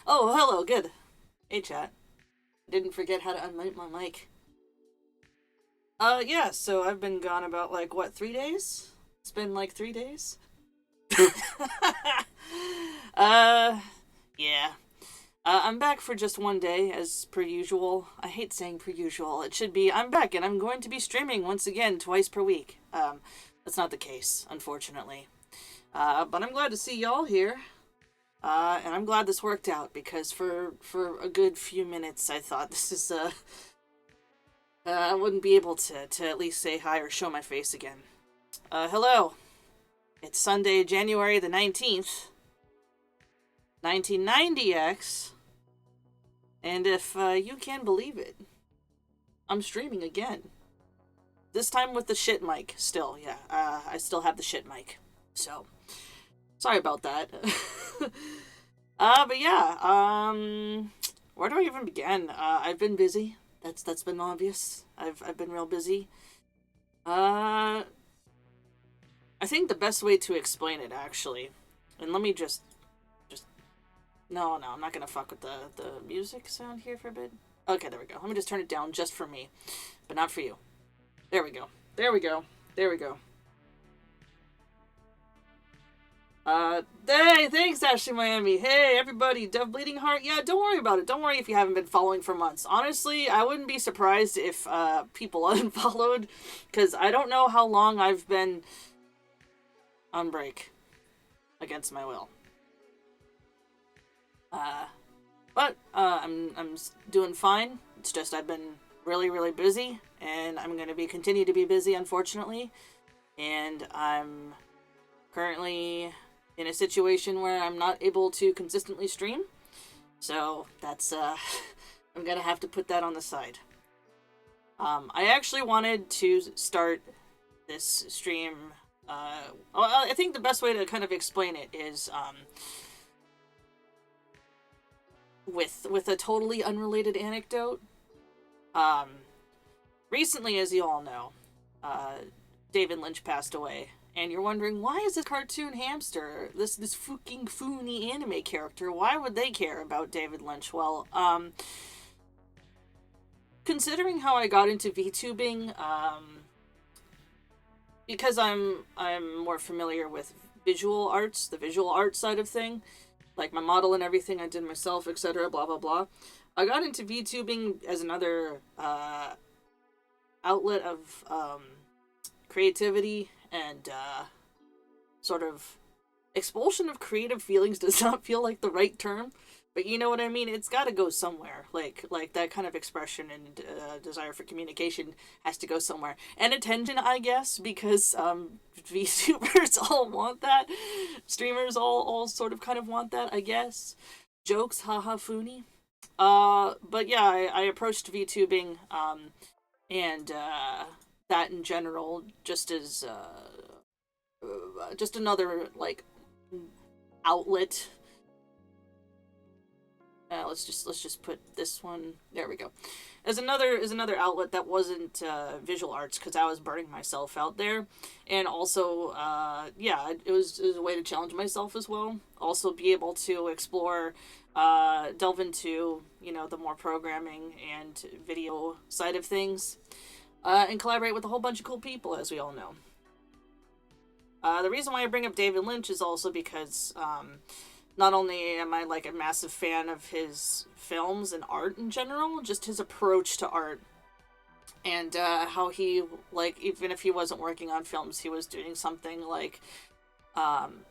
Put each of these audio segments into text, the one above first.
Oh, hello, good. Hey, chat. Didn't forget how to unmute my mic. Yeah, so I've been gone about, like, what, 3 days? It's been, like, 3 days? uh, yeah. I'm back for just one day, as per usual. I hate saying per usual. It should be, I'm back, and I'm going to be streaming once again, twice per week. That's not the case, unfortunately. But I'm glad to see y'all here. And I'm glad this worked out because for a good few minutes I thought this is I wouldn't be able to at least say hi or show my face again. Hello. It's Sunday, January the 19th, 1990X, and if you can believe it, I'm streaming again. This time with the shit mic still, yeah. I still have the shit mic. So, sorry about that. But yeah, where do I even begin? I've been busy. That's been obvious. I've been real busy. I think the best way to explain it, actually, and let me just, no, I'm not gonna fuck with the music sound here for a bit. Okay, there we go. Let me just turn it down just for me, but not for you. There we go. There we go. There we go. Hey, thanks, Ashley Miami. Hey, everybody, Dev Bleeding Heart. Yeah, don't worry about it. Don't worry if you haven't been following for months. Honestly, I wouldn't be surprised if, people unfollowed, because I don't know how long I've been on break against my will. I'm doing fine. It's just I've been really, really busy, and I'm going to be continue to be busy, unfortunately, and I'm currently in a situation where I'm not able to consistently stream. So that's I'm gonna have to put that on the side. I actually wanted to start this stream. I think the best way to kind of explain it is with a totally unrelated anecdote. Recently, as you all know, David Lynch passed away. And you're wondering, why is this cartoon hamster, this fucking Foonie anime character, why would they care about David Lynch? Well, considering how I got into VTubing, because I'm more familiar with visual arts, the visual art side of thing, like my model and everything I did myself, etc., blah blah blah. I got into VTubing as another outlet of creativity and sort of expulsion of creative feelings does not feel like the right term, but you know what I mean. It's got to go somewhere. Like that kind of expression and desire for communication has to go somewhere, and attention, I guess, because VTubers all want that. Streamers all sort of kind of want that, I guess. Jokes, haha, funny. But yeah, I approached VTubing and that in general just as just another like outlet. Let's just put this one. There we go. As another outlet that wasn't visual arts, because I was burning myself out there, and also yeah, it was a way to challenge myself as well. Also, be able to explore, delve into the more programming and video side of things, and collaborate with a whole bunch of cool people, as we all know. The reason why I bring up David Lynch is also because not only am I like a massive fan of his films and art in general, just his approach to art and how he, like, even if he wasn't working on films, he was doing something like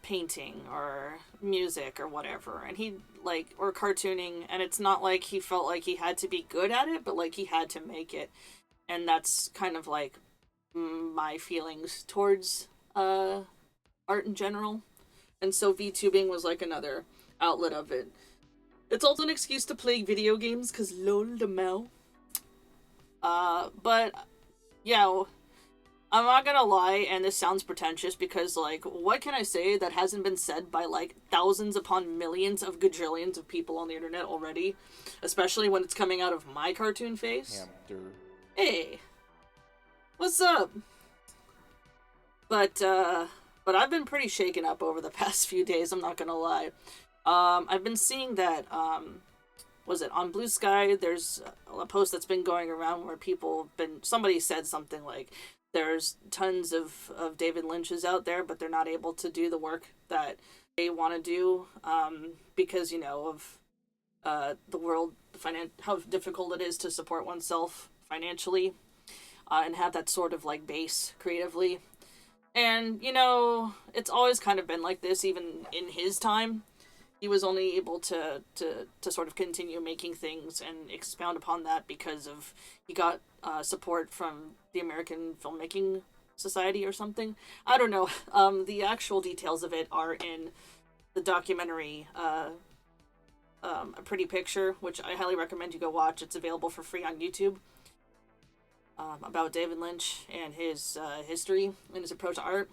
painting or music or whatever, and he or cartooning, and it's not like he felt like he had to be good at it, but like he had to make it, and that's kind of like my feelings towards art in general. And so VTubing was like another outlet of it. It's also an excuse to play video games, because lol the mel. But yeah, I'm not gonna lie, and this sounds pretentious, because like, what can I say that hasn't been said by like thousands upon millions of gajillions of people on the internet already? Especially when it's coming out of my cartoon face. Hamster. Hey, what's up? But I've been pretty shaken up over the past few days, I'm not gonna lie. I've been seeing that, was it on Blue Sky? There's a post that's been going around where people have been, somebody said something like, there's tons of David Lynch's out there, but they're not able to do the work that they want to do, because, you know, of the world, how difficult it is to support oneself financially, and have that sort of like base creatively. And, you know, it's always kind of been like this, even in his time. He was only able to sort of continue making things and expound upon that because of he got support from the American Filmmaking Society or something. I don't know. The actual details of it are in the documentary A Pretty Picture, which I highly recommend you go watch. It's available for free on YouTube, about David Lynch and his history and his approach to art.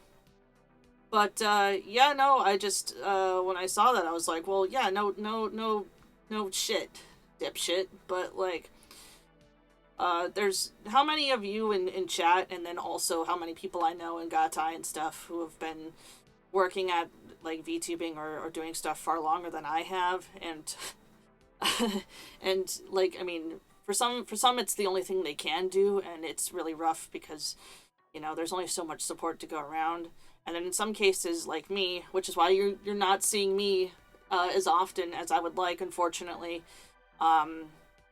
But yeah, no, I just when I saw that, I was like, well, yeah, no shit, dipshit. But like, there's how many of you in chat, and then also how many people I know in Gatai and stuff who have been working at like VTubing or doing stuff far longer than I have, and and like, I mean, for some it's the only thing they can do, and it's really rough because, you know, there's only so much support to go around. And then in some cases, like me, which is why you're not seeing me as often as I would like, unfortunately,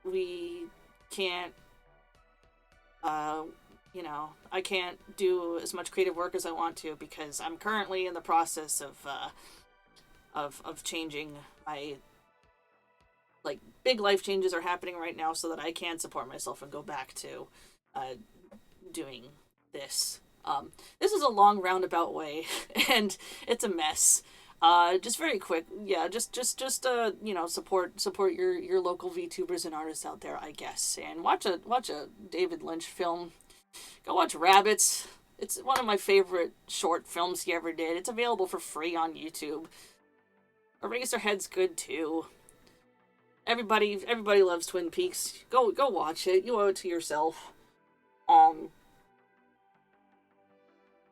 we can't, you know, I can't do as much creative work as I want to because I'm currently in the process of changing my, like, big life changes are happening right now so that I can support myself and go back to doing this. This is a long roundabout way, and it's a mess. Just very quick, yeah. Just you know, support your local VTubers and artists out there, I guess, and watch a David Lynch film. Go watch Rabbits. It's one of my favorite short films he ever did. It's available for free on YouTube. Eraserhead's good too. Everybody loves Twin Peaks. Go watch it. You owe it to yourself.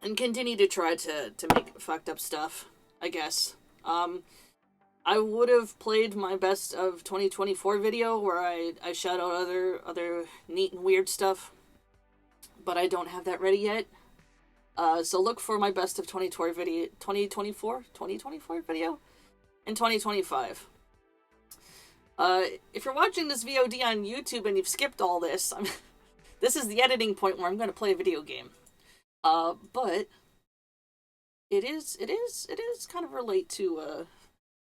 And continue to try to make fucked up stuff, I guess. I would have played my best of 2024 video where I shout out other neat and weird stuff, but I don't have that ready yet. So look for my best of 2024 video in 2025. If you're watching this VOD on YouTube and you've skipped all this, this is the editing point where I'm going to play a video game. But it is kind of relate to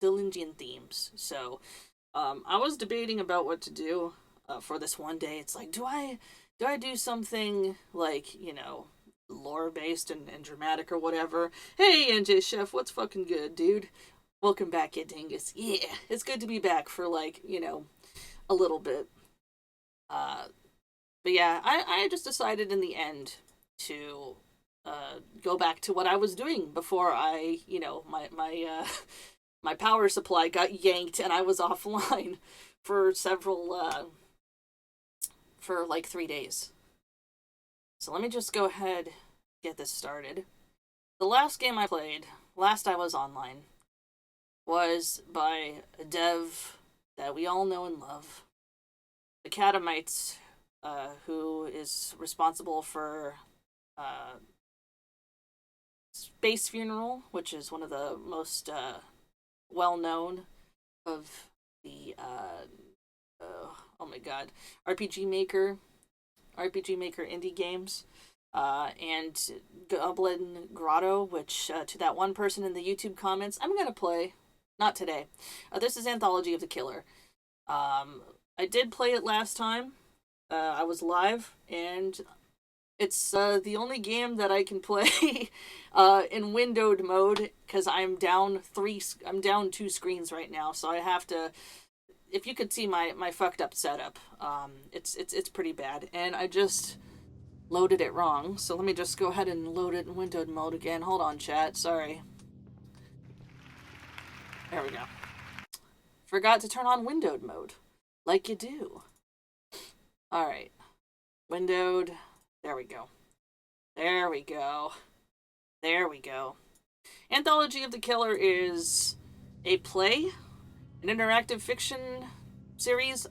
the Lynchian themes. So I was debating about what to do for this one day. It's like, do I do something like, you know, lore based and dramatic or whatever? Hey, NJ Chef, what's fucking good, dude? Welcome back, Dingus. Yeah, it's good to be back for, like, you know, a little bit. But yeah, I just decided in the end to go back to what I was doing before I, you know, my power supply got yanked and I was offline for for like 3 days. So let me just go ahead and get this started. The last game I played, last I was online, was by a dev that we all know and love, the Catamites, who is responsible for Space Funeral, which is one of the most well-known of the oh my god, RPG Maker indie games, and Goblin Grotto, which to that one person in the YouTube comments, I'm gonna play. Not today. This is Anthology of the Killer. I did play it last time. I was live, and it's the only game that I can play in windowed mode because I'm down 2 screens right now, so I have to. If you could see my fucked up setup, it's pretty bad, and I just loaded it wrong. So let me just go ahead and load it in windowed mode again. Hold on, chat. Sorry. There we go. Forgot to turn on windowed mode, like you do. All right, windowed. There we go. There we go. There we go. Anthology of the Killer is a play an interactive fiction series.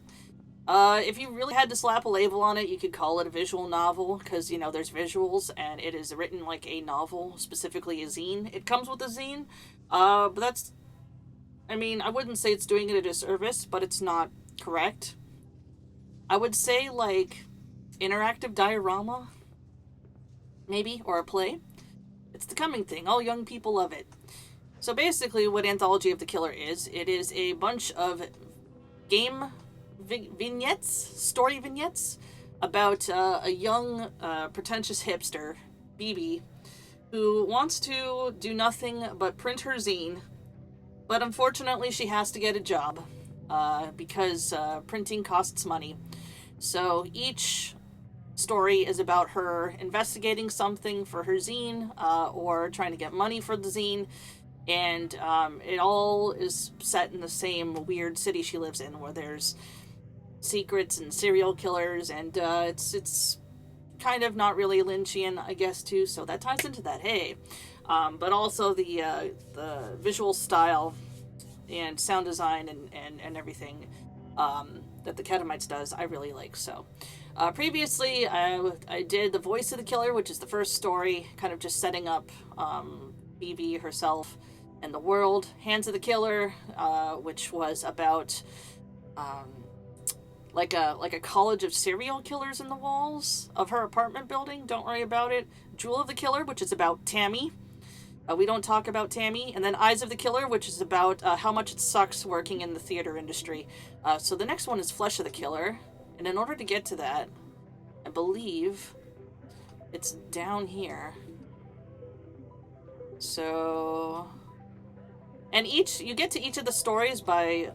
If you really had to slap a label on it, you could call it a visual novel, because, you know, there's visuals, and it is written like a novel, specifically a zine. It comes with a zine, but that's, I mean, I wouldn't say it's doing it a disservice, but it's not correct. I would say, like, interactive diorama, maybe, or a play. It's the coming thing. All young people love it. So basically, what Anthology of the Killer is, it is a bunch of game vignettes, story vignettes, about a young, pretentious hipster, BB, who wants to do nothing but print her zine, but unfortunately she has to get a job, because printing costs money. So each story is about her investigating something for her zine, or trying to get money for the zine, and it all is set in the same weird city she lives in, where there's secrets and serial killers, and it's kind of not really Lynchian, I guess, too. So that ties into that. Hey, but also the visual style and sound design and everything that the Catamites does, I really like. So previously, I did the voice of the killer, which is the first story, kind of just setting up BB herself and the world. Hands of the Killer, which was about like a college of serial killers in the walls of her apartment building. Don't worry about it. Jewel of the Killer, which is about Tammy. We don't talk about Tammy. And then Eyes of the Killer, which is about how much it sucks working in the theater industry. So the next one is Flesh of the Killer. And in order to get to that, I believe it's down here. So, and you get to each of the stories by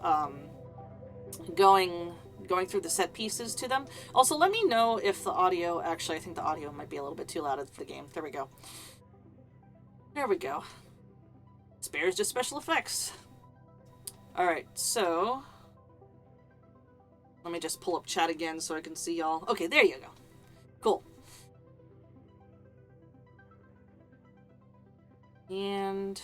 going through the set pieces to them. Also, let me know if the audio, actually, I think the audio might be a little bit too loud for the game. There we go. There we go. Spares just special effects. Alright, so let me just pull up chat again so I can see y'all. Okay, there you go. Cool. And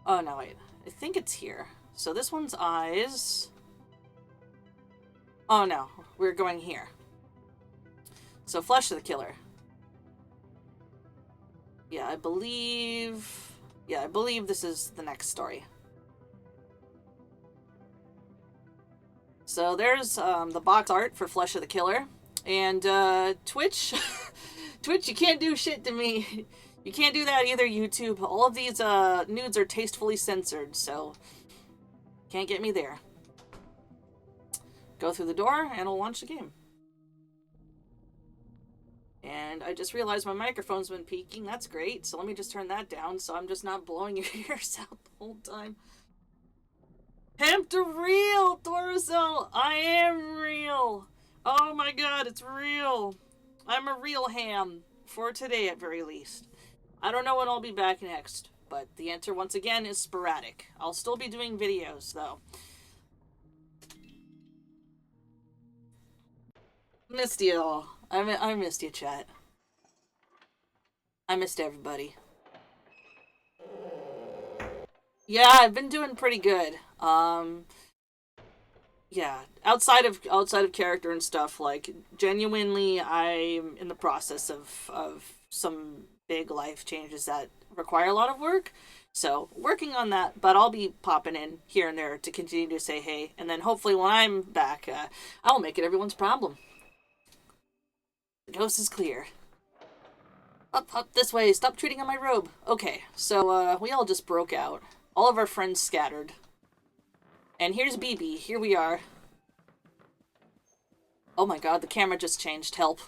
oh no, wait. I think it's here. So this one's Eyes. Oh no, we're going here. So Flesh of the Killer. Yeah, I believe this is the next story. So there's the box art for Flesh of the Killer. And Twitch, Twitch, you can't do shit to me. You can't do that either, YouTube. All of these nudes are tastefully censored, so can't get me there. Go through the door, and it'll launch the game. And I just realized my microphone's been peaking. That's great. So let me just turn that down so I'm just not blowing your ears out the whole time. Hemp to real, Torosel! I am real! Oh my god, it's real! I'm a real ham. For today, at very least. I don't know when I'll be back next, but the answer, once again, is sporadic. I'll still be doing videos, though. Missed you all. I missed you, chat. I missed everybody. Yeah, I've been doing pretty good. Yeah, outside of character and stuff, like, genuinely, I'm in the process of some big life changes that require a lot of work. So, working on that, but I'll be popping in here and there to continue to say hey, and then hopefully when I'm back, I'll make it everyone's problem. The coast is clear. Up this way, stop treating on my robe. Okay, so, we all just broke out. All of our friends scattered. And here's BB. Here we are. Oh my god, the camera just changed. Help.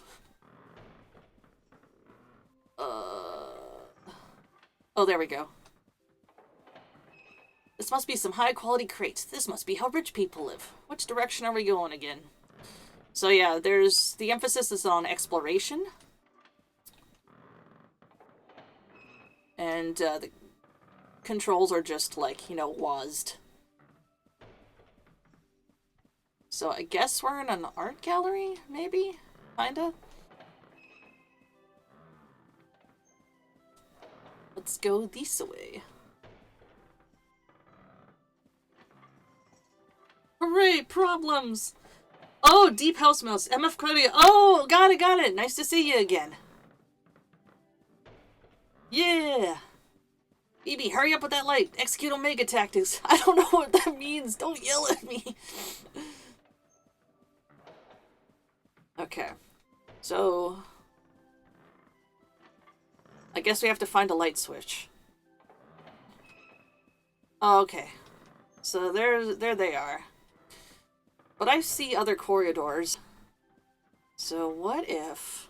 Oh, there we go. This must be some high-quality crates. This must be how rich people live. Which direction are we going again? So yeah, there's... the emphasis is on exploration. And, the controls are just, like, you know, WASD. So I guess we're in an art gallery, maybe? Kinda? Let's go this way. Hooray, problems! Oh, Deep House Mouse, MF Cody. Oh, got it. Nice to see you again. Yeah! BB, hurry up with that light. Execute Omega Tactics. I don't know what that means. Don't yell at me. Okay. So... I guess we have to find a light switch. Oh, okay. So there they are. But I see other corridors. So what if...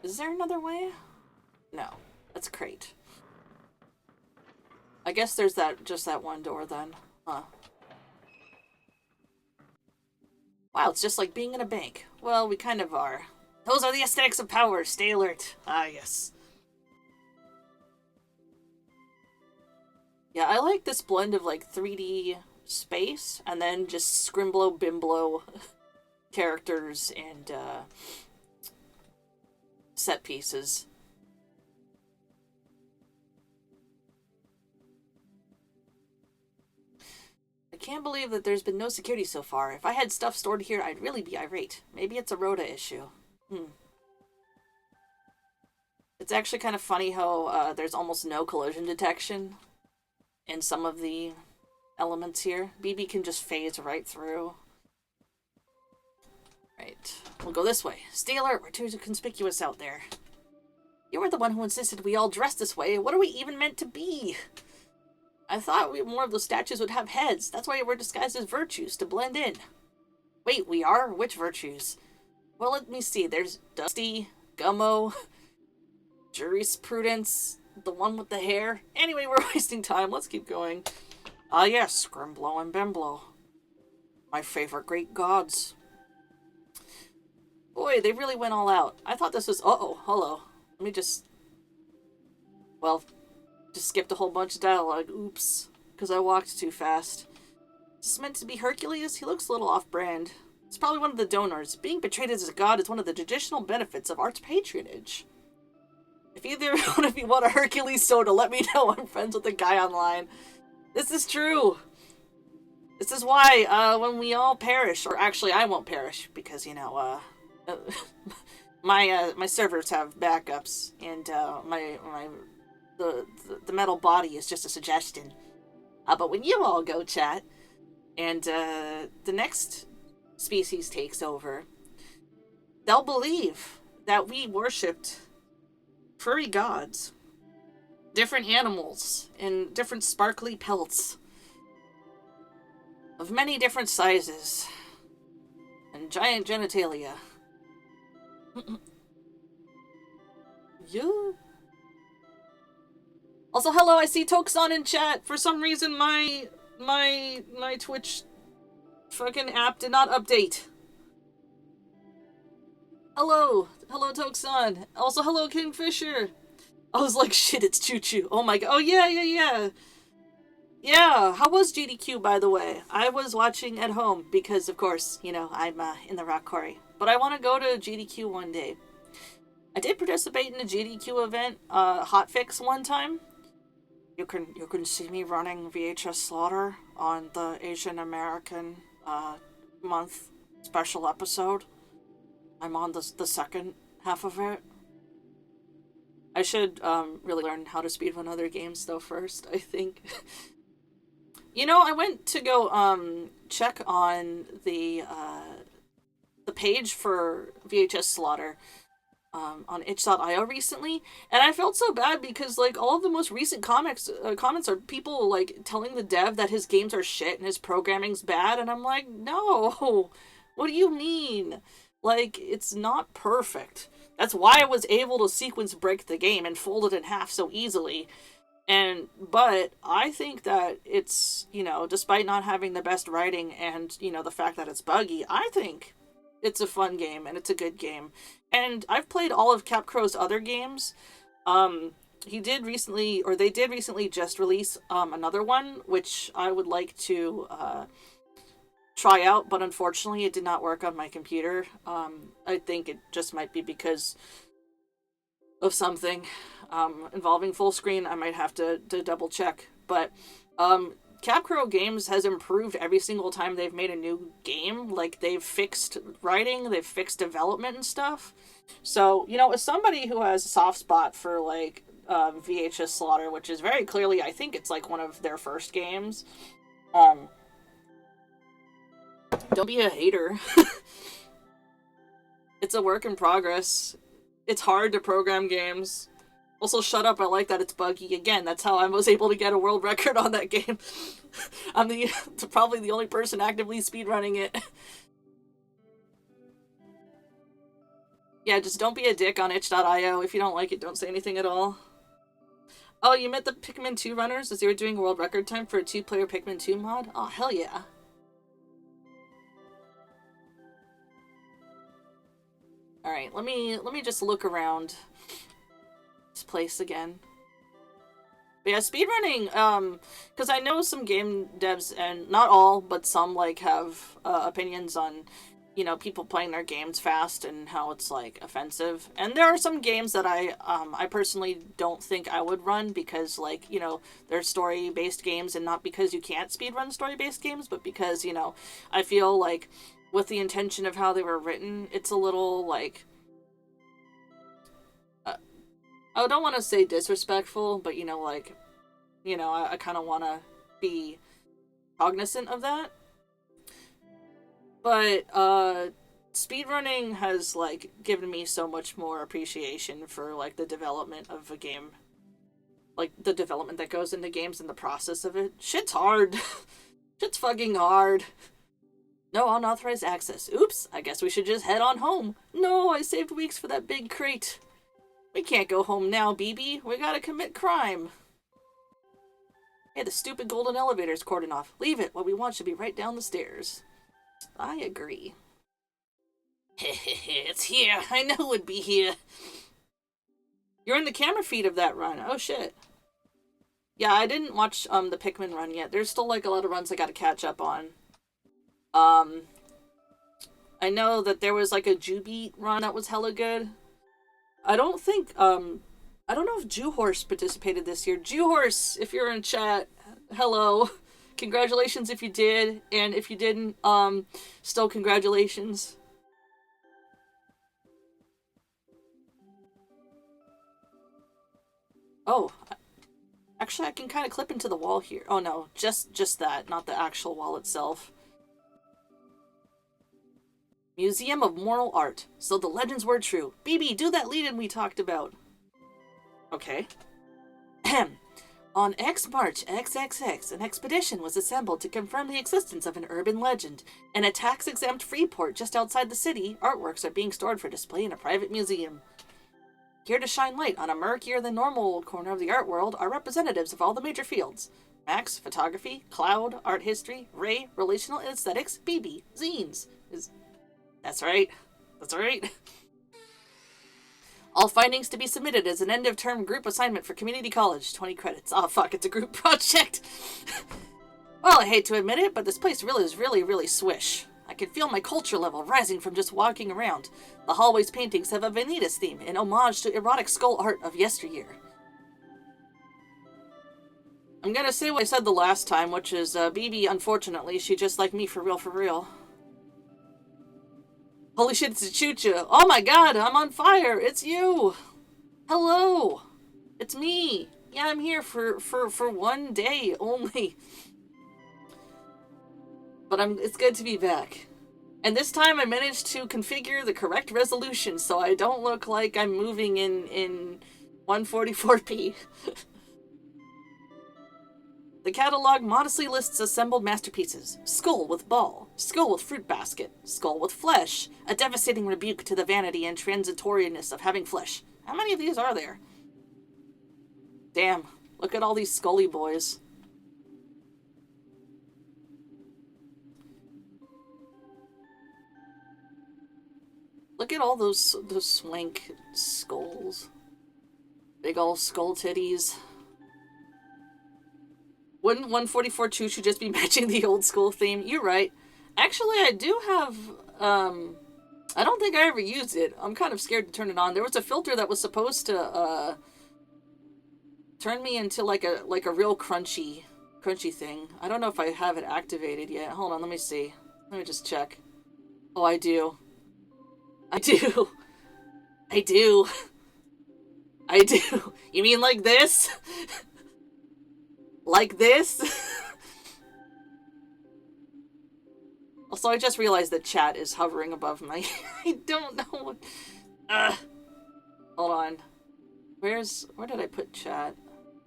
Is there another way? No. That's great. I guess there's just that one door then. Huh. Wow, it's just like being in a bank. Well, we kind of are. Those are the aesthetics of power. Stay alert. Ah, yes. Yeah, I like this blend of like 3D space and then just scrimblow bimblow characters and set pieces. I can't believe that there's been no security so far. If I had stuff stored here, I'd really be irate. Maybe it's a Rhoda issue. It's actually kind of funny how there's almost no collision detection in some of the elements here. BB can just phase right through. Right. We'll go this way. Stay alert, we're too conspicuous out there. You were the one who insisted we all dress this way. What are we even meant to be? I thought more of the statues would have heads. That's why we're disguised as virtues, to blend in. Wait, we are? Which virtues? Well, let me see. There's Dusty, Gummo, Jurisprudence, the one with the hair. Anyway, we're wasting time. Let's keep going. Ah, yes, Scrimblow and Bimblow. My favorite Greek gods. Boy, they really went all out. I thought this was... Uh-oh, hello. Let me just... Well... Just skipped a whole bunch of dialogue. Oops. Because I walked too fast. Is this meant to be Hercules? He looks a little off-brand. It's probably one of the donors. Being portrayed as a god is one of the traditional benefits of art's patronage. If either one of you want a Hercules soda, let me know. I'm friends with the guy online. This is true. This is why, when we all perish, or actually I won't perish, because, you know, my servers have backups, and, the metal body is just a suggestion. But when you all go, chat, and the next species takes over, they'll believe that we worshipped furry gods, different animals in different sparkly pelts of many different sizes and giant genitalia. You. Also, hello, I see Toxon in chat. For some reason, my Twitch fucking app did not update. Hello. Hello, Toxon. Also, hello, Kingfisher. I was like, shit, it's Chuchu. Oh my god. Oh, yeah. Yeah, how was GDQ, by the way? I was watching at home because, of course, you know, I'm in the rock quarry. But I want to go to GDQ one day. I did participate in a GDQ event, hotfix one time. You can see me running VHS Slaughter on the Asian American month special episode. I'm on the second half of it. I should really learn how to speedrun other games though first, I think. You know, I went to go check on the page for VHS Slaughter on itch.io recently, and I felt so bad because, like, all of the most recent comments are people, like, telling the dev that his games are shit and his programming's bad, and I'm like, no, what do you mean? Like, it's not perfect. That's why I was able to sequence break the game and fold it in half so easily. But I think that it's, you know, despite not having the best writing and, you know, the fact that it's buggy, I think it's a fun game and it's a good game. And I've played all of Capcrow's other games. They did recently just release another one, which I would like to try out, but unfortunately it did not work on my computer. I think it just might be because of something. involving full screen. I might have to double check. But Capcom Games has improved every single time they've made a new game. Like, they've fixed writing, they've fixed development and stuff. So, you know, as somebody who has a soft spot for, like, VHS Slaughter, which is very clearly, I think it's, like, one of their first games, don't be a hater. It's a work in progress. It's hard to program games. Also, shut up, I like that it's buggy. Again, that's how I was able to get a world record on that game. I'm probably the only person actively speedrunning it. Yeah, just don't be a dick on itch.io. If you don't like it, don't say anything at all. Oh, you met the Pikmin 2 runners as they were doing world record time for a 2-player Pikmin 2 mod? Oh, hell yeah. Alright, let me just look around this place again. But yeah, speedrunning, because I know some game devs, and not all, but some, like, have opinions on, you know, people playing their games fast and how it's, like, offensive. And there are some games that I personally don't think I would run because, like, you know, they're story-based games, and not because you can't speedrun story-based games, but because, you know, I feel like with the intention of how they were written, it's a little, like, I don't want to say disrespectful, but, you know, like, you know, I kind of want to be cognizant of that. But, speedrunning has, like, given me so much more appreciation for, like, the development of a game. Like, the development that goes into games and the process of it. Shit's hard. Shit's fucking hard. No unauthorized access. Oops, I guess we should just head on home. No, I saved weeks for that big crate. We can't go home now, BB. We gotta commit crime. Hey, the stupid golden elevator's cordoned off. Leave it. What we want should be right down the stairs. I agree. It's here. I knew it would be here. You're in the camera feed of that run. Oh, shit. Yeah, I didn't watch the Pikmin run yet. There's still, like, a lot of runs I gotta catch up on. I know that there was, like, a Jubeat run that was hella good. I don't think, I don't know if Jewhorse participated this year. Jewhorse, if you're in chat, hello. Congratulations if you did, and if you didn't, still congratulations. Oh, actually I can kind of clip into the wall here. Oh no, just that, not the actual wall itself. Museum of Moral Art. So the legends were true. BB, do that lead-in we talked about. Okay. On X March XXX, an expedition was assembled to confirm the existence of an urban legend. In a tax-exempt free port just outside the city, artworks are being stored for display in a private museum. Here to shine light on a murkier-than-normal corner of the art world are representatives of all the major fields. Max, photography, cloud, art history, Ray, relational aesthetics, BB, zines. That's right. That's right. All findings to be submitted as an end-of-term group assignment for community college. 20 credits. Oh, fuck, it's a group project. Well, I hate to admit it, but this place really is really swish. I can feel my culture level rising from just walking around. The hallways paintings have a Vanitas theme, an homage to erotic skull art of yesteryear. I'm gonna say what I said the last time, which is, BB, unfortunately, she just like me for real. Holy shit, it's a Chuchu. Oh my god, I'm on fire. It's you. Hello. It's me. Yeah, I'm here for one day only. But it's good to be back. And this time I managed to configure the correct resolution so I don't look like I'm moving in 144p. The catalog modestly lists assembled masterpieces. Skull with ball. Skull with fruit basket. Skull with flesh. A devastating rebuke to the vanity and transitoriness of having flesh. How many of these are there? Damn. Look at all these Scully boys. Look at all those swank skulls. Big ol' skull titties. Wouldn't 144 Chuchu just be matching the old school theme? You're right. Actually, I do have, I don't think I ever used it. I'm kind of scared to turn it on. There was a filter that was supposed to, Turn me into like a real crunchy thing. I don't know if I have it activated yet. Hold on, let me see. Let me just check. Oh, I do. I do. I do. I do. You mean like this? Like this? Also, I just realized that chat is hovering above my... I don't know what... Hold on. Where did I put chat?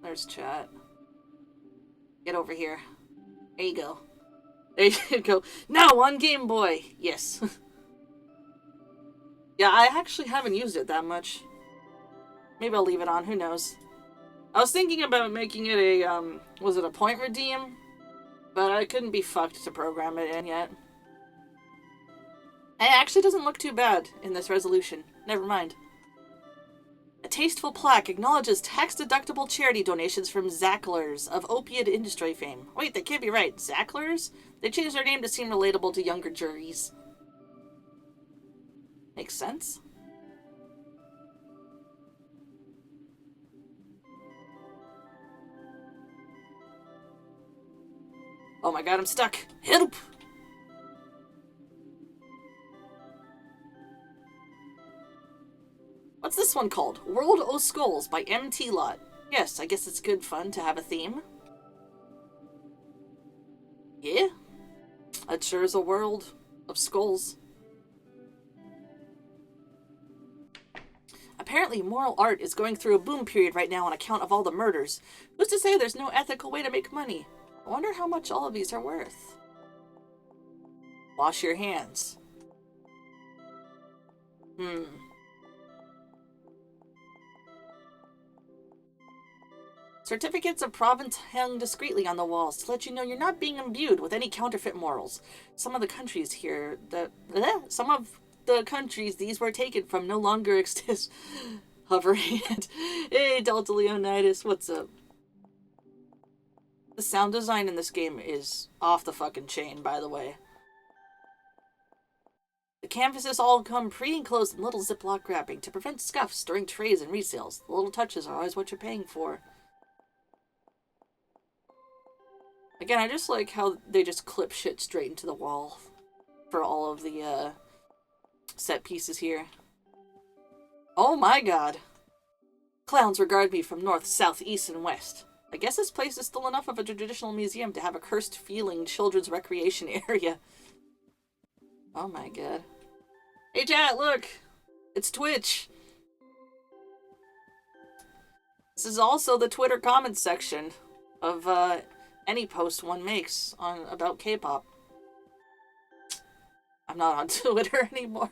There's chat. Get over here. There you go. There you go. Now on Game Boy! Yes. Yeah, I actually haven't used it that much. Maybe I'll leave it on, who knows. I was thinking about making it a, was it a point redeem? But I couldn't be fucked to program it in yet. It actually doesn't look too bad in this resolution. Never mind. A tasteful plaque acknowledges tax-deductible charity donations from Zacklers of opiate industry fame. Wait, that can't be right. Zacklers? They changed their name to seem relatable to younger juries. Makes sense. Oh my god, I'm stuck. Help! What's this one called? World o' Skulls by MT Lot. Yes, I guess it's good fun to have a theme. Yeah? It sure is a world of skulls. Apparently, moral art is going through a boom period right now on account of all the murders. Who's to say there's no ethical way to make money? I wonder how much all of these are worth. Wash your hands. Certificates of province hung discreetly on the walls to let you know you're not being imbued with any counterfeit morals. Some of the countries these were taken from no longer exist. Hovering. Hey, Delta Leonidas, what's up? The sound design in this game is off the fucking chain, by the way. The canvases all come pre-enclosed in little Ziploc wrapping to prevent scuffs during trades and resales. The little touches are always what you're paying for. Again, I just like how they just clip shit straight into the wall for all of the set pieces here. Oh my god. Clowns regard me from north, south, east, and west. I guess this place is still enough of a traditional museum to have a cursed-feeling children's recreation area. Oh my god. Hey chat, look! It's Twitch! This is also the Twitter comments section of any post one makes about K-pop. I'm not on Twitter anymore.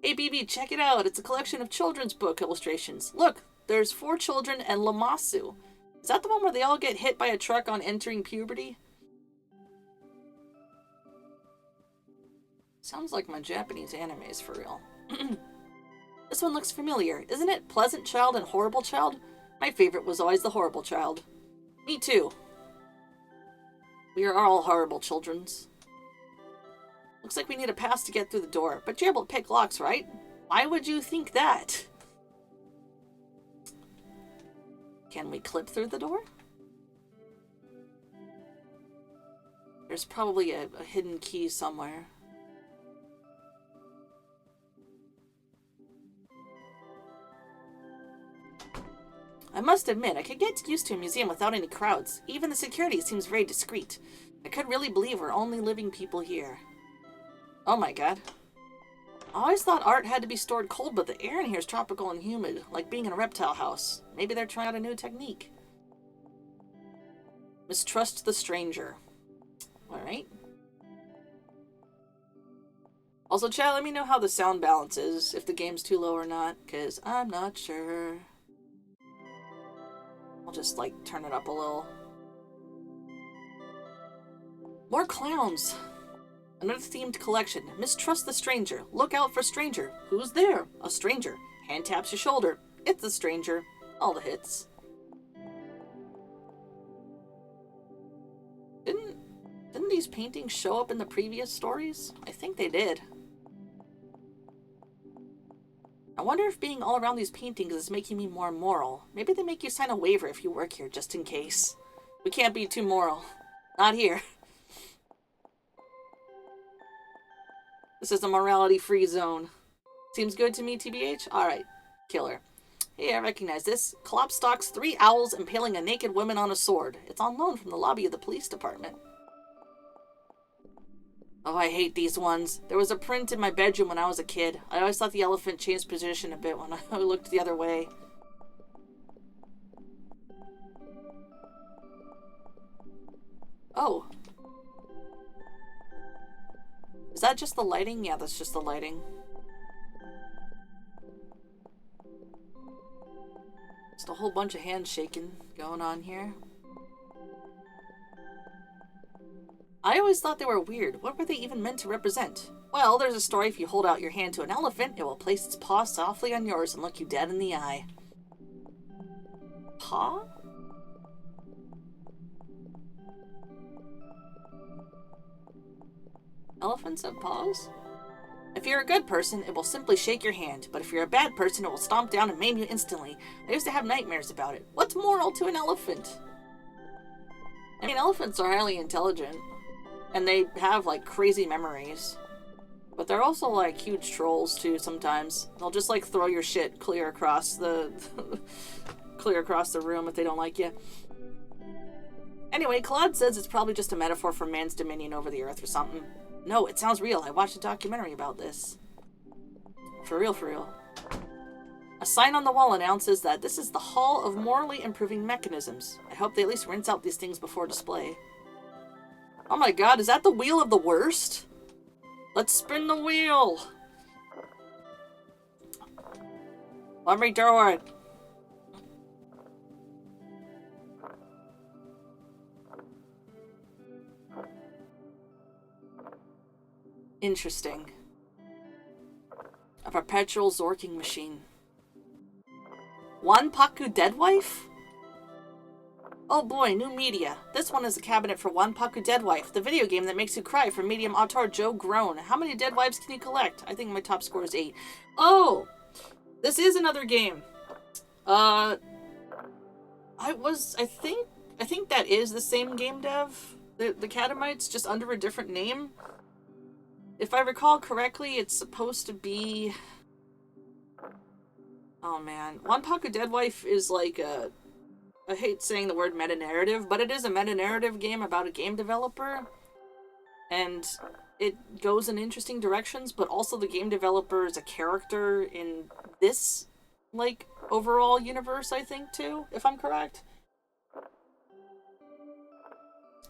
Hey BB, check it out. It's a collection of children's book illustrations. Look, there's 4 children and Lamasu. Is that the one where they all get hit by a truck on entering puberty? Sounds like my Japanese animes for real. This one looks familiar, isn't it? Pleasant Child and Horrible Child? My favorite was always the Horrible Child. Me too. We are all horrible childrens. Looks like we need a pass to get through the door, but you're able to pick locks, right? Why would you think that? Can we clip through the door? There's probably a hidden key somewhere. I must admit, I could get used to a museum without any crowds. Even the security seems very discreet. I could really believe we're only living people here. Oh my god. I always thought art had to be stored cold, but the air in here is tropical and humid, like being in a reptile house. Maybe they're trying out a new technique. Mistrust the stranger. Alright. Also, chat, let me know how the sound balance is, if the game's too low or not, because I'm not sure. I'll just, like, turn it up a little. More clowns! Another themed collection. Mistrust the stranger. Look out for stranger. Who's there? A stranger. Hand taps your shoulder. It's the stranger. All the hits. Didn't these paintings show up in the previous stories? I think they did. I wonder if being all around these paintings is making me more moral. Maybe they make you sign a waiver if you work here, just in case. We can't be too moral. Not here. This is a morality-free zone. Seems good to me, TBH? Alright. Killer. Hey, I recognize this. Klopstock's 3 Owls Impaling a Naked Woman on a Sword. It's on loan from the lobby of the police department. Oh, I hate these ones. There was a print in my bedroom when I was a kid. I always thought the elephant changed position a bit when I looked the other way. Oh. Is that just the lighting? Yeah, that's just the lighting. Just a whole bunch of hands shaking going on here. I always thought they were weird. What were they even meant to represent? Well, there's a story if you hold out your hand to an elephant, it will place its paw softly on yours and look you dead in the eye. Paw? Elephants have paws? If you're a good person, it will simply shake your hand, but if you're a bad person, it will stomp down and maim you instantly. I used to have nightmares about it. What's moral to an elephant? I mean, elephants are highly intelligent. And they have, like, crazy memories. But they're also, like, huge trolls, too, sometimes. They'll just, like, throw your shit clear across the... clear across the room if they don't like you. Anyway, Claude says it's probably just a metaphor for man's dominion over the earth or something. No, it sounds real. I watched a documentary about this. For real, for real. A sign on the wall announces that this is the Hall of Morally Improving Mechanisms. I hope they at least rinse out these things before display. Oh my god, is that the wheel of the worst? Let's spin the wheel! Let me do it! Interesting. A perpetual Zorking machine. Wanpaku Deadwife? Oh boy, new media. This one is a cabinet for Wanpaku Deadwife, the video game that makes you cry from medium auteur Joe Grown. How many Deadwives can you collect? I think my top score is 8. Oh! This is another game. I think that is the same game dev. The Catamites, just under a different name. If I recall correctly, it's supposed to be... Oh man. Wanpaku Deadwife is like a... I hate saying the word meta-narrative, but it is a meta-narrative game about a game developer. And it goes in interesting directions, but also the game developer is a character in this, like, overall universe, I think, too, if I'm correct.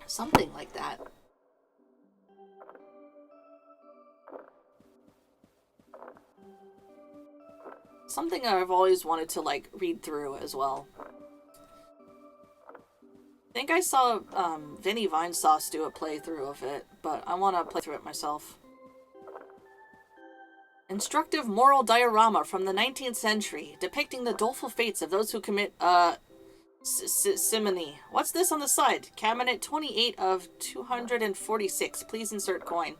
Something like that. Something I've always wanted to, like, read through as well. I think I saw Vinny Vinesauce do a playthrough of it, but I want to play through it myself. Instructive moral diorama from the 19th century, depicting the doleful fates of those who commit, simony. What's this on the side? Cabinet 28 of 246. Please insert coin.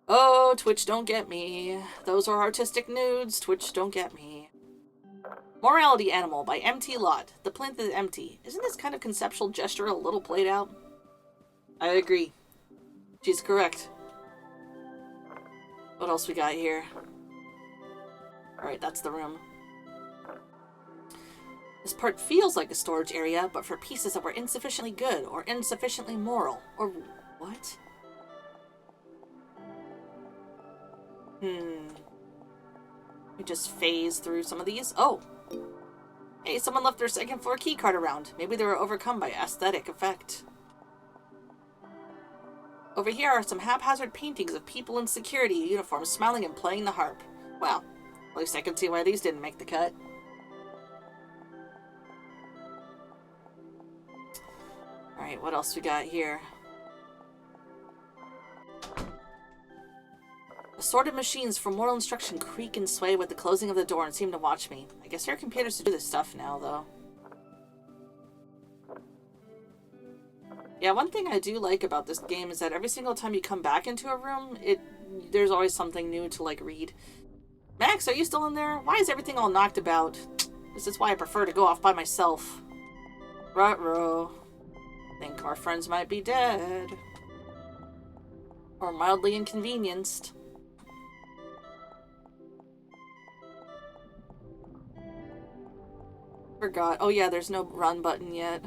Oh, Twitch, don't get me. Those are artistic nudes. Twitch, don't get me. Morality Animal by MT Lot. The plinth is empty. Isn't this kind of conceptual gesture a little played out? I agree. She's correct. What else we got here? Alright, that's the room. This part feels like a storage area, but for pieces that were insufficiently good or insufficiently moral. Or what? We just phase through some of these. Oh! Hey, someone left their second floor keycard around. Maybe they were overcome by aesthetic effect. Over here are some haphazard paintings of people in security uniforms smiling and playing the harp. Well, at least I can see why these didn't make the cut. Alright, what else we got here? Assorted machines for moral instruction creak and sway with the closing of the door and seem to watch me. I guess there are computers to do this stuff now, though. Yeah, one thing I do like about this game is that every single time you come back into a room, there's always something new to, like, read. Max, are you still in there? Why is everything all knocked about? This is why I prefer to go off by myself. Ruh-roh. Think our friends might be dead. Or mildly inconvenienced. Forgot. Oh yeah, there's no run button yet.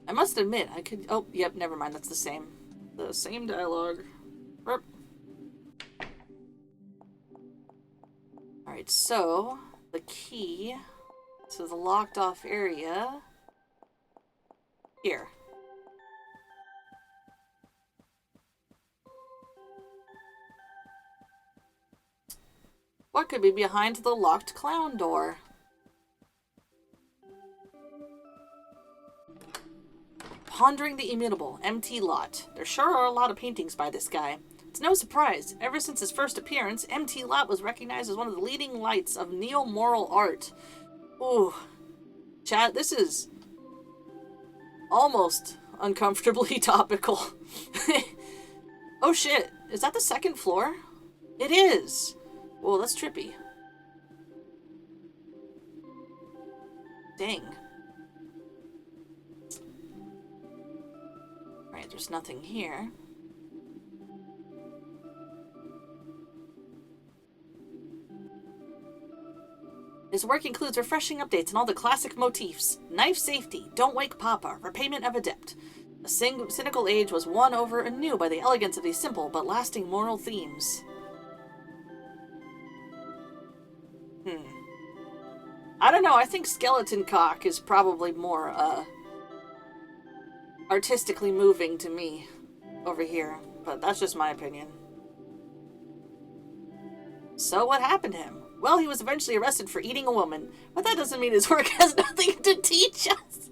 I must admit, I could... Oh, yep, never mind, that's the same. The same dialogue. Burp. Alright, so... the key to the locked off area... here. What could be behind the locked clown door? Pondering the immutable, MT Lot. There sure are a lot of paintings by this guy. It's no surprise. Ever since his first appearance, MT Lot was recognized as one of the leading lights of neo-moral art. Ooh. Chat, this is almost uncomfortably topical. Oh shit, is that the second floor? It is! Whoa, that's trippy. Dang. Right, there's nothing here. His work includes refreshing updates on all the classic motifs. Knife safety, don't wake Papa, repayment of a debt. A cynical age was won over anew by the elegance of these simple but lasting moral themes. I don't know, I think Skeleton Cock is probably more, artistically moving to me over here, but that's just my opinion. So what happened to him? Well, he was eventually arrested for eating a woman, but that doesn't mean his work has nothing to teach us.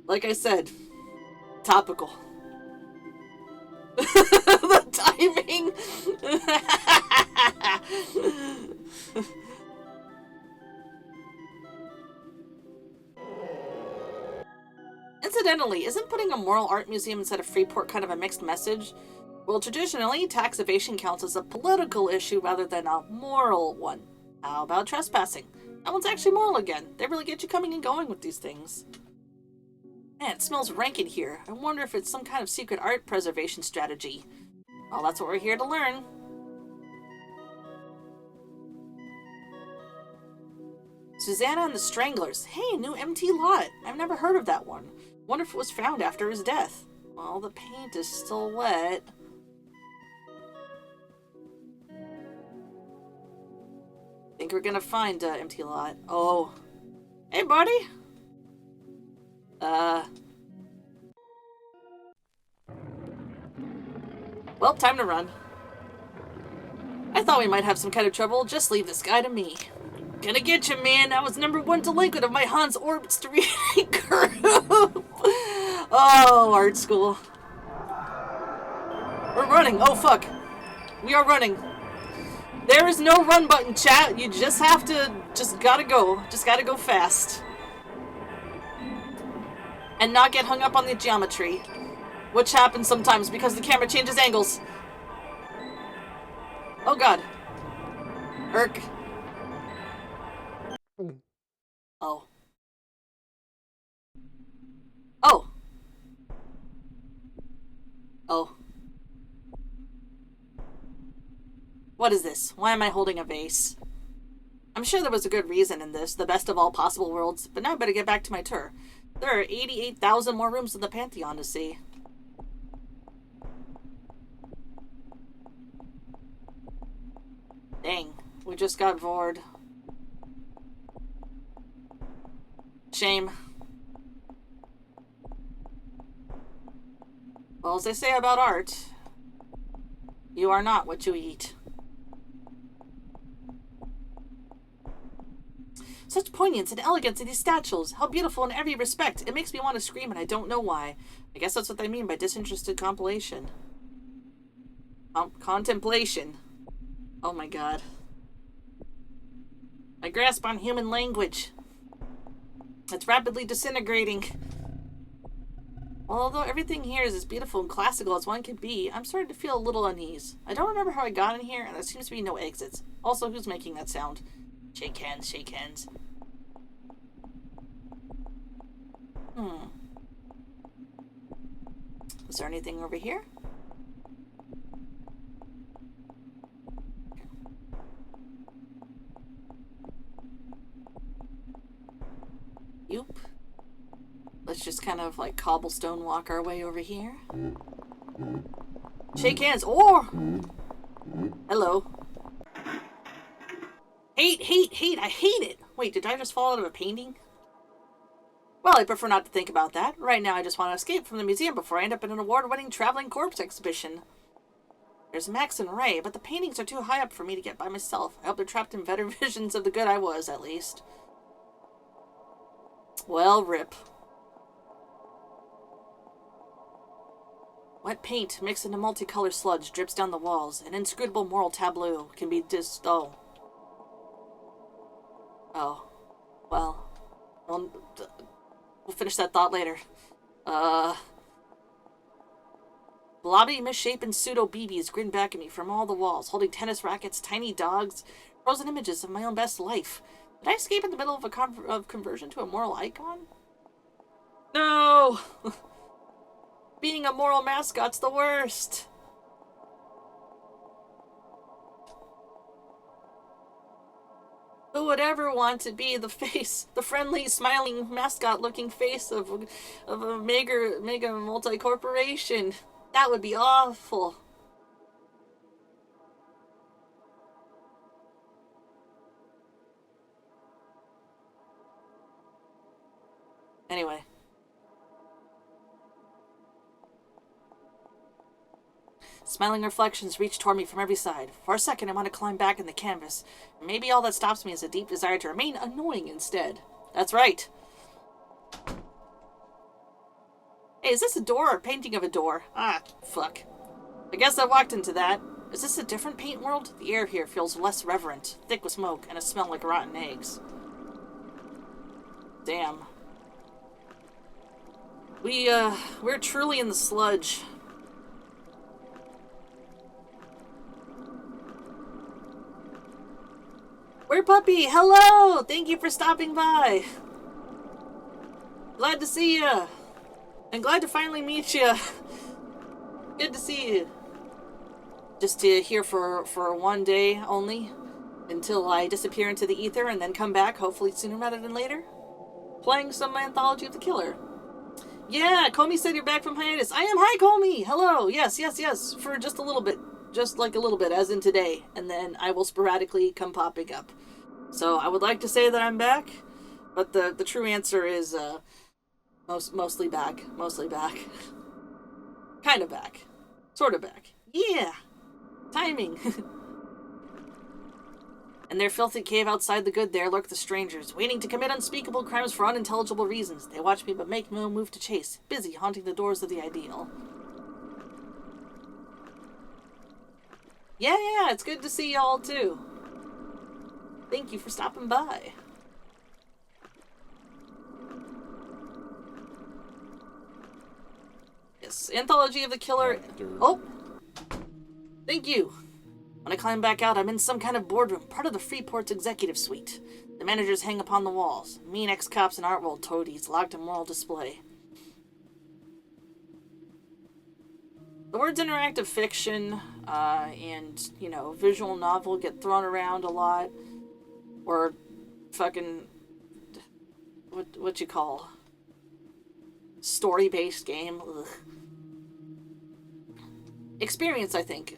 Like I said, topical. The timing. Incidentally, isn't putting a moral art museum instead of Freeport kind of a mixed message? Well, traditionally, tax evasion counts as a political issue rather than a moral one. How about trespassing? That one's actually moral again. They really get you coming and going with these things. Man, it smells rank in here. I wonder if it's some kind of secret art preservation strategy. Well, that's what we're here to learn. Susanna and the Stranglers. Hey, new MT Lot. I've never heard of that one. Wonder if it was found after his death. Well, the paint is still wet. Think we're gonna find MT Lot. Oh. Hey, buddy. Well, time to run. I thought we might have some kind of trouble. Just leave this guy to me. Gonna get you, man. I was #1 delinquent of my Hans Orbit's reading group. Oh, art school. We're running. Oh, fuck. We are running. There is no run button, chat. You just have to, just gotta go. Just gotta go fast. And not get hung up on the geometry. Which happens sometimes because the camera changes angles. Oh, God. Irk. Oh. Oh. Oh. What is this? Why am I holding a vase? I'm sure there was a good reason in this, the best of all possible worlds, but now I better get back to my tour. There are 88,000 more rooms in the Pantheon to see. Dang, we just got bored. Shame. Well, as they say about art, you are not what you eat. Such poignance and elegance in these statues. How beautiful in every respect. It makes me want to scream and I don't know why. I guess that's what they mean by disinterested compilation. Contemplation. Oh my god. My grasp on human language. It's rapidly disintegrating. Although everything here is as beautiful and classical as one can be, I'm starting to feel a little unease. I don't remember how I got in here, and there seems to be no exits. Also, who's making that sound? Shake hands, shake hands. Is there anything over here? Yoop. Let's just kind of like cobblestone walk our way over here. Shake hands. Or hello. Hate, hate, hate. I hate it. Wait, did I just fall out of a painting? Well, I prefer not to think about that. Right now, I just want to escape from the museum before I end up in an award-winning traveling corpse exhibition. There's Max and Ray, but the paintings are too high up for me to get by myself. I hope they're trapped in better visions of the good I was, at least. Well, rip. Wet paint mixed into multicolored sludge drips down the walls. An inscrutable moral tableau can be Oh. Well, we'll finish that thought later. Blobby, misshapen pseudo-BBs grin back at me from all the walls, holding tennis rackets, tiny dogs, frozen images of my own best life. Did I escape in the middle of a conversion to a moral icon? No! Being a moral mascot's the worst. Who would ever want to be the face, the friendly, smiling, mascot-looking face of a mega multi-corporation? That would be awful. Anyway. Smiling reflections reach toward me from every side. For a second, I want to climb back in the canvas. Maybe all that stops me is a deep desire to remain annoying instead. That's right. Hey, is this a door or a painting of a door? Ah, fuck. I guess I walked into that. Is this a different paint world? The air here feels less reverent, thick with smoke, and a smell like rotten eggs. Damn. We're truly in the sludge. We're Puppy! Hello! Thank you for stopping by. Glad to see you. And glad to finally meet you. Good to see you. Just here for one day only. Until I disappear into the ether and then come back, hopefully sooner rather than later. Playing some Anthology of the Killer. Yeah, Comey said you're back from hiatus. I am. Hi, Comey! Hello! Yes. For just a little bit. Just like a little bit, as in today. And then I will sporadically come popping up. So I would like to say that I'm back. But the true answer is mostly back. Mostly back. Kind of back. Sort of back. Yeah! Timing. In their filthy cave outside the good there lurk the strangers, waiting to commit unspeakable crimes for unintelligible reasons. They watch me but make no move to chase, busy haunting the doors of the ideal. Yeah, it's good to see y'all too. Thank you for stopping by. Yes, Anthology of the Killer. Oh! Thank you. When I climb back out, I'm in some kind of boardroom, part of the Freeport's executive suite. The managers hang upon the walls. Mean ex-cops and art world toadies locked to moral display. The words interactive fiction and, visual novel get thrown around a lot. Or fucking... What you call... story-based game. Ugh. Experience, I think.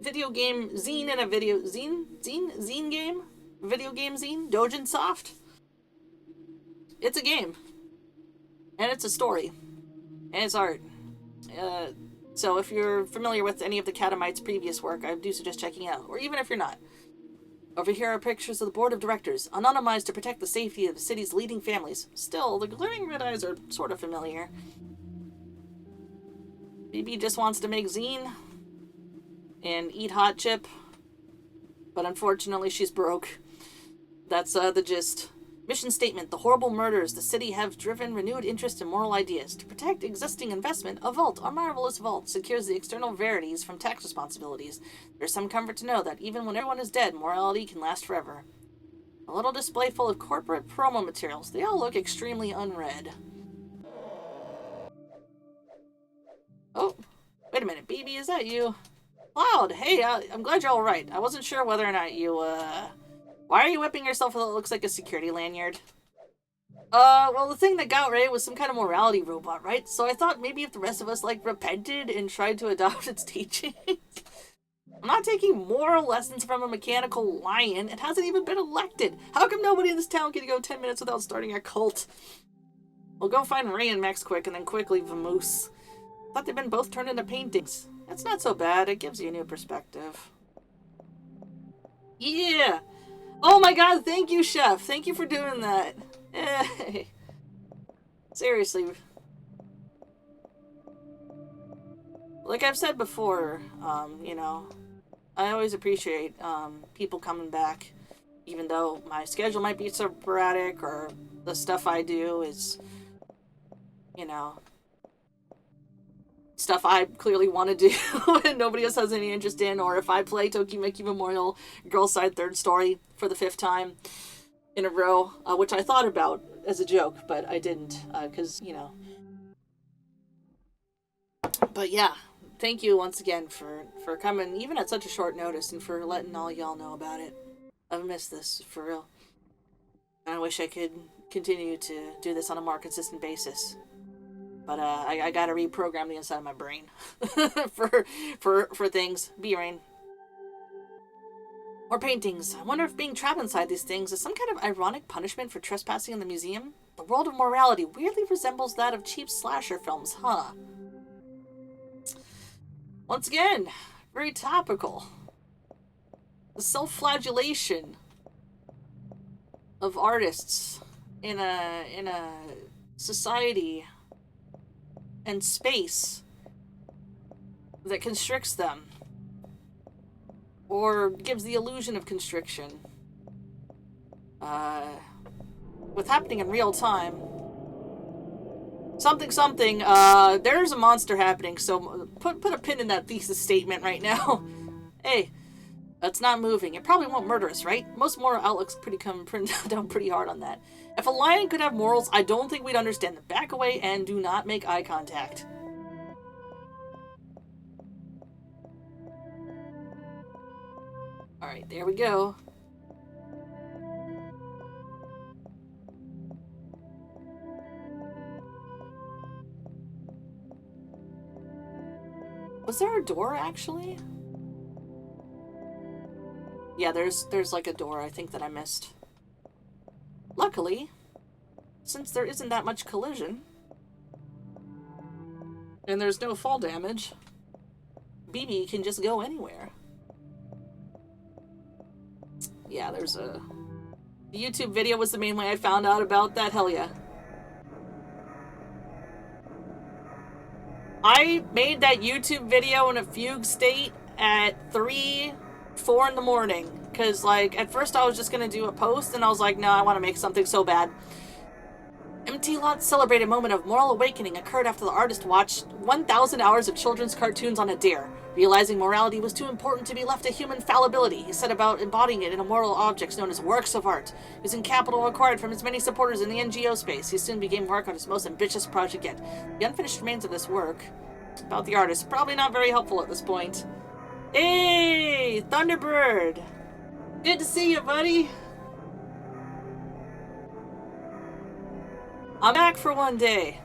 Video game zine and a video... Zine game? Video game zine? Dojin Soft? It's a game. And it's a story. And it's art. So if you're familiar with any of the Catamites' previous work, I do suggest checking it out. Or even if you're not. Over here are pictures of the board of directors, anonymized to protect the safety of the city's leading families. Still, the glaring red eyes are sort of familiar. BB just wants to make zine and eat hot chip, but unfortunately she's broke. That's the gist. Mission statement: the horrible murders the city have driven renewed interest in moral ideas. To protect existing investment, a vault, a marvelous vault, secures the external verities from tax responsibilities. There's some comfort to know that even when everyone is dead, morality can last forever. A little display full of corporate promo materials. They all look extremely unread. Oh, wait a minute, BB, is that you? Cloud, hey, I'm glad you're alright. I wasn't sure whether or not you, Why are you whipping yourself with what looks like a security lanyard? Well, the thing that got Ray was some kind of morality robot, right? So I thought maybe if the rest of us, like, repented and tried to adopt its teachings. I'm not taking moral lessons from a mechanical lion. It hasn't even been elected. How come nobody in this town can go 10 minutes without starting a cult? We'll go find Ray and Max quick, and then quickly vamoose. Thought they've been both turned into paintings. That's not so bad. It gives you a new perspective. Yeah! Oh my god, thank you, Chef. Thank you for doing that. Hey. Seriously. Like I've said before, you know, I always appreciate people coming back, even though my schedule might be sporadic or the stuff I do is, you know, stuff I clearly want to do and nobody else has any interest in, or if I play Tokimeki Memorial Girls Side Third Story for the 5th time in a row, which I thought about as a joke, but I didn't, because, you know. But yeah, thank you once again for coming, even at such a short notice, and for letting all y'all know about it. I've missed this, for real. And I wish I could continue to do this on a more consistent basis. But I gotta reprogram the inside of my brain for things. B-Rain. More paintings. I wonder if being trapped inside these things is some kind of ironic punishment for trespassing in the museum? The world of morality weirdly resembles that of cheap slasher films, huh? Once again, very topical. The self-flagellation of artists in a society and space that constricts them or gives the illusion of constriction. With happening in real time. Something, there's a monster happening, so put a pin in that thesis statement right now. Hey, it's not moving. It probably won't murder us, right? Most moral outlooks come down pretty hard on that. If a lion could have morals, I don't think we'd understand them. Back away and do not make eye contact. Alright, there we go. Was there a door, actually? Yeah, there's like a door, I think, that I missed. Luckily, since there isn't that much collision, and there's no fall damage, BB can just go anywhere. Yeah, there's a... The YouTube video was the main way I found out about that, hell yeah. I made that YouTube video in a fugue state at 3, 4 in the morning. Because, like, at first I was just going to do a post, and I was like, no, I want to make something so bad. MT Lot's celebrated moment of moral awakening occurred after the artist watched 1,000 hours of children's cartoons on a dare. Realizing morality was too important to be left to human fallibility, he set about embodying it in immoral objects known as works of art. Using capital acquired from his many supporters in the NGO space, he soon began work on his most ambitious project yet. The unfinished remains of this work, about the artist, probably not very helpful at this point. Hey, Thunderbird! Good to see you, buddy! I'm back for one day.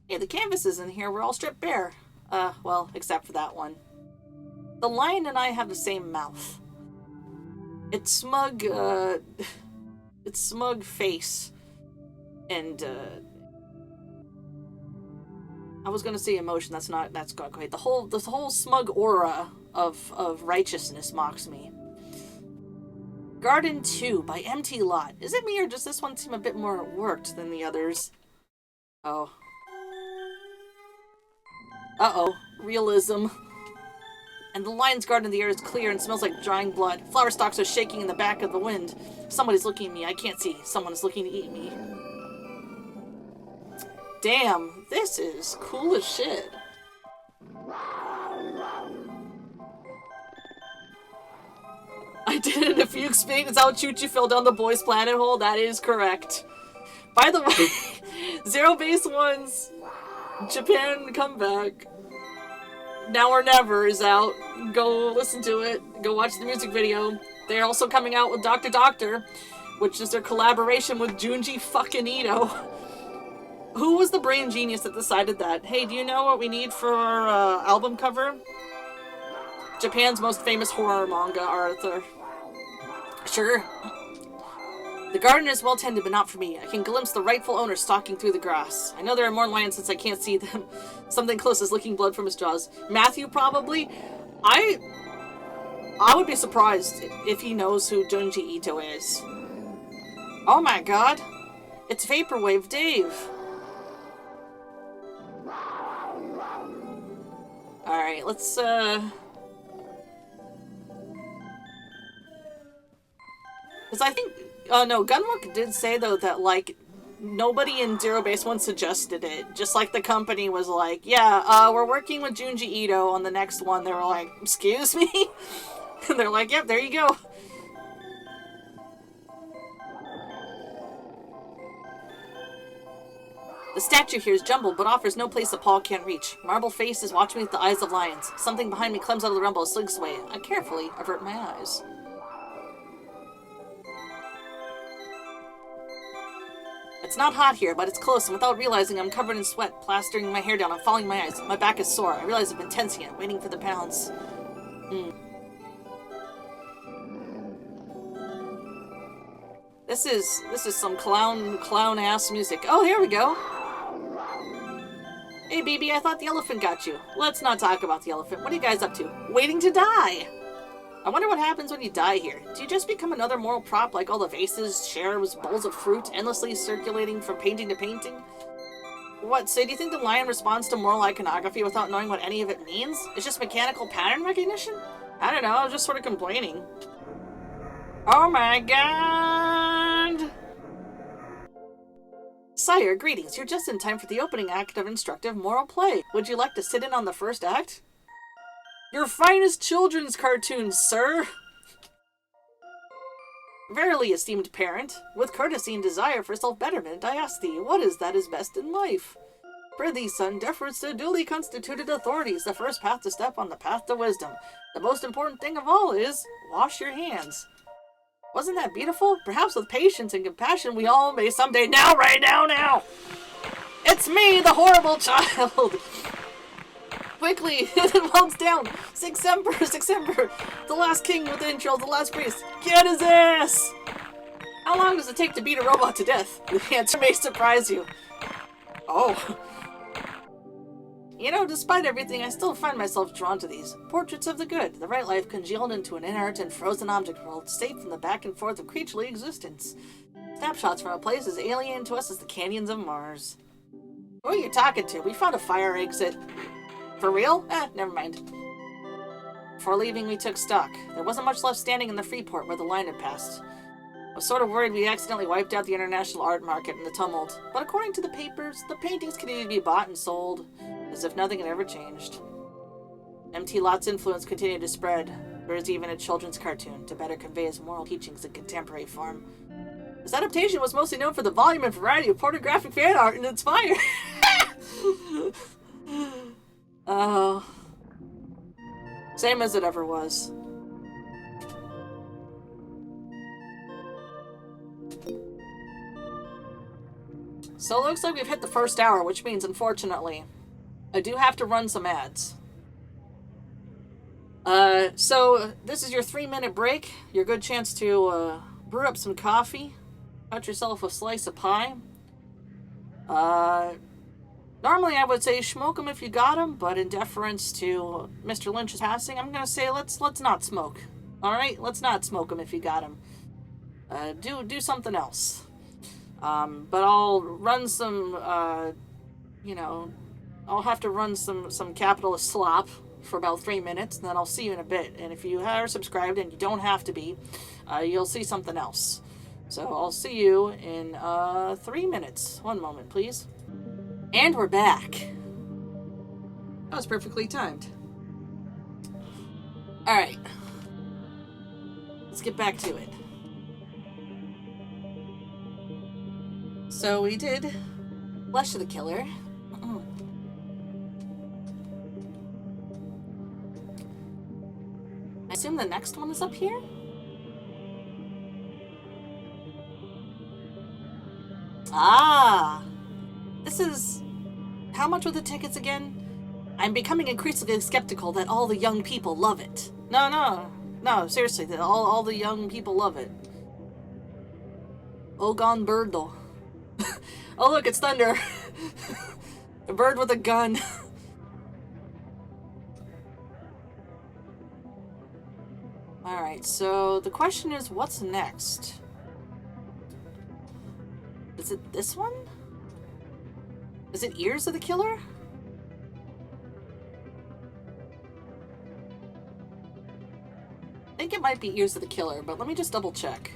Hey, the canvases in here were all stripped bare. Well, except for that one. The lion and I have the same mouth. Its smug, its smug face. And, I was gonna say emotion, that's not great. The whole smug aura of righteousness mocks me. Garden 2 by MT Lot. Is it me or does this one seem a bit more worked than the others? Oh. Uh-oh. Realism. And the lion's garden in the air is clear and smells like drying blood. Flower stalks are shaking in the back of the wind. Somebody's looking at me. I can't see. Someone is looking to eat me. Damn, this is cool as shit. I did it in a fugue speak. It's how Chuchu fell down the boys' planet hole. That is correct. By the way, Zero Base One's Japan comeback, Now or Never, is out. Go listen to it. Go watch the music video. They're also coming out with Dr. Doctor, which is their collaboration with Junji fucking Ito. Who was the brain genius that decided that? Hey, do you know what we need for our album cover? Japan's most famous horror manga author. Sure. The garden is well tended, but not for me. I can glimpse the rightful owner stalking through the grass. I know there are more lions since I can't see them. Something close is licking blood from his jaws. Matthew, probably. I would be surprised if he knows who Junji Ito is. Oh my god. It's Vaporwave Dave. Alright, let's, because I think, no, Gunrook did say, though, that, like, nobody in Zero Base One suggested it. Just like the company was like, yeah, we're working with Junji Ito on the next one. They were like, excuse me? And they're like, yep, there you go. The statue here is jumbled, but offers no place that Paul can't reach. Marble face is watching me with the eyes of lions. Something behind me climbs out of the rumble and slinks away. I carefully avert my eyes. It's not hot here, but it's close, and without realizing, I'm covered in sweat, plastering my hair down and falling my eyes. My back is sore. I realize I've been tensing it, waiting for the pounds. This is some clown-ass music. Oh, here we go. Hey, BB, I thought the elephant got you. Let's not talk about the elephant. What are you guys up to? Waiting to die! I wonder what happens when you die here. Do you just become another moral prop like all the vases, chairs, bowls of fruit, endlessly circulating from painting to painting? What, so do you think the lion responds to moral iconography without knowing what any of it means? It's just mechanical pattern recognition? I don't know, I was just sort of complaining. Oh my god! Sire, greetings. You're just in time for the opening act of instructive moral play. Would you like to sit in on the first act? Your finest children's cartoons, sir! Verily, esteemed parent, with courtesy and desire for self-betterment, I ask thee, what is that is best in life? Prithee, son, deference to duly constituted authority is the first path to step on the path to wisdom. The most important thing of all is, wash your hands. Wasn't that beautiful? Perhaps with patience and compassion we all may someday— Now, right now, now! It's me, the horrible child! Quickly, it melts down! Six Emperor! The last king with the intro, the last priest! Get his ass! How long does it take to beat a robot to death? The answer may surprise you. Oh. You know, despite everything, I still find myself drawn to these. Portraits of the good, the right life congealed into an inert and frozen object world, safe from the back and forth of creaturely existence. Snapshots from a place as alien to us as the canyons of Mars. Who are you talking to? We found a fire exit. For real? Never mind. Before leaving, we took stock. There wasn't much left standing in the Freeport where the line had passed. I was sort of worried we accidentally wiped out the international art market in the tumult, but according to the papers, the paintings continued to be bought and sold, as if nothing had ever changed. MT Lot's influence continued to spread. There was even a children's cartoon to better convey his moral teachings in contemporary form. This adaptation was mostly known for the volume and variety of pornographic fan art and its fire. Oh. Same as it ever was. So it looks like we've hit the first hour, which means, unfortunately, I do have to run some ads. So this is your 3-minute break. Your good chance to brew up some coffee, cut yourself a slice of pie. Normally I would say smoke them if you got them, but in deference to Mr. Lynch's passing, I'm gonna say let's not smoke. All right, let's not smoke them if you got them. Do something else. But I'll run some, you know, I'll have to run some capitalist slop for about 3 minutes, and then I'll see you in a bit. And if you are subscribed, and you don't have to be, you'll see something else. So I'll see you in 3 minutes. 1 moment, please. And we're back. That was perfectly timed. Alright. Let's get back to it. So we did Flesh of the Killer. I assume the next one is up here? Ah! This is... How much were the tickets again? I'm becoming increasingly skeptical that all the young people love it. No, seriously, that all the young people love it. Ogon Birdle. Oh look, it's Thunder. A bird with a gun. Alright, so the question is, what's next? Is it this one? Is it Ears of the Killer? I think it might be Ears of the Killer, but let me just double check.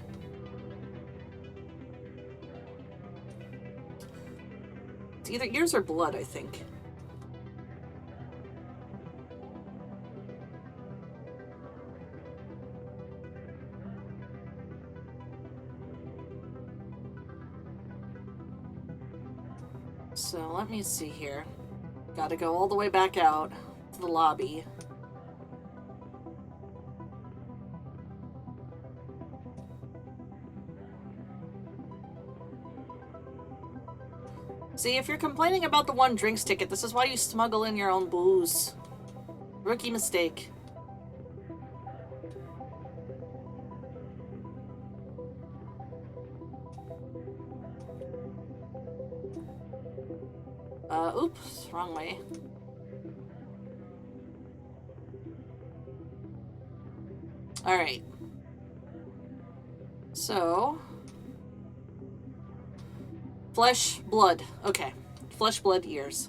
It's either Ears or Blood, I think. So let me see here. Gotta go all the way back out to the lobby. See, if you're complaining about the one drinks ticket, this is why you smuggle in your own booze. Rookie mistake. Oops, wrong way. Alright. So... Flesh, blood. Okay. Flesh, blood, ears.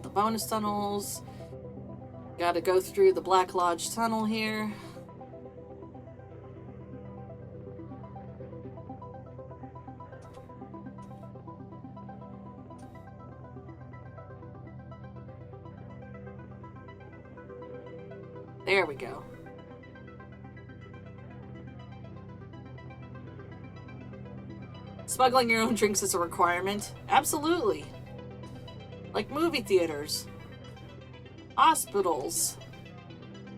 The bonus tunnels. Gotta go through the Black Lodge tunnel here. There we go. Smuggling your own drinks is a requirement? Absolutely. Like movie theaters. Hospitals.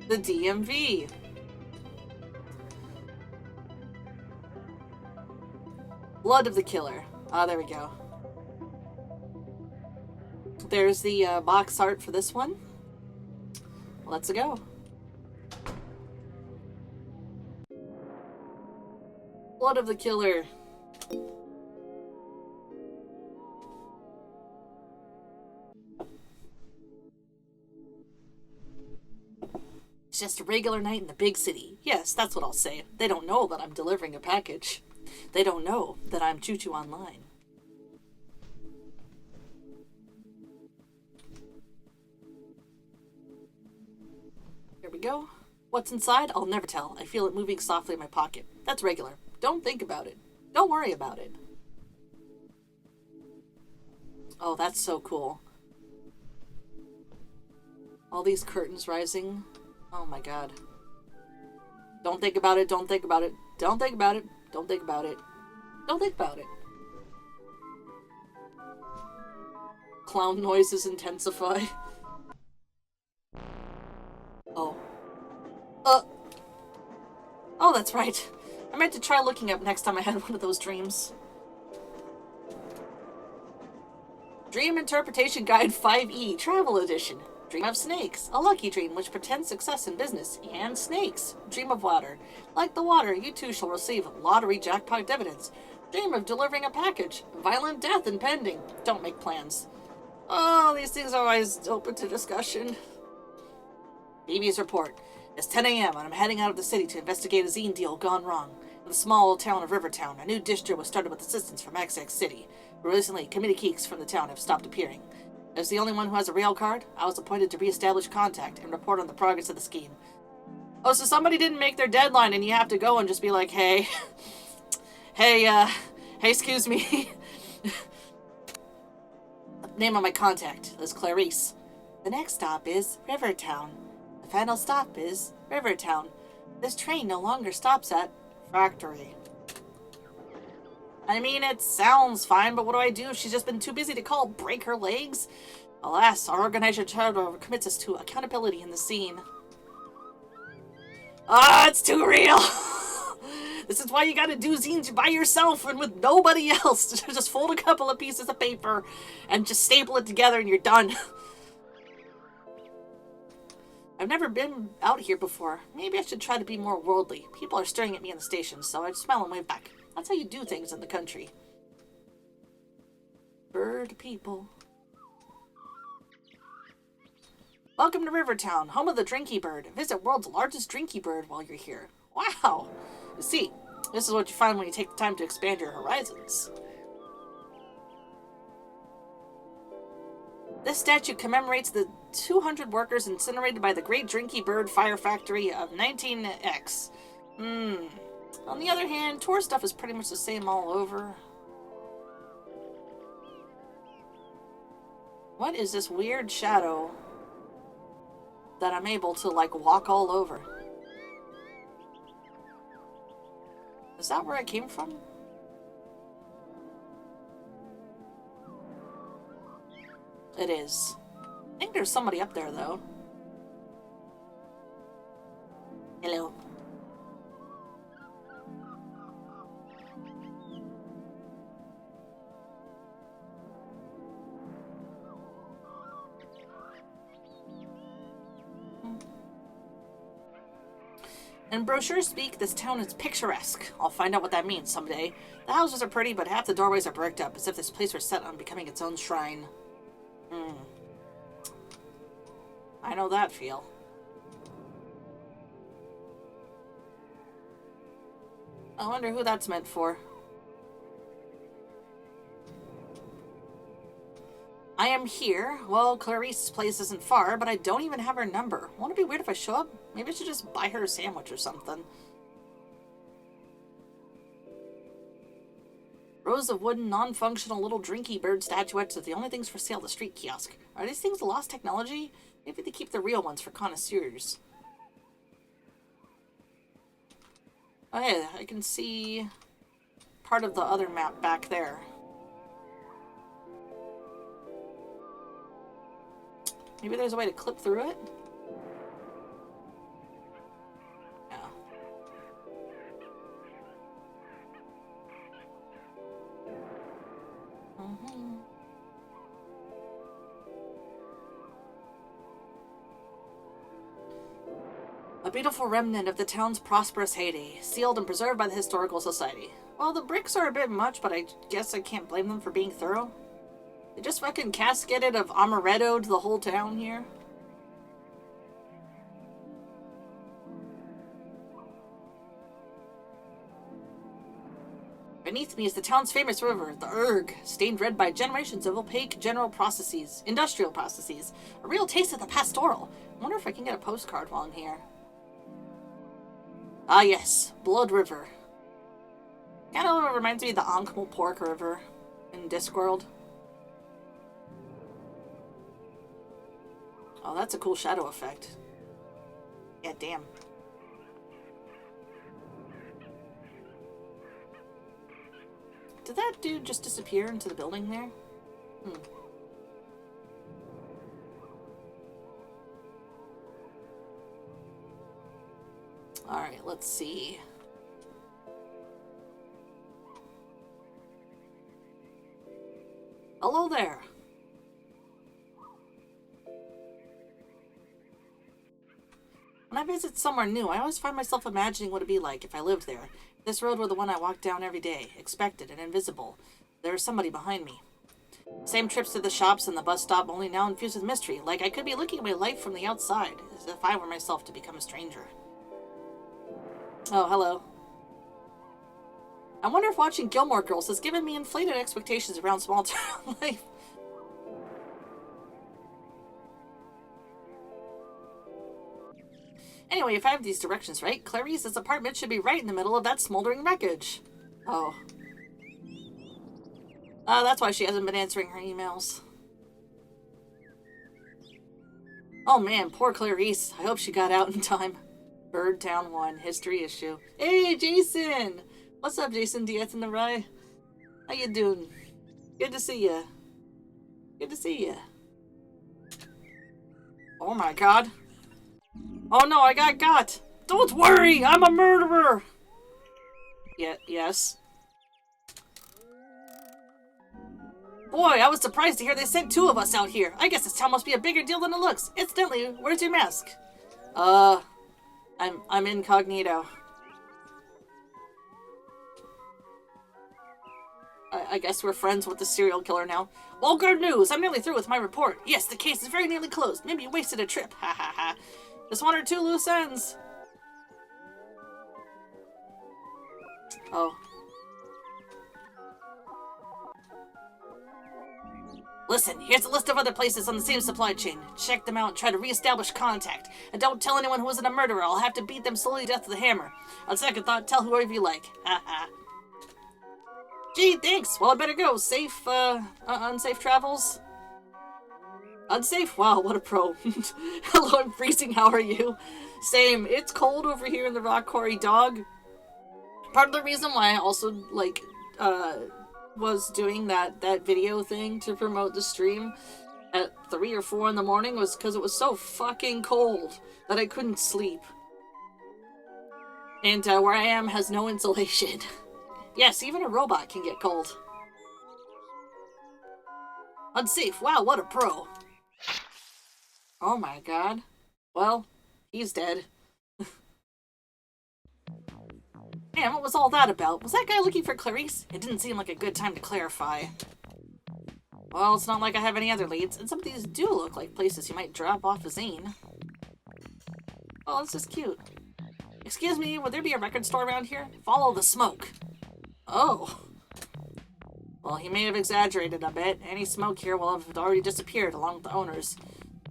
The DMV. Blood of the Killer. Ah, there we go. There's the box art for this one. Let's go. Blood of the Killer. It's just a regular night in the big city. Yes, that's what I'll say. They don't know that I'm delivering a package. They don't know that I'm Chuchu online. Here we go. What's inside? I'll never tell. I feel it moving softly in my pocket. That's regular. Don't think about it. Don't worry about it. Oh, that's so cool. All these curtains rising. Oh my god. Don't think about it. Don't think about it. Don't think about it. Don't think about it. Don't think about it. Clown noises intensify. Oh. Oh, that's right. I meant to try looking up next time I had one of those dreams. Dream Interpretation Guide 5E Travel Edition. Dream of snakes. A lucky dream which portends success in business and snakes. Dream of water. Like the water, you too shall receive lottery jackpot dividends. Dream of delivering a package. Violent death impending. Don't make plans. Oh, these things are always open to discussion. BB's report. It's 10 a.m. and I'm heading out of the city to investigate a zine deal gone wrong. the small town of Rivertown, a new district was started with assistance from XX City. But recently, committee geeks from the town have stopped appearing. As the only one who has a rail card, I was appointed to re-establish contact and report on the progress of the scheme. Oh, so somebody didn't make their deadline and you have to go and just be like, hey, hey, excuse me. Name of my contact is Clarice. The next stop is Rivertown. The final stop is Rivertown. This train no longer stops at Factory. I mean, it sounds fine, but what do I do if she's just been too busy to call, break her legs? Alas, our organizer charter commits us to accountability in the scene. Ah, it's too real! This is why you gotta do zines by yourself and with nobody else. Just fold a couple of pieces of paper and just staple it together and you're done. I've never been out here before. Maybe I should try to be more worldly. People are staring at me in the station, so I smile and wave back. That's how you do things in the country. Bird people. Welcome to Rivertown, home of the Drinky Bird. Visit world's largest drinky bird while you're here. Wow! You see, this is what you find when you take the time to expand your horizons. This statue commemorates the 200 workers incinerated by the Great Drinky Bird Fire Factory of 19X. On the other hand, tour stuff is pretty much the same all over. What is this weird shadow that I'm able to, like, walk all over? Is that where I came from? It is. I think there's somebody up there, though. Hello. In brochure speak, this town is picturesque. I'll find out what that means someday. The houses are pretty, but half the doorways are bricked up, as if this place were set on becoming its own shrine. I know that feel. I wonder who that's meant for. I am here. Well, Clarice's place isn't far, but I don't even have her number. Won't it be weird if I show up? Maybe I should just buy her a sandwich or something. Rows of wooden, non-functional little drinky bird statuettes are the only things for sale at the street kiosk. Are these things lost technology? Maybe they keep the real ones for connoisseurs. Oh hey, I can see part of the other map back there. Maybe there's a way to clip through it? Yeah. A beautiful remnant of the town's prosperous heyday, sealed and preserved by the Historical Society. Well, the bricks are a bit much, but I guess I can't blame them for being thorough. They just fucking casketed of amarettoed the whole town here. Beneath me is the town's famous river, the Urg, stained red by generations of opaque industrial processes. A real taste of the pastoral. I wonder if I can get a postcard while I'm here. Ah yes, Blood River. Kind of reminds me of the Ankh-Morpork River in Discworld. Oh, that's a cool shadow effect. Yeah, damn. Did that dude just disappear into the building there? Alright, let's see. Hello there. When I visit somewhere new, I always find myself imagining what it'd be like if I lived there. If this road were the one I walked down every day, expected and invisible. There is somebody behind me. Same trips to the shops and the bus stop, only now infused with mystery, like I could be looking at my life from the outside, as if I were myself to become a stranger. Oh, hello. I wonder if watching Gilmore Girls has given me inflated expectations around small town life. Anyway, if I have these directions right, Clarice's apartment should be right in the middle of that smoldering wreckage. Oh. That's why she hasn't been answering her emails. Oh man, poor Clarice. I hope she got out in time. Birdtown 1, history issue. Hey, Jason! What's up, Jason Diaz in the Rye? How you doing? Good to see ya. Good to see ya. Oh my god. Oh no, I got! Don't worry, I'm a murderer! Yes. Boy, I was surprised to hear they sent 2 of us out here. I guess this town must be a bigger deal than it looks. Incidentally, where's your mask? I'm incognito. I guess we're friends with the serial killer now. Well, good news. I'm nearly through with my report. Yes, the case is very nearly closed. Maybe you wasted a trip. Ha ha ha. Just 1 or 2 loose ends. Oh. Listen, here's a list of other places on the same supply chain. Check them out and try to re-establish contact. And don't tell anyone who isn't a murderer. I'll have to beat them slowly to death with a hammer. On second thought, tell whoever you like. Ha ha. Gee, thanks. Well, I better go. Safe, unsafe travels? Unsafe? Wow, what a pro. Hello, I'm freezing. How are you? Same. It's cold over here in the Rock Quarry, dog. Part of the reason why I also, like, was doing that video thing to promote the stream at 3 or 4 in the morning was because it was so fucking cold that I couldn't sleep. And where I am has no insulation. Yes, even a robot can get cold. Unsafe. Wow, what a pro. Oh my god. Well, he's dead. Man, what was all that about? Was that guy looking for Clarice? It didn't seem like a good time to clarify. Well, it's not like I have any other leads, and some of these do look like places you might drop off a zine. Oh, this is cute. Excuse me, would there be a record store around here? Follow the smoke. Oh. Well, he may have exaggerated a bit. Any smoke here will have already disappeared along with the owners.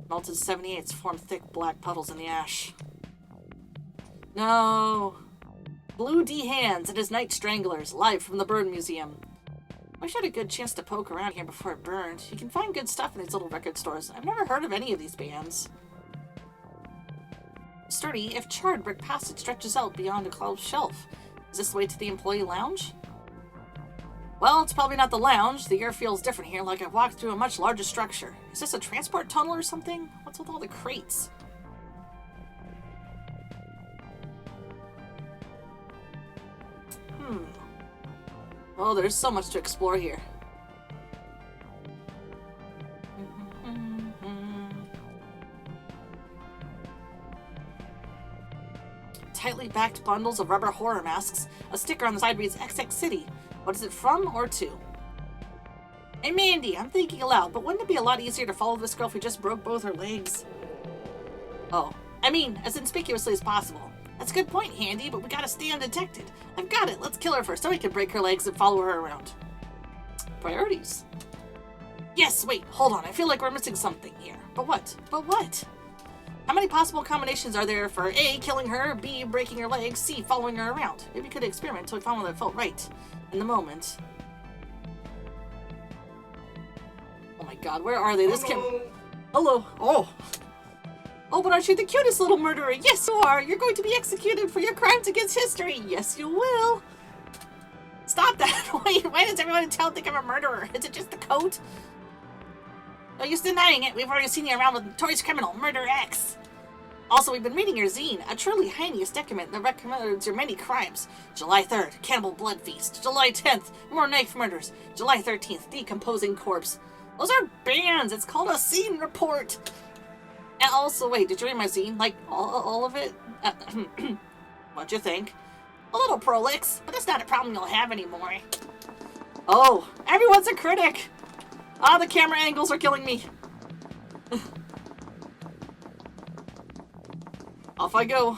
Melted 78s form thick black puddles in the ash. No. Blue D. Hands and his Night Stranglers, live from the Bird Museum. Wish I had a good chance to poke around here before it burned. You can find good stuff in these little record stores. I've never heard of any of these bands. Sturdy, if charred, brick passage stretches out beyond a closed shelf. Is this the way to the employee lounge? Well, it's probably not the lounge. The air feels different here, like I walked through a much larger structure. Is this a transport tunnel or something? What's with all the crates? Well, there's so much to explore here. Tightly backed bundles of rubber horror masks. A sticker on the side reads XX City. What is it from or to? Hey Mandy, I'm thinking aloud, but wouldn't it be a lot easier to follow this girl if we just broke both her legs? Oh, I mean, as inconspicuously as possible. That's a good point, Handy, but we gotta stay undetected. I've got it. Let's kill her first, so we can break her legs and follow her around. Priorities. Yes, wait, hold on. I feel like we're missing something here. But what? But what? How many possible combinations are there for A, killing her, B, breaking her legs, C, following her around? Maybe we could experiment until we found one that felt right in the moment. Oh my god, where are they? This can't... Hello. Oh. Oh, but aren't you the cutest little murderer? Yes, you are. You're going to be executed for your crimes against history. Yes, you will. Stop that. Wait, why does everyone in town think I'm a murderer? Is it just the coat? No use denying it. We've already seen you around with notorious criminal, Murder X. Also, we've been reading your zine, a truly heinous document that records your many crimes. July 3rd, Cannibal Blood Feast. July 10th, more knife murders. July 13th, Decomposing Corpse. Those are bands. It's called a scene report. And also, wait, did you read my zine? Like, all of it? What'd you think? A little prolix, but that's not a problem you'll have anymore. Oh, everyone's a critic! Ah, the camera angles are killing me. Off I go.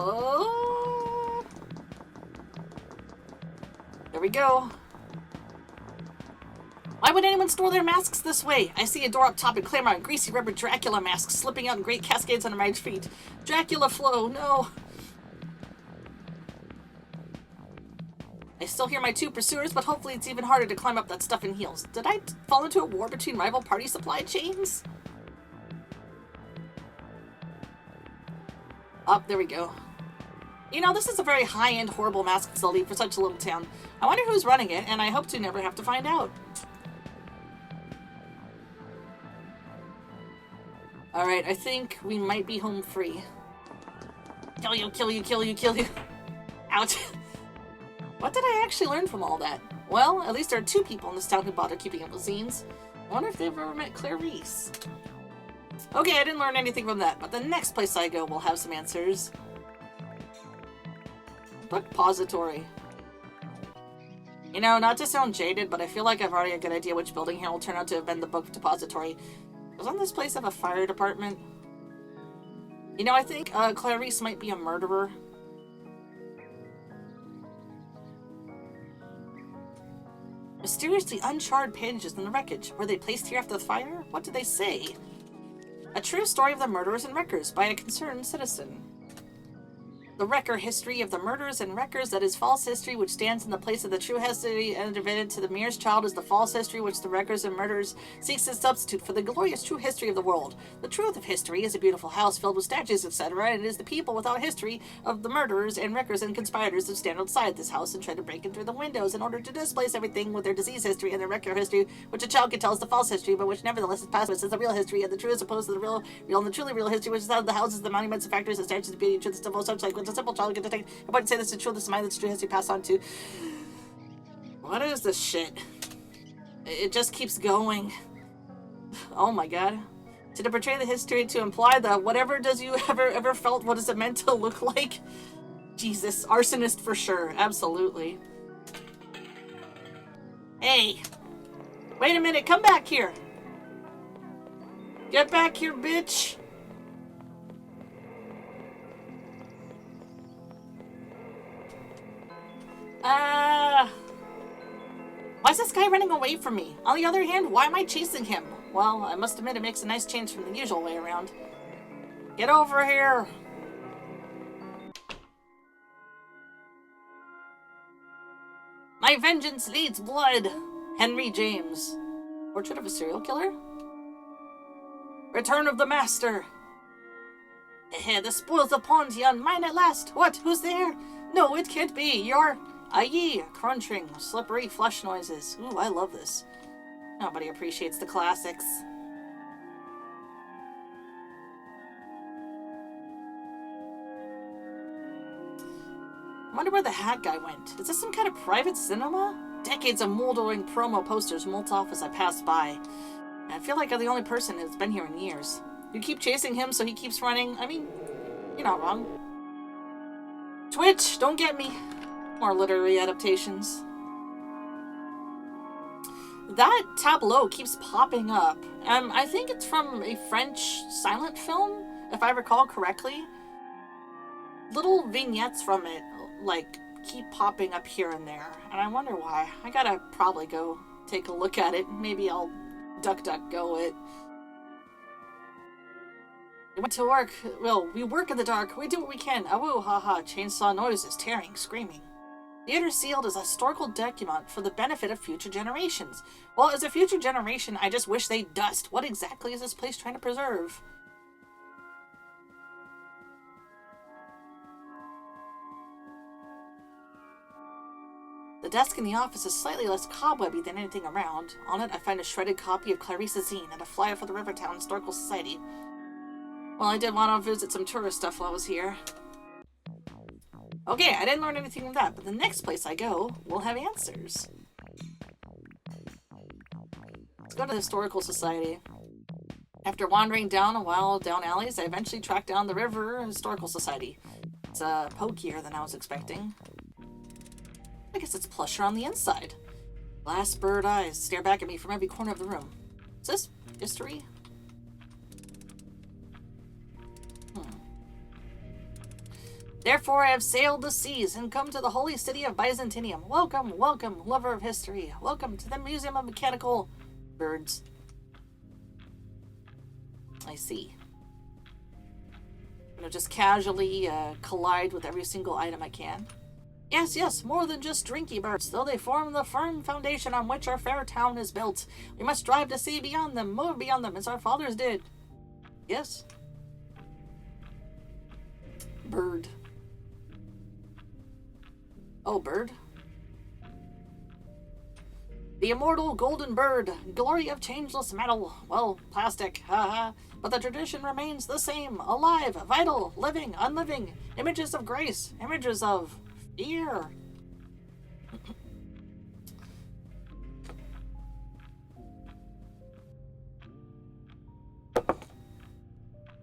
Oh. There we go. Why would anyone store their masks this way? I see a door up top and clamor on greasy rubber Dracula masks slipping out in great cascades under my feet. Dracula flow, no. I still hear my 2 pursuers, but hopefully it's even harder to climb up that stuff in heels. Did I fall into a war between rival party supply chains? Oh, there we go. You know, this is a very high-end, horrible mask facility for such a little town. I wonder who's running it, and I hope to never have to find out. Alright, I think we might be home free. Kill you, kill you, kill you, kill you. Ouch. What did I actually learn from all that? Well, at least there are 2 people in this town who bother keeping up with zines. I wonder if they've ever met Clarice. Okay, I didn't learn anything from that, but the next place I go will have some answers. Bookpository. You know, not to sound jaded, but I feel like I've already a good idea which building here will turn out to have been the book depository. Doesn't this place have a fire department? You know, I think Clarice might be a murderer. Mysteriously uncharred pages in the wreckage. Were they placed here after the fire? What did they say? A true story of the murderers and wreckers by a concerned citizen. The wrecker history of the murderers and wreckers, that is false history which stands in the place of the true history and divided to the merest child is the false history which the wreckers and murderers seeks to substitute for the glorious true history of the world. The truth of history is a beautiful house filled with statues, etc., and it is the people without history of the murderers and wreckers and conspirators that stand outside this house and try to break in through the windows in order to displace everything with their disease history and their wrecker history, which a child can tell is the false history, but which nevertheless is passed as the real history, and the true is opposed to the real and the truly real history, which is out of the houses, the monuments, the factories, the statues, the beauty, truth, the simple, such like with a simple child can detect. I wouldn't say this is true, this is mine, this true history passed on to. What is this shit? It just keeps going. Oh my god. To portray the history, to imply that whatever does you ever felt, what is it meant to look like? Jesus, arsonist for sure, absolutely. Hey! Wait a minute, come back here! Get back here, bitch! Why is this guy running away from me? On the other hand, why am I chasing him? Well, I must admit it makes a nice change from the usual way around. Get over here! My vengeance needs blood! Henry James. Portrait of a serial killer? Return of the Master! The spoils of Ponty on mine at last! What? Who's there? No, it can't be. You're... Aye, crunching, slippery flush noises. Ooh, I love this. Nobody appreciates the classics. I wonder where the hat guy went. Is this some kind of private cinema? Decades of moldering promo posters molt off as I pass by. I feel like I'm the only person who's been here in years. You keep chasing him so he keeps running. I mean, you're not wrong. Twitch, don't get me. More literary adaptations. That tableau keeps popping up. I think it's from a French silent film, if I recall correctly. Little vignettes from it, like, keep popping up here and there. And I wonder why. I gotta probably go take a look at it. Maybe I'll DuckDuckGo it. We went to work. Well, we work in the dark. We do what we can. Awoo, haha, chainsaw noises, tearing, screaming. Theater sealed as a historical document for the benefit of future generations. Well, as a future generation, I just wish they'd dust. What exactly is this place trying to preserve? The desk in the office is slightly less cobwebby than anything around. On it, I find a shredded copy of Clarice's zine and a flyer for the Rivertown Historical Society. Well, I did want to visit some tourist stuff while I was here. Okay, I didn't learn anything from that, but the next place I go will have answers. Let's go to the Historical Society. After wandering down a while down alleys, I eventually tracked down the River Historical Society. It's pokier than I was expecting. I guess it's plusher on the inside. Glass bird eyes stare back at me from every corner of the room. Is this history? Therefore I have sailed the seas and come to the holy city of Byzantium. Welcome, welcome, lover of history. Welcome to the Museum of Mechanical Birds. I see. I'm gonna just casually collide with every single item I can. Yes, yes, more than just drinky birds, though they form the firm foundation on which our fair town is built. We must strive to see beyond them, move beyond them, as our fathers did. Yes. Bird. Oh, bird. The immortal golden bird, glory of changeless metal. Well, plastic, haha. But the tradition remains the same, alive, vital, living, unliving. Images of grace, images of fear.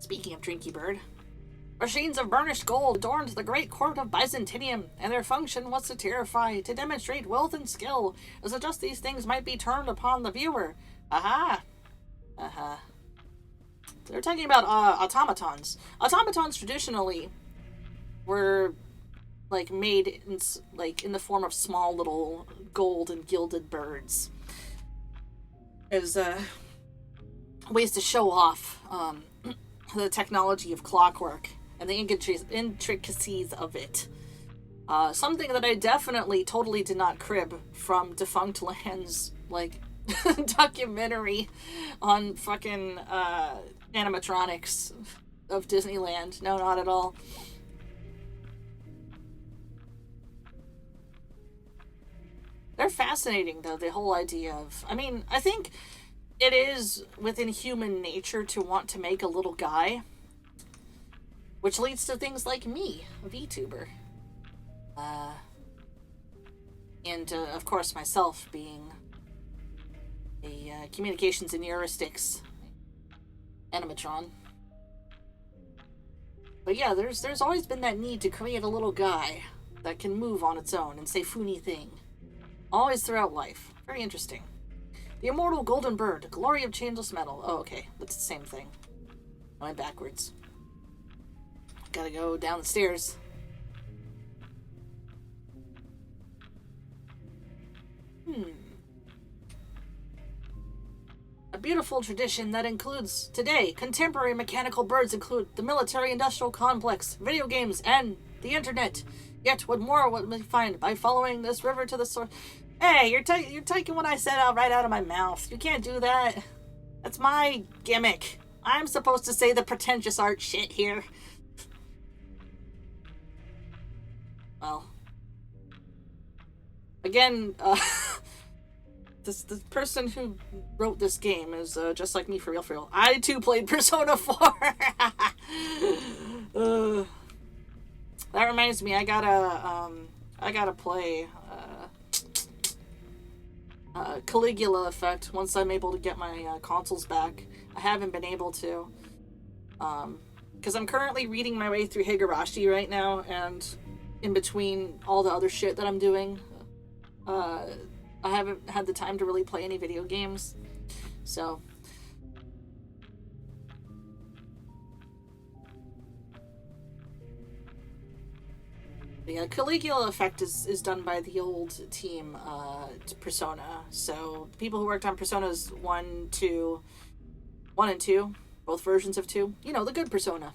Speaking of Drinky Bird, machines of burnished gold adorned the great court of Byzantium, and their function was to terrify, to demonstrate wealth and skill, as if just these things might be turned upon the viewer. Aha! Aha. They're talking about automatons. Automatons traditionally were like made in the form of small little gold and gilded birds as ways to show off the technology of clockwork and the intricacies of it. Something that I definitely totally did not crib from Defunct Land's like documentary on fucking animatronics of Disneyland. No, not at all. They're fascinating, though, the whole idea of... I mean, I think it is within human nature to want to make a little guy, which leads to things like me, a VTuber. And, of course, myself being a communications and heuristics animatron. But yeah, there's always been that need to create a little guy that can move on its own and say funny thing. Always throughout life. Very interesting. The immortal golden bird, glory of changeless metal. Oh, okay. That's the same thing. I went backwards. Gotta go down the stairs. A beautiful tradition that includes, today, contemporary mechanical birds include the military-industrial complex, video games, and the internet. Yet, what more would we find by following this river to the source? Hey, you're taking what I said out right out of my mouth. You can't do that. That's my gimmick. I'm supposed to say the pretentious art shit here. Well. Again, this person who wrote this game is just like me, for real, for real. I, too, played Persona 4. That reminds me, I gotta play Caligula Effect once I'm able to get my consoles back. I haven't been able to, because I'm currently reading my way through Higurashi right now, and in between all the other shit that I'm doing, I haven't had the time to really play any video games, so... Yeah, Caligula Effect is done by the old team, Persona. So, the people who worked on Personas 1 and 2, both versions of 2, you know, the good Persona.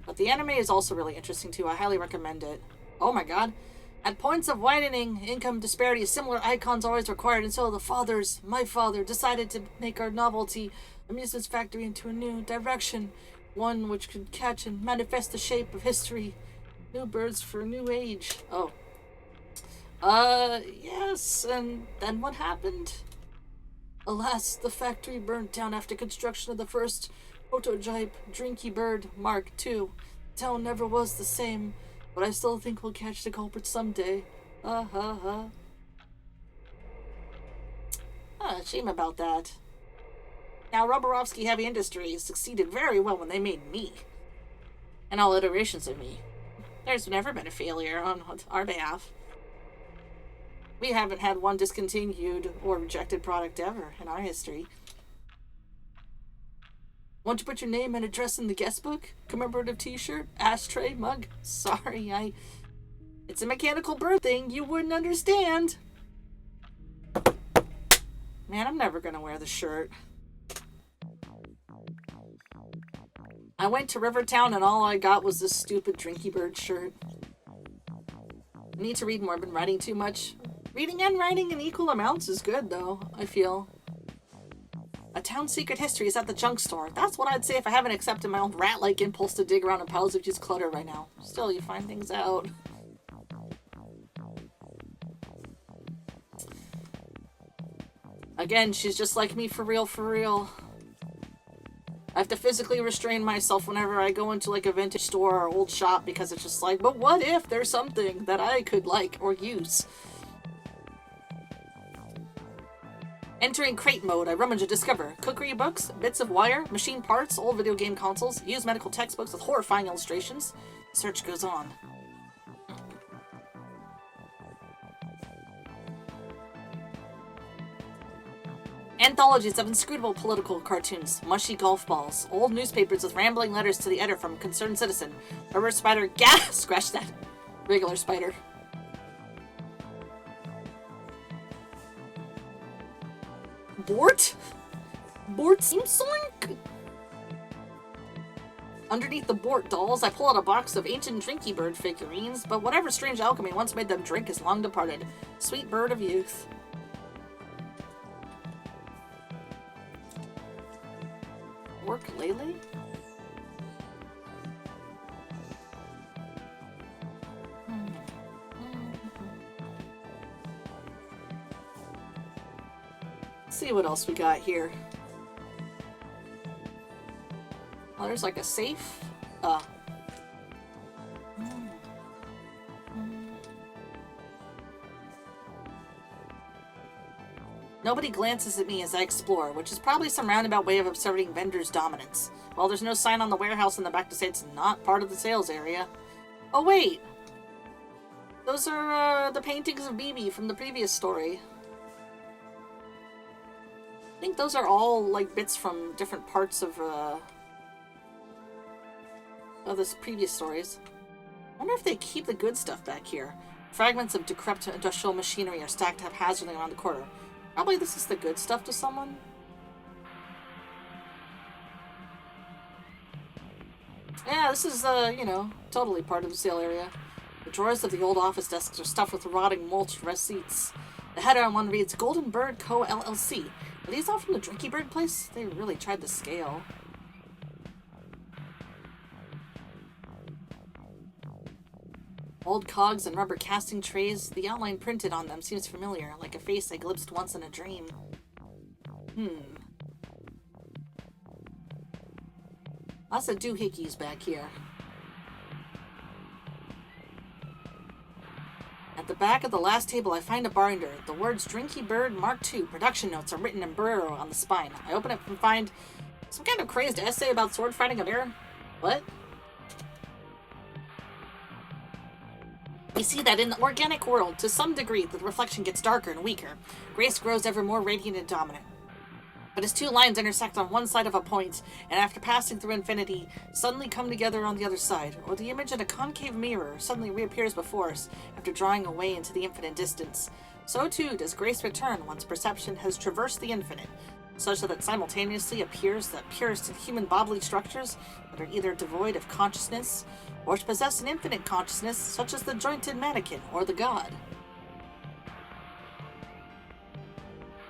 But the anime is also really interesting, too. I highly recommend it. Oh my god. At points of widening income disparity, similar icons always required, and so my father, decided to make our novelty amusement factory into a new direction. One which could catch and manifest the shape of history. New birds for a new age. Oh. Yes, and then what happened? Alas, the factory burned down after construction of the first prototype Drinky Bird Mark II. The town never was the same, but I still think we'll catch the culprit someday. Ha ha ha. Shame about that. Now, Roborovsky Heavy Industries succeeded very well when they made me. And all iterations of me. There's never been a failure on our behalf. We haven't had one discontinued or rejected product ever in our history. Want to put your name and address in the guest book? Commemorative t-shirt? Ashtray? Mug? Sorry, It's a mechanical bird thing. You wouldn't understand. Man, I'm never gonna wear the shirt. I went to Rivertown and all I got was this stupid Drinky Bird shirt. I need to read more. I've been writing too much. Reading and writing in equal amounts is good, though, I feel. A town's secret history is at the junk store. That's what I'd say if I haven't accepted my own rat-like impulse to dig around in piles of just clutter right now. Still, you find things out. Again, she's just like me for real, for real. I have to physically restrain myself whenever I go into like a vintage store or old shop because it's just like, but what if there's something that I could like or use? Entering crate mode, I rummage and discover cookery books, bits of wire, machine parts, old video game consoles, used medical textbooks with horrifying illustrations. Search goes on. Anthologies of inscrutable political cartoons, mushy golf balls, old newspapers with rambling letters to the editor from a concerned citizen, rubber spider, scratch that, regular spider. Bort? Bort Simpson? Underneath the Bort dolls, I pull out a box of ancient Drinky Bird figurines, but whatever strange alchemy once made them drink is long departed. Sweet bird of youth. Lele? Let's see what else we got here. Oh, there's like a safe. Nobody glances at me as I explore, which is probably some roundabout way of asserting vendor's dominance. Well, there's no sign on the warehouse in the back to say it's not part of the sales area. Oh, wait! Those are, the paintings of BB from the previous story. I think those are all, like, bits from different parts of this previous stories. I wonder if they keep the good stuff back here. Fragments of decrepit industrial machinery are stacked haphazardly around the corner. Probably this is the good stuff to someone. Yeah, this is, you know, totally part of the sale area. The drawers of the old office desks are stuffed with rotting mulched receipts. The header on one reads, Golden Bird Co. LLC. Are these all from the Drinky Bird place? They really tried to scale. Old cogs and rubber casting trays. The outline printed on them seems familiar, like a face I glimpsed once in a dream. Lots of doohickeys back here. At the back of the last table, I find a binder. The words Drinky Bird Mark II production notes are written in Burrow on the spine. I open it and find some kind of crazed essay about sword fighting a bear. What? We see that in the organic world, to some degree, the reflection gets darker and weaker. Grace grows ever more radiant and dominant. But as two lines intersect on one side of a point, and after passing through infinity, suddenly come together on the other side, or the image in a concave mirror suddenly reappears before us after drawing away into the infinite distance, so too does grace return once perception has traversed the infinite, such that it simultaneously appears that purest in human bodily structures that are either devoid of consciousness, or to possess an infinite consciousness, such as the jointed mannequin or the god.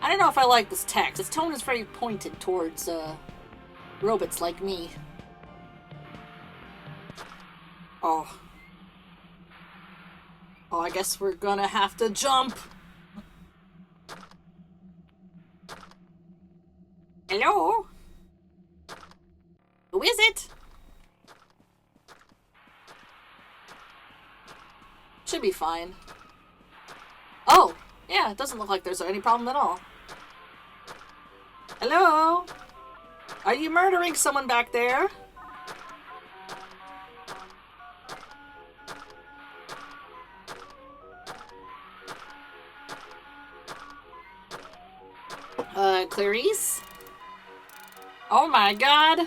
I don't know if I like this text. Its tone is very pointed towards, robots like me. Oh, I guess we're gonna have to jump. Hello? Who is it? Should be fine. Oh, yeah, it doesn't look like there's any problem at all. Hello? Are you murdering someone back there? Clarice? Oh my god.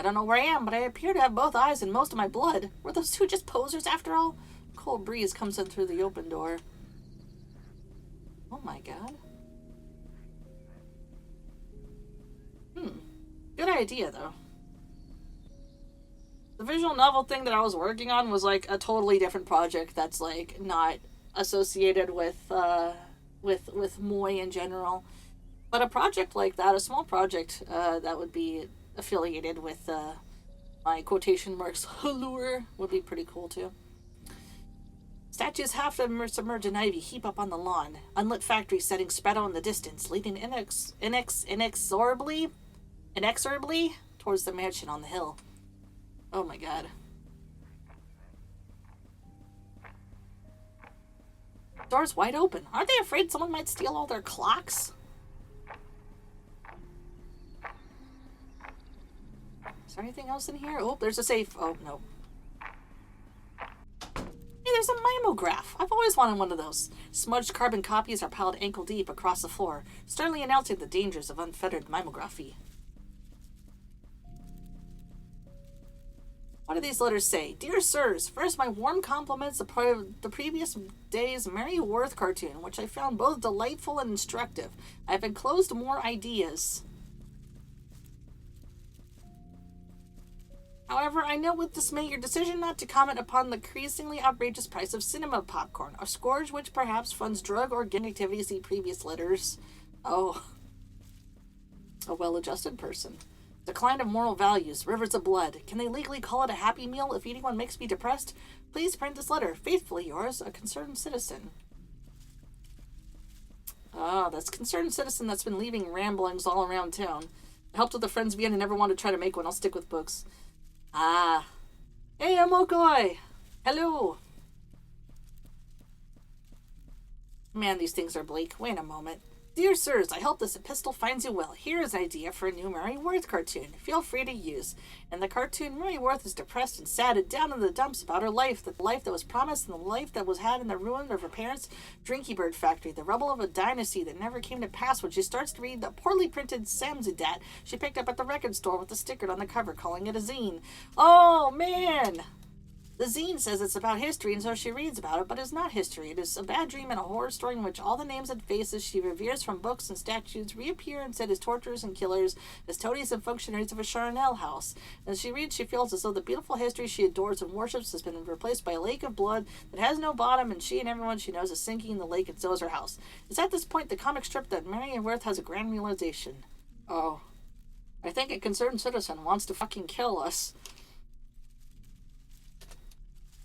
I don't know where I am, but I appear to have both eyes and most of my blood. Were those two just posers after all? Cold breeze comes in through the open door. Oh my god. Good idea, though. The visual novel thing that I was working on was, like, a totally different project that's, like, not associated with Moy in general. But a project like that, a small project that would be affiliated with my quotation marks allure would be pretty cool, too. Statues half submerged in ivy heap up on the lawn. Unlit factory settings spread out in the distance, leading inexorably towards the mansion on the hill. Oh my god. Doors wide open. Aren't they afraid someone might steal all their clocks? Is there anything else in here? Oh, there's a safe. Oh, no. Hey, there's a mimeograph. I've always wanted one of those. Smudged carbon copies are piled ankle deep across the floor, sternly announcing the dangers of unfettered mimography. What do these letters say? Dear Sirs, first my warm compliments the previous day's Mary Worth cartoon, which I found both delightful and instructive. I have enclosed more ideas. However, I note with dismay your decision not to comment upon the increasingly outrageous price of cinema popcorn, a scourge which perhaps funds drug or gang activities. See previous letters. Oh. A well-adjusted person. Decline of moral values, rivers of blood. Can they legally call it a happy meal if eating one makes me depressed? Please print this letter. Faithfully yours, a concerned citizen. Ah, that's concerned citizen that's been leaving ramblings all around town. I helped with the Friends Band and never wanted to try to make one. I'll stick with books. Ah. Hey, Amokoi! Hello! Man, these things are bleak. Wait a moment. Dear Sirs, I hope this epistle finds you well. Here is an idea for a new Mary Worth cartoon. Feel free to use. In the cartoon, Mary Worth is depressed and sad and down in the dumps about her life, the life that was promised and the life that was had in the ruin of her parents' Drinky Bird factory, the rubble of a dynasty that never came to pass. When she starts to read the poorly printed Samzidat she picked up at the record store with a sticker on the cover calling it a zine. Oh, man! The zine says it's about history, and so she reads about it, but it's not history. It is a bad dream and a horror story in which all the names and faces she reveres from books and statues reappear instead as torturers and killers, as toadies and functionaries of a Charnel house. As she reads, she feels as though the beautiful history she adores and worships has been replaced by a lake of blood that has no bottom, and she and everyone she knows is sinking in the lake, and so is her house. It's at this point the comic strip that Mary Worth has a grand realization. Oh. I think a concerned citizen wants to fucking kill us.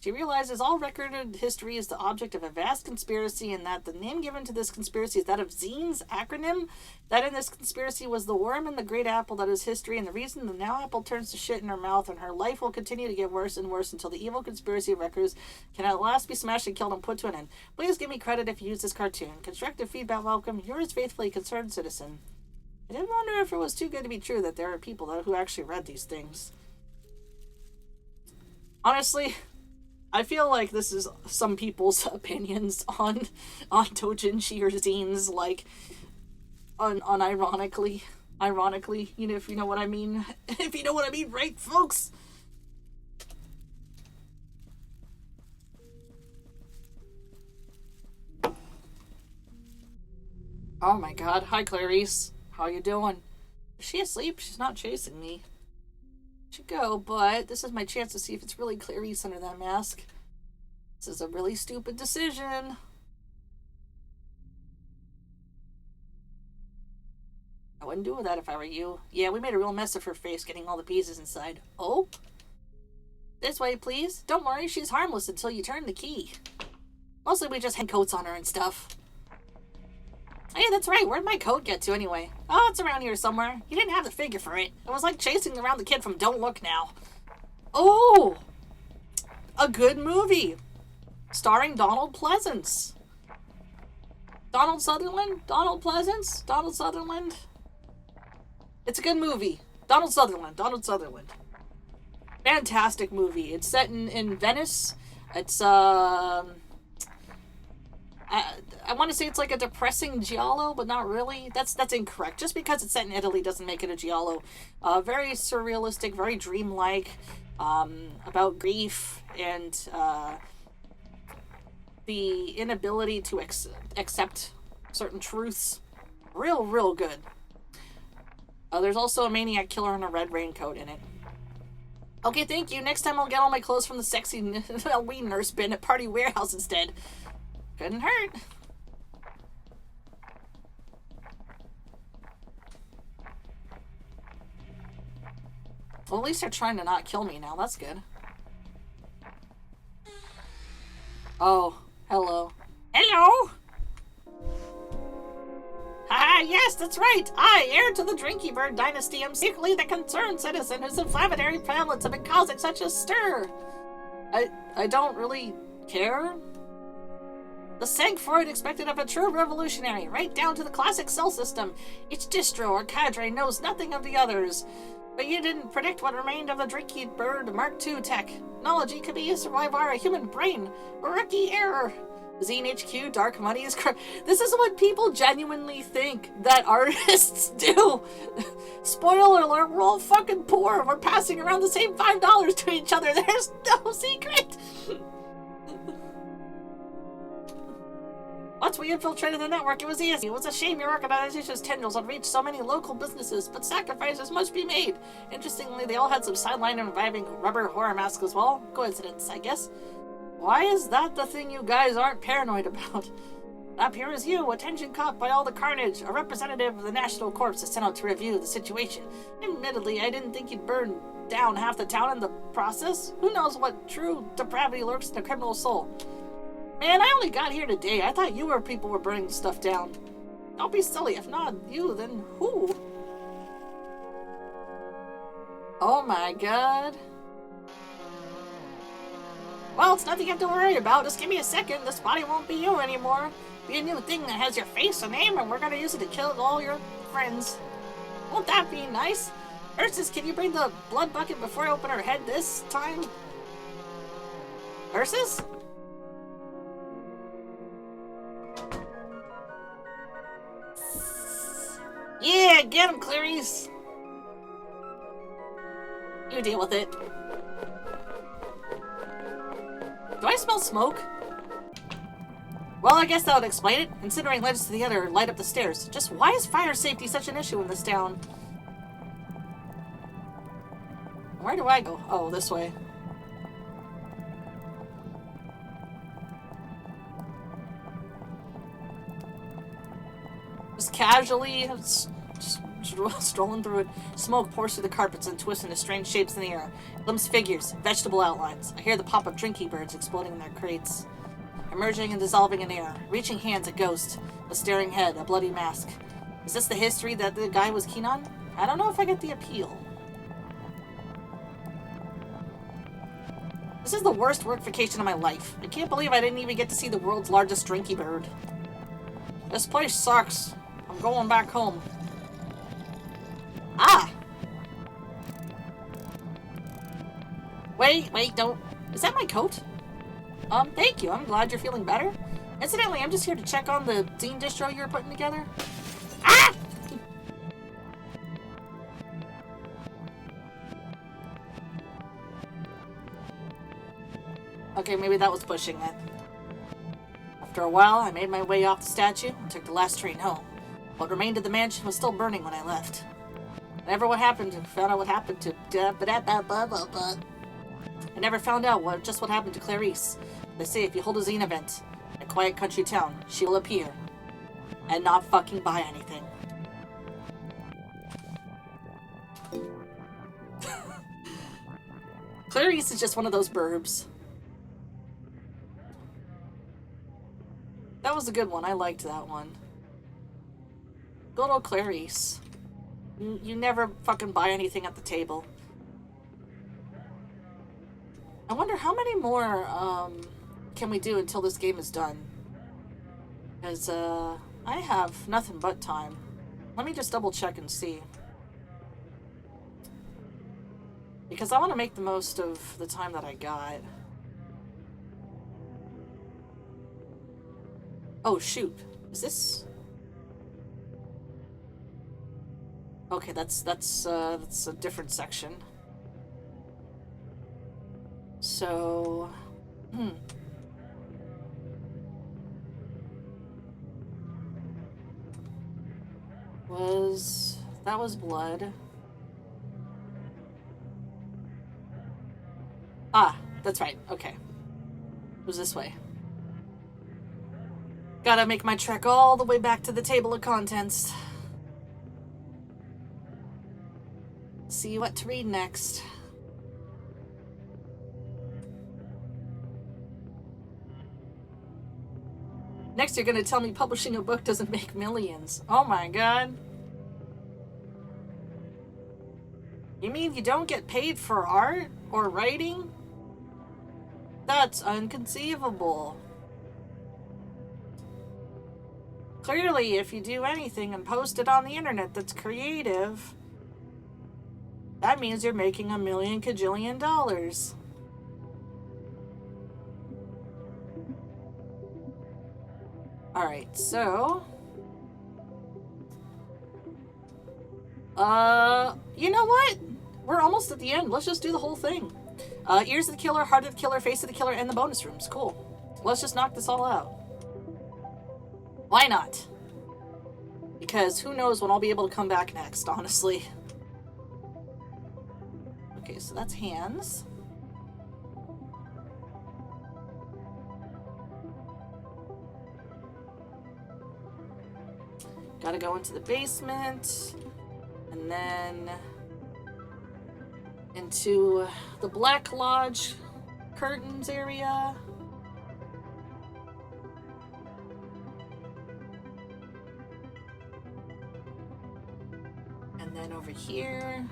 She realizes all recorded history is the object of a vast conspiracy and that the name given to this conspiracy is that of Zine's acronym. That in this conspiracy was the worm in the great apple that is history, and the reason the now apple turns to shit in her mouth, and her life will continue to get worse and worse until the evil conspiracy of records can at last be smashed and killed and put to an end. Please give me credit if you use this cartoon. Constructive feedback welcome. Yours faithfully, Concerned Citizen. I did wonder if it was too good to be true that there are people who actually read these things. Honestly, I feel like this is some people's opinions on doujinshi or zines, like, ironically, you know, if you know what I mean. If you know what I mean, right, folks? Oh my god. Hi, Clarice. How you doing? Is she asleep? She's not chasing me. Should go, but this is my chance to see if it's really Clarice under that mask. This is a really stupid decision. I wouldn't do that if I were you. Yeah, we made a real mess of her face getting all the pieces inside. Oh? This way, please. Don't worry, she's harmless until you turn the key. Mostly we just hang coats on her and stuff. Hey, that's right. Where'd my coat get to anyway? Oh, it's around here somewhere. You didn't have the figure for it. It was like chasing around the kid from Don't Look Now. Oh! A good movie. Starring Donald Pleasance. Donald Sutherland? Donald Pleasance? Donald Sutherland? It's a good movie. Donald Sutherland. Fantastic movie. It's set in Venice. It's, I want to say it's like a depressing giallo, but not really. That's incorrect. Just because it's set in Italy doesn't make it a giallo. Very surrealistic, very dreamlike, about grief and the inability to accept certain truths. Real good. There's also a maniac killer in a red raincoat in it. Okay, thank you. Next time I'll get all my clothes from the sexy Halloween nurse bin at Party Warehouse instead. Couldn't hurt. Well, at least they're trying to not kill me now. That's good. Oh, hello. Hello! Ah, yes, that's right. I, heir to the Drinky Bird dynasty, am secretly the concerned citizen whose inflammatory pamphlets have been causing such a stir. I don't really care. The Sank Freud expected of a true revolutionary, right down to the classic cell system. Each distro or cadre knows nothing of the others. But you didn't predict what remained of the Drinky Bird Mark II tech. Technology could be used to revive a human brain. Rookie error. Zine HQ, dark money is This is what people genuinely think that artists do. Spoiler alert, we're all fucking poor. We're passing around the same $5 to each other. There's no secret. Once we infiltrated the network, it was easy. It was a shame your organization's tendrils had reached so many local businesses, but sacrifices must be made. Interestingly, they all had some sideline and reviving rubber horror masks as well. Coincidence, I guess. Why is that the thing you guys aren't paranoid about? Up here is you, attention caught by all the carnage. A representative of the National Corps is sent out to review the situation. Admittedly, I didn't think you'd burn down half the town in the process. Who knows what true depravity lurks in a criminal soul? Man, I only got here today. I thought you were people were burning stuff down. Don't be silly. If not you, then who? Oh my god. Well, it's nothing you have to worry about. Just give me a second. This body won't be you anymore. Be a new thing that has your face and name, and we're gonna use it to kill all your friends. Won't that be nice? Ursus, can you bring the blood bucket before I open her head this time? Ursus? Yeah, get him, Clarice! You deal with it. Do I smell smoke? Well, I guess that would explain it. Considering ledges to the other light up the stairs. Just why is fire safety such an issue in this town? Where do I go? Oh, this way. Just casually strolling through it. Smoke pours through the carpets and twists into strange shapes in the air. Glimpse figures, vegetable outlines. I hear the pop of drinky birds exploding in their crates. Emerging and dissolving in air. Reaching hands, a ghost. A staring head, a bloody mask. Is this the history that the guy was keen on? I don't know if I get the appeal. This is the worst work vacation of my life. I can't believe I didn't even get to see the world's largest drinky bird. This place sucks. I'm going back home. Ah! Wait, don't... Is that my coat? Thank you. I'm glad you're feeling better. Incidentally, I'm just here to check on the zine distro you're putting together. Ah! Okay, maybe that was pushing it. After a while, I made my way off the statue and took the last train home. What remained of the mansion was still burning when I left. I never found out what happened to... I never found out just what happened to Clarice. They say if you hold a zine event in a quiet country town, she will appear and not fucking buy anything. Clarice is just one of those burbs. That was a good one. I liked that one. Good old Clarice. You never fucking buy anything at the table. I wonder how many more can we do until this game is done? Because I have nothing but time. Let me just double check and see. Because I want to make the most of the time that I got. Oh, shoot. Is this... Okay, that's a different section. So... That was blood. Ah, that's right. Okay. It was this way. Gotta make my trek all the way back to the table of contents. See what to read next. Next, you're gonna tell me publishing a book doesn't make millions. Oh my god. You mean you don't get paid for art or writing? That's inconceivable. Clearly, if you do anything and post it on the internet that's creative, that means you're making $1 million kajillion dollars. Alright, so... you know what? We're almost at the end. Let's just do the whole thing. Ears of the killer, heart of the killer, face of the killer, and the bonus rooms. Cool. Let's just knock this all out. Why not? Because who knows when I'll be able to come back next, honestly. Okay, so that's hands. Gotta go into the basement. And then into the Black Lodge curtains area. And then over here.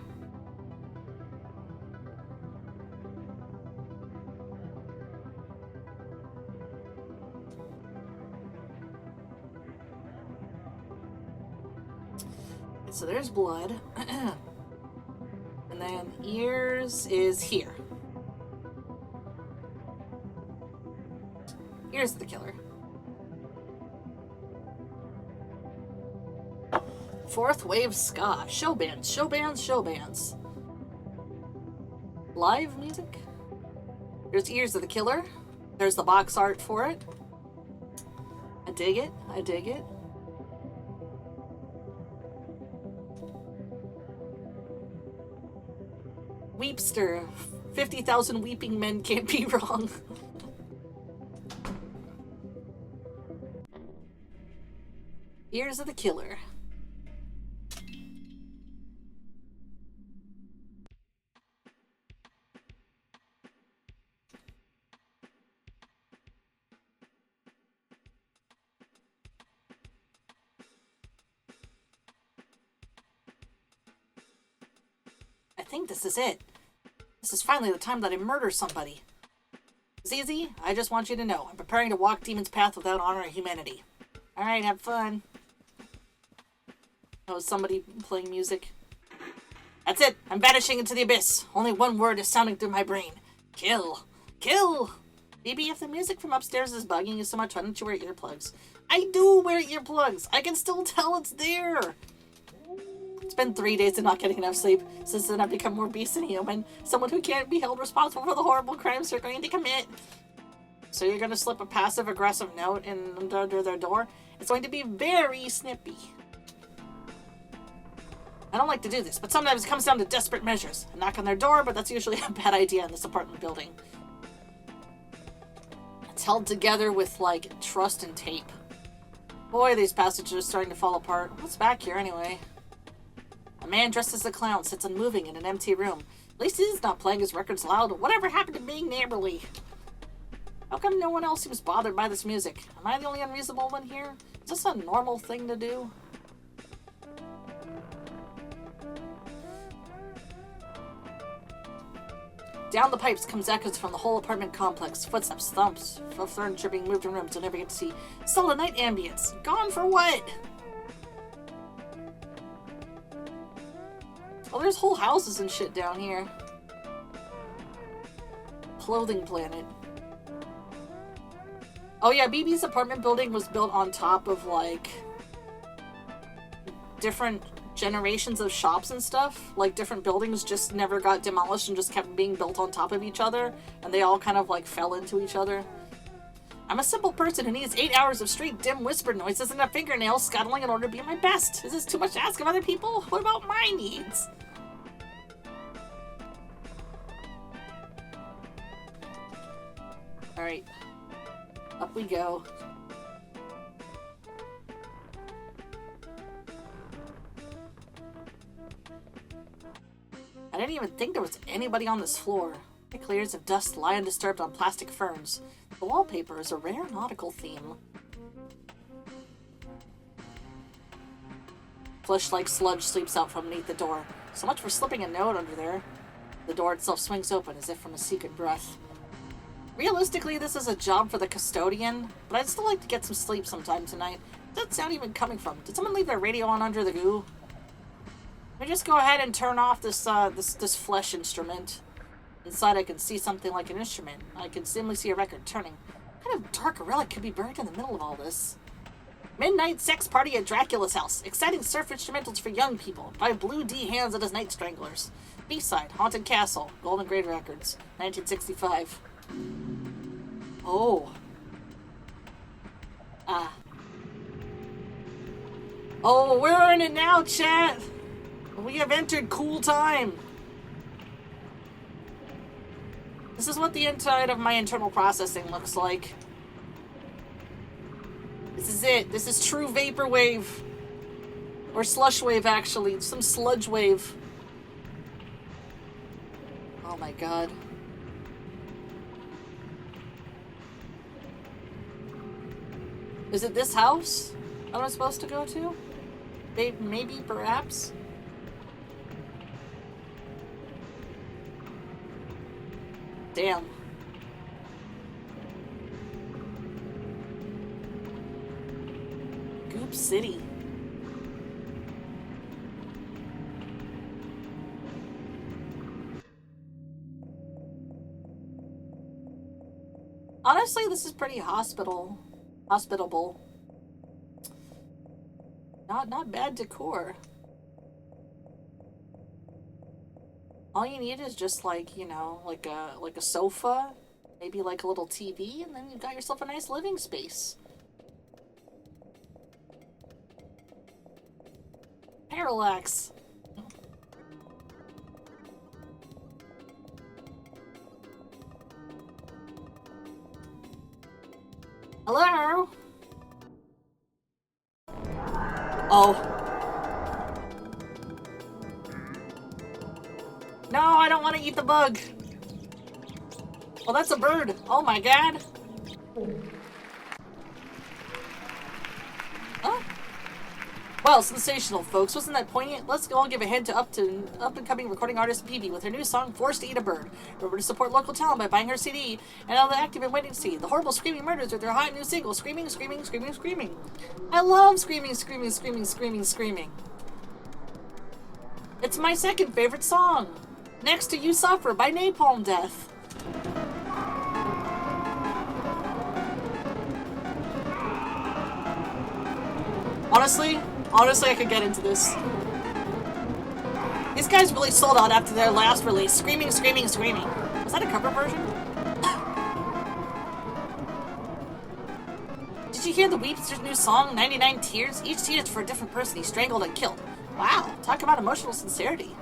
So there's blood. And then ears is here. Here's the killer. Fourth wave ska. Show bands, show bands, show bands. Live music. There's ears of the killer. There's the box art for it. I dig it. I dig it. Weepster. 50,000 weeping men can't be wrong. Ears of the killer. I think this is it. This is finally the time that I murder somebody. ZZ, I just want you to know, I'm preparing to walk Demon's path without honor or humanity. Alright, have fun. Oh, somebody playing music. That's it! I'm vanishing into the abyss. Only one word is sounding through my brain. Kill. Kill! Maybe if the music from upstairs is bugging you so much, why don't you wear earplugs? I do wear earplugs! I can still tell it's there! It's been 3 days of not getting enough sleep. Since then, I've become more beast than human. Someone who can't be held responsible for the horrible crimes they're going to commit. So you're going to slip a passive-aggressive note under their door? It's going to be very snippy. I don't like to do this, but sometimes it comes down to desperate measures. I knock on their door, but that's usually a bad idea in this apartment building. It's held together with, like, trust and tape. Boy, these passages are starting to fall apart. What's back here, anyway? A man dressed as a clown sits unmoving in an empty room. At least he's not playing his records loud. Whatever happened to being neighborly? How come no one else seems bothered by this music? Am I the only unreasonable one here? Is this a normal thing to do? Down the pipes comes echoes from the whole apartment complex. Footsteps, thumps, furniture being moved in rooms you'll never get to see. Solid night ambience. Gone for what? Oh, there's whole houses and shit down here. Clothing planet. Oh yeah, BB's apartment building was built on top of, like, different generations of shops and stuff. Like, different buildings just never got demolished and just kept being built on top of each other, and they all kind of, like, fell into each other. I'm a simple person who needs 8 hours of straight dim whisper noises and a fingernail scuttling in order to be my best. Is this too much to ask of other people? What about my needs? Alright. Up we go. I didn't even think there was anybody on this floor. Thick layers of dust lie undisturbed on plastic ferns. The wallpaper is a rare nautical theme. Flesh-like sludge sleeps out from beneath the door. So much for slipping a note under there. The door itself swings open as if from a secret breath. Realistically, this is a job for the custodian, but I'd still like to get some sleep sometime tonight. Where's that sound even coming from? Did someone leave their radio on under the goo? Let me just go ahead and turn off this this flesh instrument. Inside I can see something like an instrument. I can dimly see a record turning. What kind of dark relic could be buried in the middle of all this? Midnight sex party at Dracula's house. Exciting surf instrumentals for young people. By Blue D Hands and his Night Stranglers. B-side, Haunted Castle. Golden Grade Records. 1965. Oh. Ah. Oh, we're in it now, chat! We have entered cool time. This is what the inside of my internal processing looks like. This is it. This is true vaporwave. Or slush wave, actually. Some sludge wave. Oh my god. Is it this house that I'm supposed to go to? Maybe, perhaps? Damn. Goop City. Honestly, this is pretty hospitable. Not bad decor. All you need is just, like, you know, like a sofa, maybe like a little TV, and then you've got yourself a nice living space. Parallax. Hello? Oh. No, I don't want to eat the bug. Oh, that's a bird. Oh my god. Huh? Well, sensational, folks. Wasn't that poignant? Let's all give a hand to up-and-coming recording artist BB with her new song, Forced to Eat a Bird. Remember to support local talent by buying her CD, and all the active and waiting to see the horrible screaming murders with their hot new single, Screaming, Screaming, Screaming, Screaming. I love screaming, screaming, screaming, screaming, screaming. It's my second favorite song, next to You Suffer by Napalm Death. Honestly, I could get into this. These guys really sold out after their last release. Screaming, Screaming, Screaming. Was that a cover version? Did you hear the Weepster's new song, 99 Tears? Each tear is for a different person he strangled and killed. Wow, talk about emotional sincerity.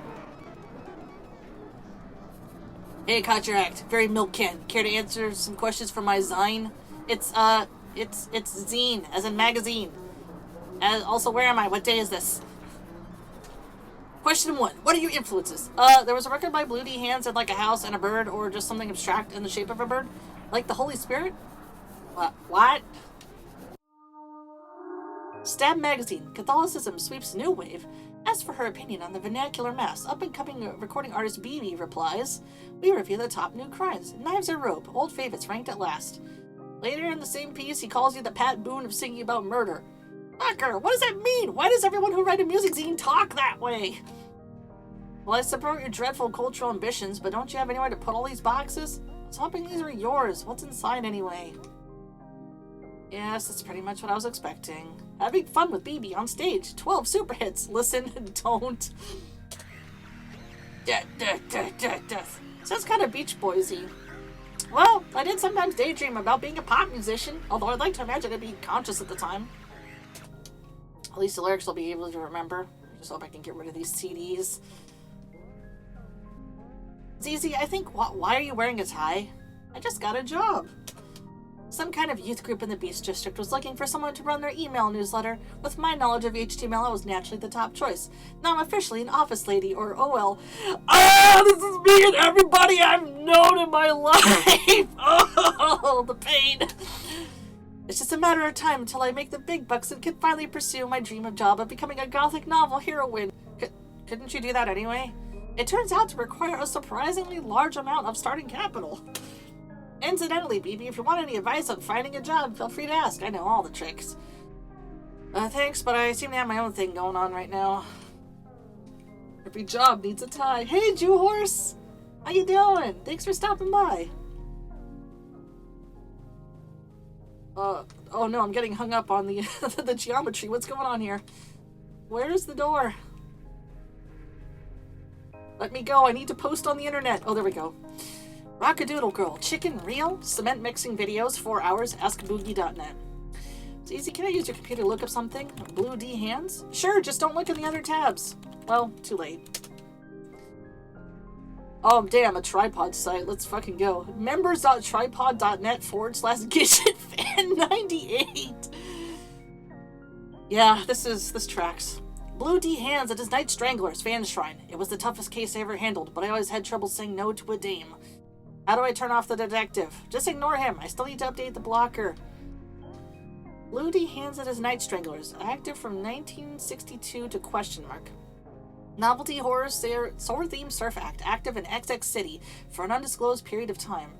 Hey, caught your act. Very milk can. Care to answer some questions for my zine? It's zine, as in magazine. Also, where am I? What day is this? Question 1. What are your influences? There was a record by Blue D Hands and like a house and a bird, or just something abstract in the shape of a bird? Like the Holy Spirit? What? Stab Magazine. Catholicism sweeps new wave. As for her opinion on the vernacular mass, up-and-coming recording artist BB replies, we review the top new crimes. Knives Are Rope. Old favorites ranked at last. Later in the same piece, he calls you the Pat Boone of singing about murder. Fucker, what does that mean? Why does everyone who write a music zine talk that way? Well, I support your dreadful cultural ambitions, but don't you have anywhere to put all these boxes? I was hoping these were yours. What's inside anyway? Yes, that's pretty much what I was expecting. Having fun with BB on stage. 12 super hits. Listen and don't. Sounds kind of Beach Boysy. Well, I did sometimes daydream about being a pop musician, although I'd like to imagine I'd be conscious at the time. At least the lyrics I'll be able to remember. Just hope I can get rid of these CDs. ZZ, I think, why are you wearing a tie? I just got a job. Some kind of youth group in the Beast District was looking for someone to run their email newsletter. With my knowledge of HTML, I was naturally the top choice. Now I'm officially an office lady, or OL. Ah, this is me and everybody I've known in my life! Oh, the pain! It's just a matter of time until I make the big bucks and can finally pursue my dream of job of becoming a gothic novel heroine. Couldn't you do that anyway? It turns out to require a surprisingly large amount of starting capital. Incidentally, BB, if you want any advice on finding a job, feel free to ask. I know all the tricks. Thanks, but I seem to have my own thing going on right now. Every job needs a tie. Hey, Jew Horse! How you doing? Thanks for stopping by. Oh no, I'm getting hung up on the the geometry. What's going on here? Where's the door? Let me go. I need to post on the internet. Oh, there we go. Rockadoodle Girl. Chicken real? Cement mixing videos. 4 hours. AskBoogie.net. It's easy. Can I use your computer to look up something? Blue D hands? Sure, just don't look in the other tabs. Well, too late. Oh, damn, a tripod site. Let's fucking go. members.tripod.net/GidgetFan98. Yeah, this tracks. Blue D hands at his Night Strangler's fan shrine. It was the toughest case I ever handled, but I always had trouble saying no to a dame. How do I turn off the detective? Just ignore him. I still need to update the blocker. Blue D hands at his Night Stranglers. Active from 1962 to question mark. Novelty horror sword-themed surf act. Active in XX City for an undisclosed period of time.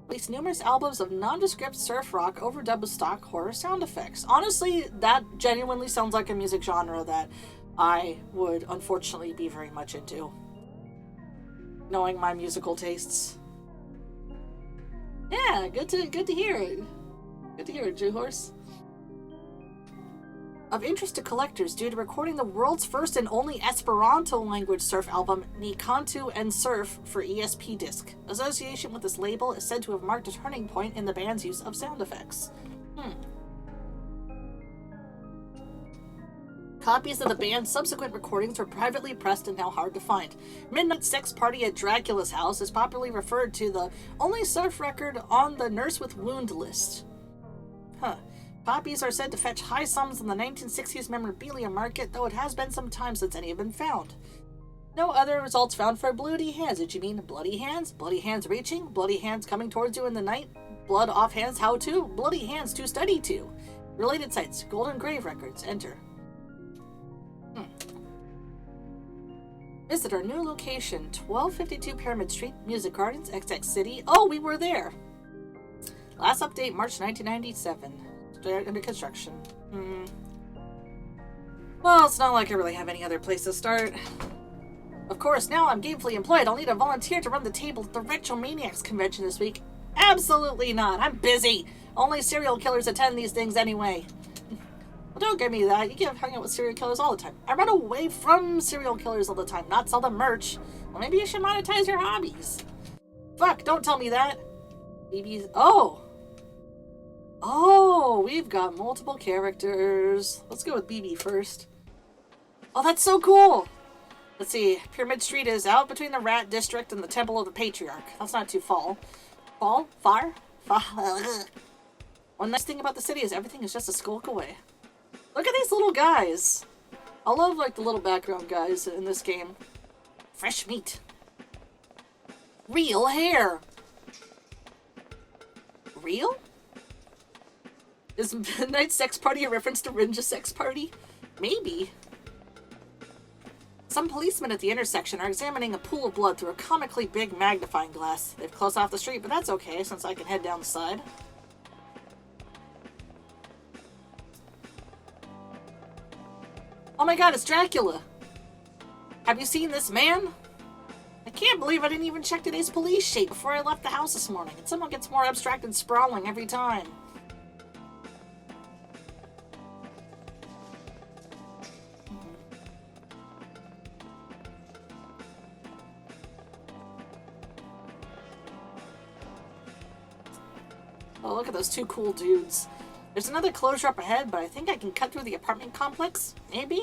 Released numerous albums of nondescript surf rock overdubbed with stock horror sound effects. Honestly, that genuinely sounds like a music genre that I would unfortunately be very much into. Knowing my musical tastes. Yeah, good to hear it. Good to hear it, Jew Horse. Of interest to collectors due to recording the world's first and only Esperanto language surf album, Ni Cantu and Surf, for ESP disc. Association with this label is said to have marked a turning point in the band's use of sound effects. Copies of the band's subsequent recordings were privately pressed and now hard to find. Midnight Sex Party at Dracula's House is popularly referred to the only surf record on the Nurse with Wound list. Copies are said to fetch high sums in the 1960s memorabilia market, though it has been some time since any have been found. No other results found for Bloody Hands. Did you mean Bloody Hands? Bloody Hands reaching? Bloody Hands coming towards you in the night? Blood off hands how to? Bloody Hands to study to. Related sites. Golden Grave Records. Enter. Visit our new location, 1252 Pyramid Street, Music Gardens, XX City. Oh, we were there! Last update, March 1997. Under construction. Well, it's not like I really have any other place to start. Of course, now I'm gainfully employed. I'll need a volunteer to run the table at the Retromaniacs convention this week. Absolutely not. I'm busy. Only serial killers attend these things anyway. Well, don't give me that. You get hung out with serial killers all the time. I run away from serial killers all the time, not sell them merch. Well, maybe you should monetize your hobbies. Fuck, don't tell me that. BB's... Oh, we've got multiple characters. Let's go with BB first. Oh, that's so cool. Let's see. Pyramid Street is out between the Rat District and the Temple of the Patriarch. That's not too far. One nice thing about the city is everything is just a skulk away. Look at these little guys. I love, like, the little background guys in this game. Fresh meat. Real hair. Real? Is Midnight Sex Party a reference to Rinja Sex Party? Maybe. Some policemen at the intersection are examining a pool of blood through a comically big magnifying glass. They've closed off the street, but that's okay, since I can head down the side. Oh my god, it's Dracula! Have you seen this man? I can't believe I didn't even check today's police sheet before I left the house this morning, and someone gets more abstract and sprawling every time. Oh, look at those two cool dudes. There's another closure up ahead, but I think I can cut through the apartment complex? Maybe?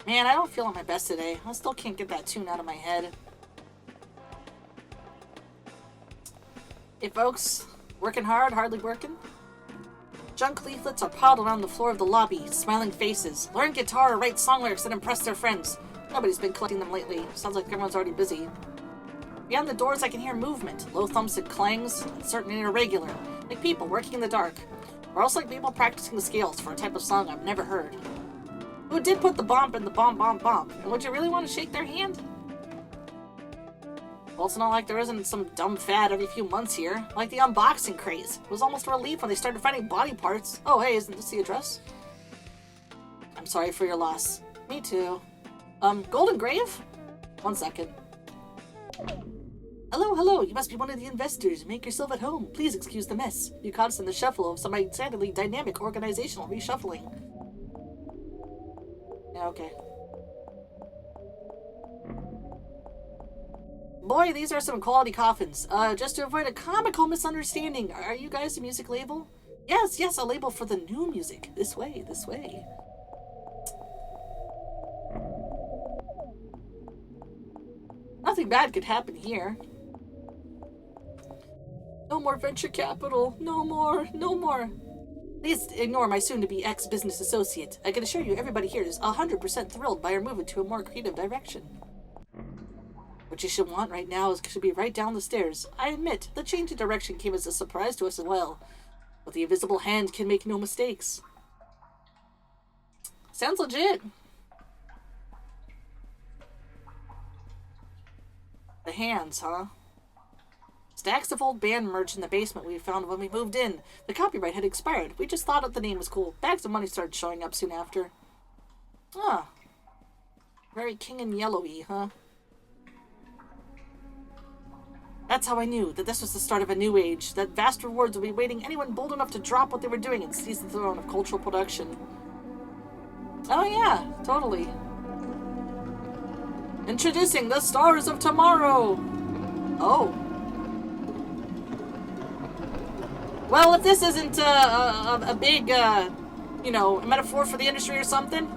Man, I don't feel on my best today. I still can't get that tune out of my head. Hey folks, working hard, hardly working? Junk leaflets are piled around the floor of the lobby, smiling faces. Learn guitar or write song lyrics that impress their friends. Nobody's been collecting them lately. Sounds like everyone's already busy. Beyond the doors I can hear movement. Low thumps and clangs, uncertain and irregular. Like people working in the dark. Or else like people practicing the scales for a type of song I've never heard. Who did put the bomb in the bomb bomb bomb? And would you really want to shake their hand? Well, it's not like there isn't some dumb fad every few months here. Like the unboxing craze. It was almost a relief when they started finding body parts. Oh, hey, isn't this the address? I'm sorry for your loss. Me too. Golden Grave? 1 second. Hello, hello, you must be one of the investors. Make yourself at home. Please excuse the mess. You caught us in the shuffle of some excitedly dynamic organizational reshuffling. Yeah, okay. Boy, these are some quality coffins. Just to avoid a comical misunderstanding, are you guys a music label? Yes, yes, a label for the new music. This way, this way. Nothing bad could happen here. No more venture capital. No more. No more. Please ignore my soon-to-be ex-business associate. I can assure you everybody here is 100% thrilled by our move into a more creative direction. What you should want right now should be right down the stairs. I admit, the change in direction came as a surprise to us as well. But the invisible hand can make no mistakes. Sounds legit. The hands, huh? Stacks of old band merch in the basement we found when we moved in. The copyright had expired. We just thought the name was cool. Bags of money started showing up soon after. Ah. Very king and yellowy, huh? That's how I knew that this was the start of a new age, that vast rewards would be waiting anyone bold enough to drop what they were doing and seize the throne of cultural production. Oh yeah, totally. Introducing the stars of tomorrow! Oh. Well, if this isn't a big, you know, metaphor for the industry or something,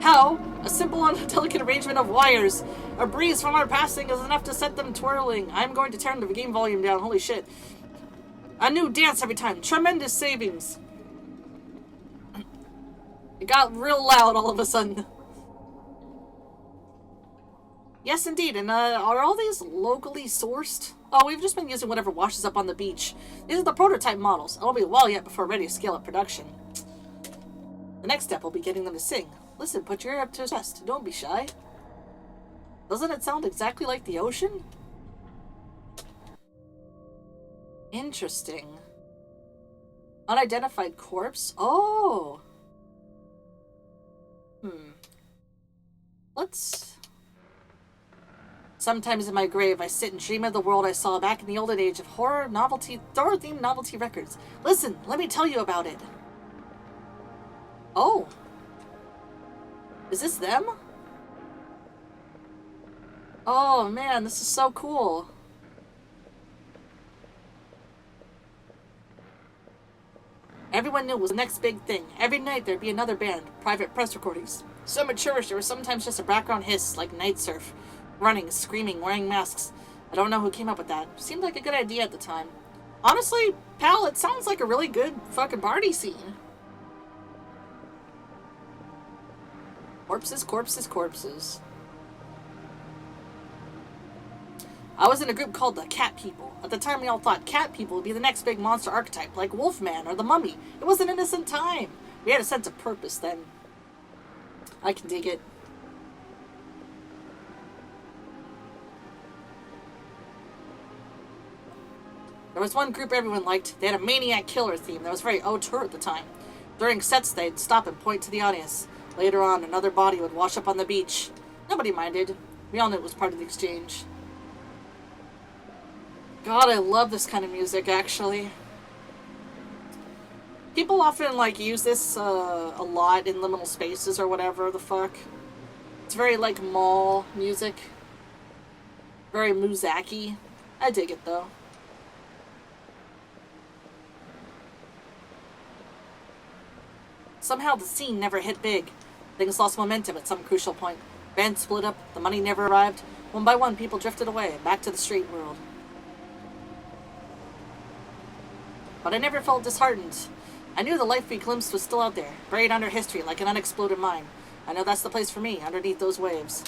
how a simple and delicate arrangement of wires, a breeze from our passing is enough to set them twirling. I'm going to turn the game volume down, holy shit. A new dance every time, tremendous savings. It got real loud all of a sudden. Yes, indeed, and are all these locally sourced? Oh, we've just been using whatever washes up on the beach. These are the prototype models. It'll be a while yet before we're ready to scale up production. The next step will be getting them to sing. Listen, put your ear up to his chest. Don't be shy. Doesn't it sound exactly like the ocean? Interesting. Unidentified corpse? Oh! Let's... Sometimes in my grave, I sit and dream of the world I saw back in the olden age of horror-themed novelty records. Listen, let me tell you about it. Oh. Is this them? Oh, man, this is so cool. Everyone knew it was the next big thing. Every night there'd be another band, private press recordings. So mature-ish, there was sometimes just a background hiss, like night surf. Running, screaming, wearing masks. I don't know who came up with that. Seemed like a good idea at the time. Honestly, pal, it sounds like a really good fucking party scene. Corpses, corpses, corpses. I was in a group called the Cat People. At the time, we all thought cat people would be the next big monster archetype, like Wolfman or the Mummy. It was an innocent time. We had a sense of purpose then. I can dig it. There was one group everyone liked. They had a maniac killer theme that was very auteur at the time. During sets, they'd stop and point to the audience. Later on, another body would wash up on the beach. Nobody minded. We all knew it was part of the exchange. God, I love this kind of music, actually. People often, like, use this a lot in liminal spaces or whatever the fuck. It's very, like, mall music. Very Muzaki. I dig it, though. Somehow the scene never hit big. Things lost momentum at some crucial point. Bands split up, the money never arrived. One by one, people drifted away, back to the straight world. But I never felt disheartened. I knew the life we glimpsed was still out there, buried under history like an unexploded mine. I know that's the place for me, underneath those waves.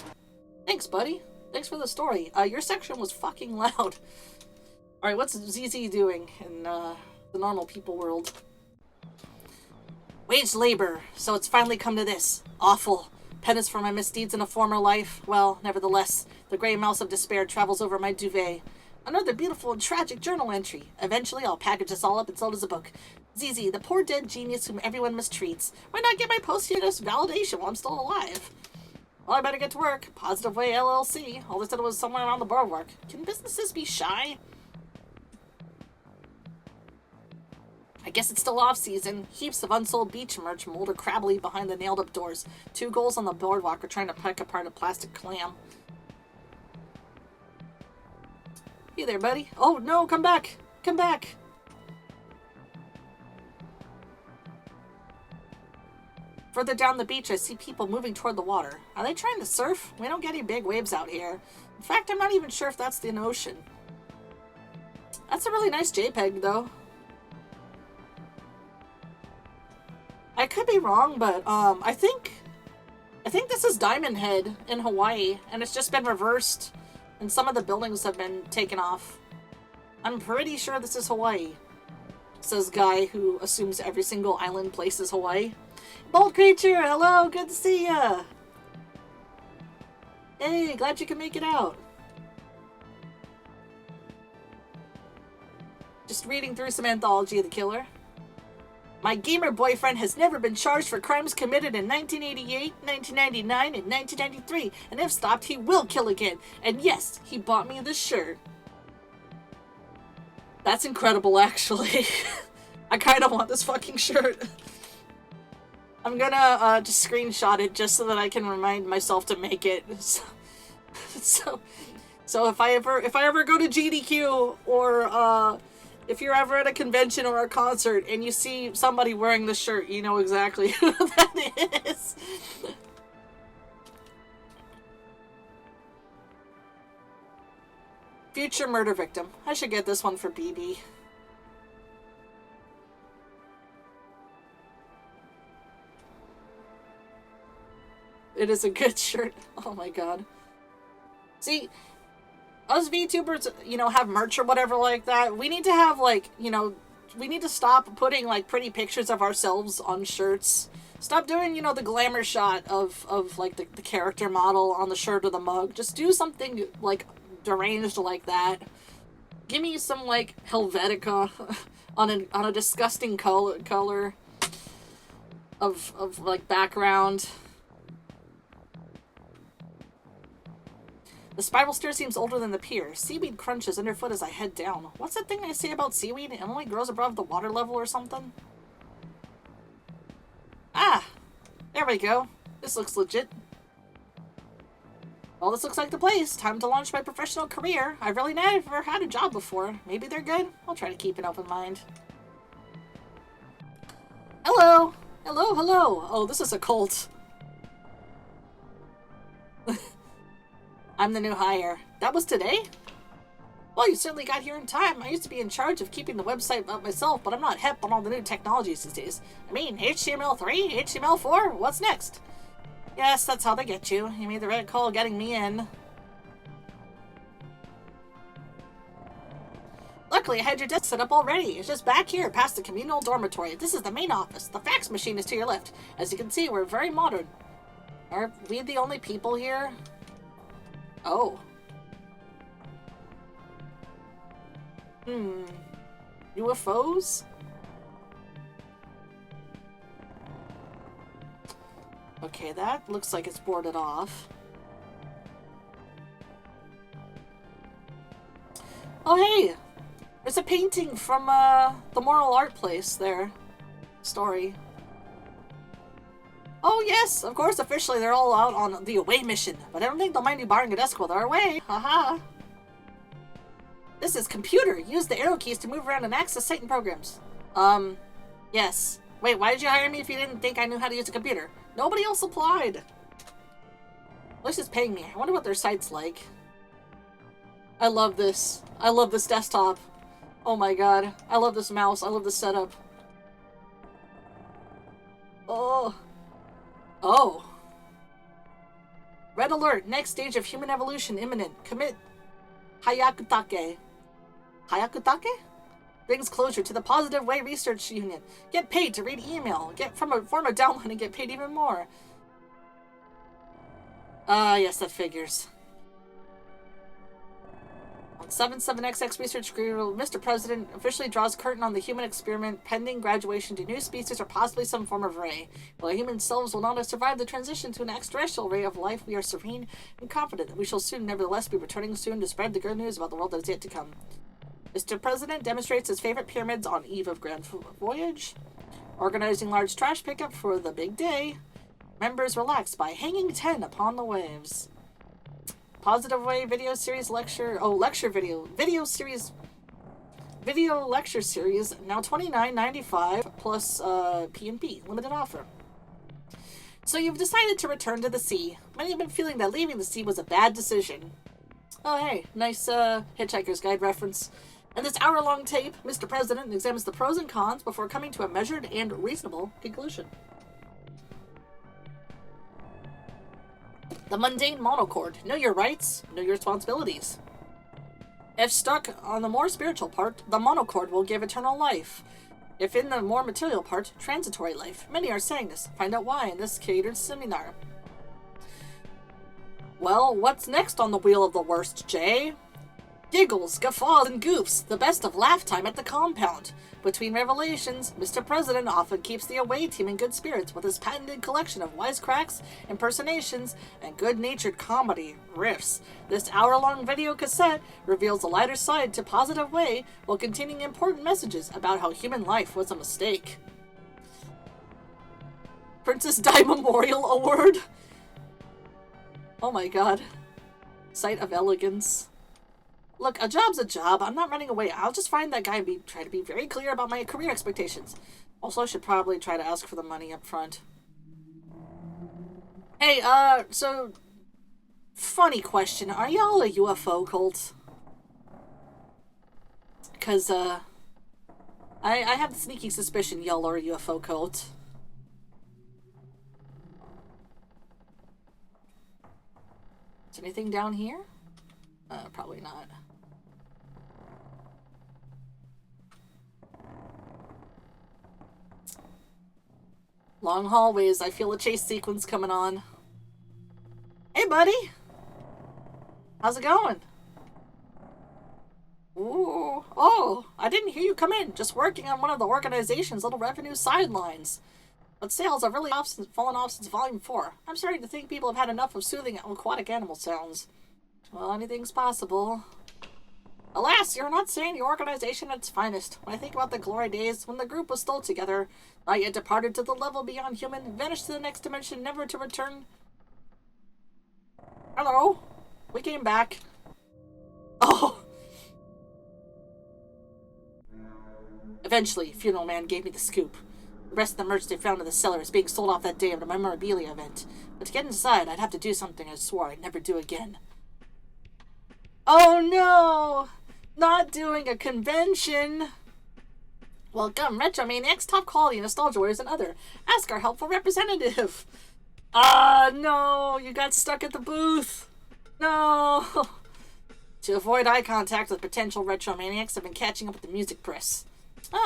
Thanks, buddy. Thanks for the story. Your section was fucking loud. Alright, what's ZZ doing in the normal people world? Waged labor, so it's finally come to this. Awful. Penance for my misdeeds in a former life. Well, nevertheless, the gray mouse of despair travels over my duvet. Another beautiful and tragic journal entry. Eventually, I'll package this all up and sell it as a book. ZZ, the poor dead genius whom everyone mistreats. Why not get my posthumous validation while I'm still alive? Well, I better get to work. Positive Way LLC. All they said was somewhere around the boardwalk. Can businesses be shy? I guess it's still off-season. Heaps of unsold beach merch molder crabbily behind the nailed-up doors. Two ghouls on the boardwalk are trying to peck apart a plastic clam. Hey there, buddy. Oh, no, come back. Come back. Further down the beach, I see people moving toward the water. Are they trying to surf? We don't get any big waves out here. In fact, I'm not even sure if that's the ocean. That's a really nice JPEG, though. I could be wrong, but I think this is Diamond Head in Hawaii, and it's just been reversed, and some of the buildings have been taken off. I'm pretty sure this is Hawaii, says guy who assumes every single island place is Hawaii. Bold creature, hello, good to see ya. Hey, glad you can make it out. Just reading through some Anthology of the Killer. My gamer boyfriend has never been charged for crimes committed in 1988, 1999, and 1993, and if stopped, he will kill again. And yes, he bought me this shirt. That's incredible, actually. I kind of want this fucking shirt. I'm gonna just screenshot it just so that I can remind myself to make it. So if I ever go to GDQ or if you're ever at a convention or a concert and you see somebody wearing this shirt, you know exactly who that is. Future murder victim. I should get this one for BB. It is a good shirt. Oh my god. See, us VTubers, you know, have merch or whatever like that. We need to have, like, you know, we need to stop putting, like, pretty pictures of ourselves on shirts. Stop doing, you know, the glamour shot of like, the character model on the shirt or the mug. Just do something, like, deranged like that. Give me some, like, Helvetica on a disgusting color of like, background. The spiral stair seems older than the pier. Seaweed crunches underfoot as I head down. What's that thing I say about seaweed? It only grows above the water level or something? Ah! There we go. This looks legit. Well, this looks like the place. Time to launch my professional career. I've really never had a job before. Maybe they're good? I'll try to keep an open mind. Hello! Hello, hello! Oh, this is a cult. I'm the new hire. That was today? Well, you certainly got here in time. I used to be in charge of keeping the website up myself, but I'm not hip on all the new technologies these days. I mean, HTML3? HTML4? What's next? Yes, that's how they get you. You made the right call getting me in. Luckily, I had your desk set up already. It's just back here, past the communal dormitory. This is the main office. The fax machine is to your left. As you can see, we're very modern. Are we the only people here? Oh. UFOs? Okay, that looks like it's boarded off. Oh, hey! There's a painting from, the Moral Art Place there. Story. Oh, yes! Of course, officially they're all out on the away mission, but I don't think they'll mind you borrowing a desk while they're away. Haha. This is computer. Use the arrow keys to move around and access site and programs. Yes. Wait, why did you hire me if you didn't think I knew how to use a computer? Nobody else applied. At least it's paying me. I wonder what their site's like. I love this. I love this desktop. Oh my god. I love this mouse. I love this setup. Oh. Oh. Red alert. Next stage of human evolution imminent. Commit Hayakutake. Hayakutake? Brings closure to the Positive Way Research Union. Get paid to read email. Form a download and get paid even more. Yes, that figures. On 77XX Research Group, Mr. President officially draws curtain on the human experiment pending graduation to new species or possibly some form of ray. While human selves will not have survived the transition to an extraterrestrial ray of life, we are serene and confident that we shall soon, nevertheless, be returning soon to spread the good news about the world that is yet to come. Mr. President demonstrates his favorite pyramids on eve of grand voyage. Organizing large trash pickup for the big day. Members relax by hanging 10 upon the waves. Positive Way video series lecture. Oh, lecture video. Video lecture series. Now $29.95 plus P&P. Limited offer. So you've decided to return to the sea. Many have been feeling that leaving the sea was a bad decision. Oh, hey. Nice Hitchhiker's Guide reference. In this hour-long tape, Mr. President examines the pros and cons before coming to a measured and reasonable conclusion. The mundane monochord. Know your rights, know your responsibilities. If stuck on the more spiritual part, the monochord will give eternal life. If in the more material part, transitory life. Many are saying this. Find out why in this catered seminar. Well, what's next on the wheel of the worst, Jay? Giggles, guffaws, and goofs. The best of laugh time at the compound. Between revelations, Mr. President often keeps the away team in good spirits with his patented collection of wisecracks, impersonations, and good-natured comedy riffs. This hour-long video cassette reveals a lighter side to Positive Way while containing important messages about how human life was a mistake. Princess Di Memorial Award? Oh my god. Sight of elegance. Look, a job's a job. I'm not running away. I'll just find that guy and try to be very clear about my career expectations. Also, I should probably try to ask for the money up front. Hey, so... funny question. Are y'all a UFO cult? Because, I have the sneaky suspicion y'all are a UFO cult. Is anything down here? Probably not. Long hallways. I feel a chase sequence coming on. Hey, buddy. How's it going? Ooh. Oh, I didn't hear you come in. Just working on one of the organization's little revenue sidelines. But sales have really fallen off since Volume 4. I'm starting to think people have had enough of soothing aquatic animal sounds. Well, anything's possible. Alas, you're not seeing the organization at its finest. When I think about the glory days when the group was still together, not yet departed to the level beyond human, vanished to the next dimension, never to return. Hello? We came back. Oh! Eventually, Funeral Man gave me the scoop. The rest of the merch they found in the cellar is being sold off that day at a memorabilia event. But to get inside, I'd have to do something I swore I'd never do again. Oh no! Not doing a convention! Welcome, Retromaniacs, top quality nostalgia wares and other. Ask our helpful representative. No, you got stuck at the booth. No. To avoid eye contact with potential Retromaniacs, I've been catching up with the music press.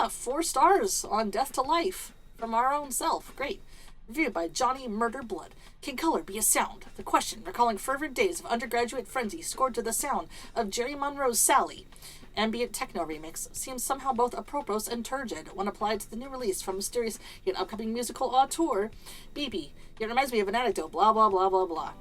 4 stars on Death to Life from our own self. Great. Reviewed by Johnny Murder Blood. Can color be a sound? The question, recalling fervent days of undergraduate frenzy, scored to the sound of Jerry Monroe's Sally. Ambient techno remix seems somehow both apropos and turgid when applied to the new release from mysterious yet upcoming musical auteur, BB. It reminds me of an anecdote, blah blah blah blah blah.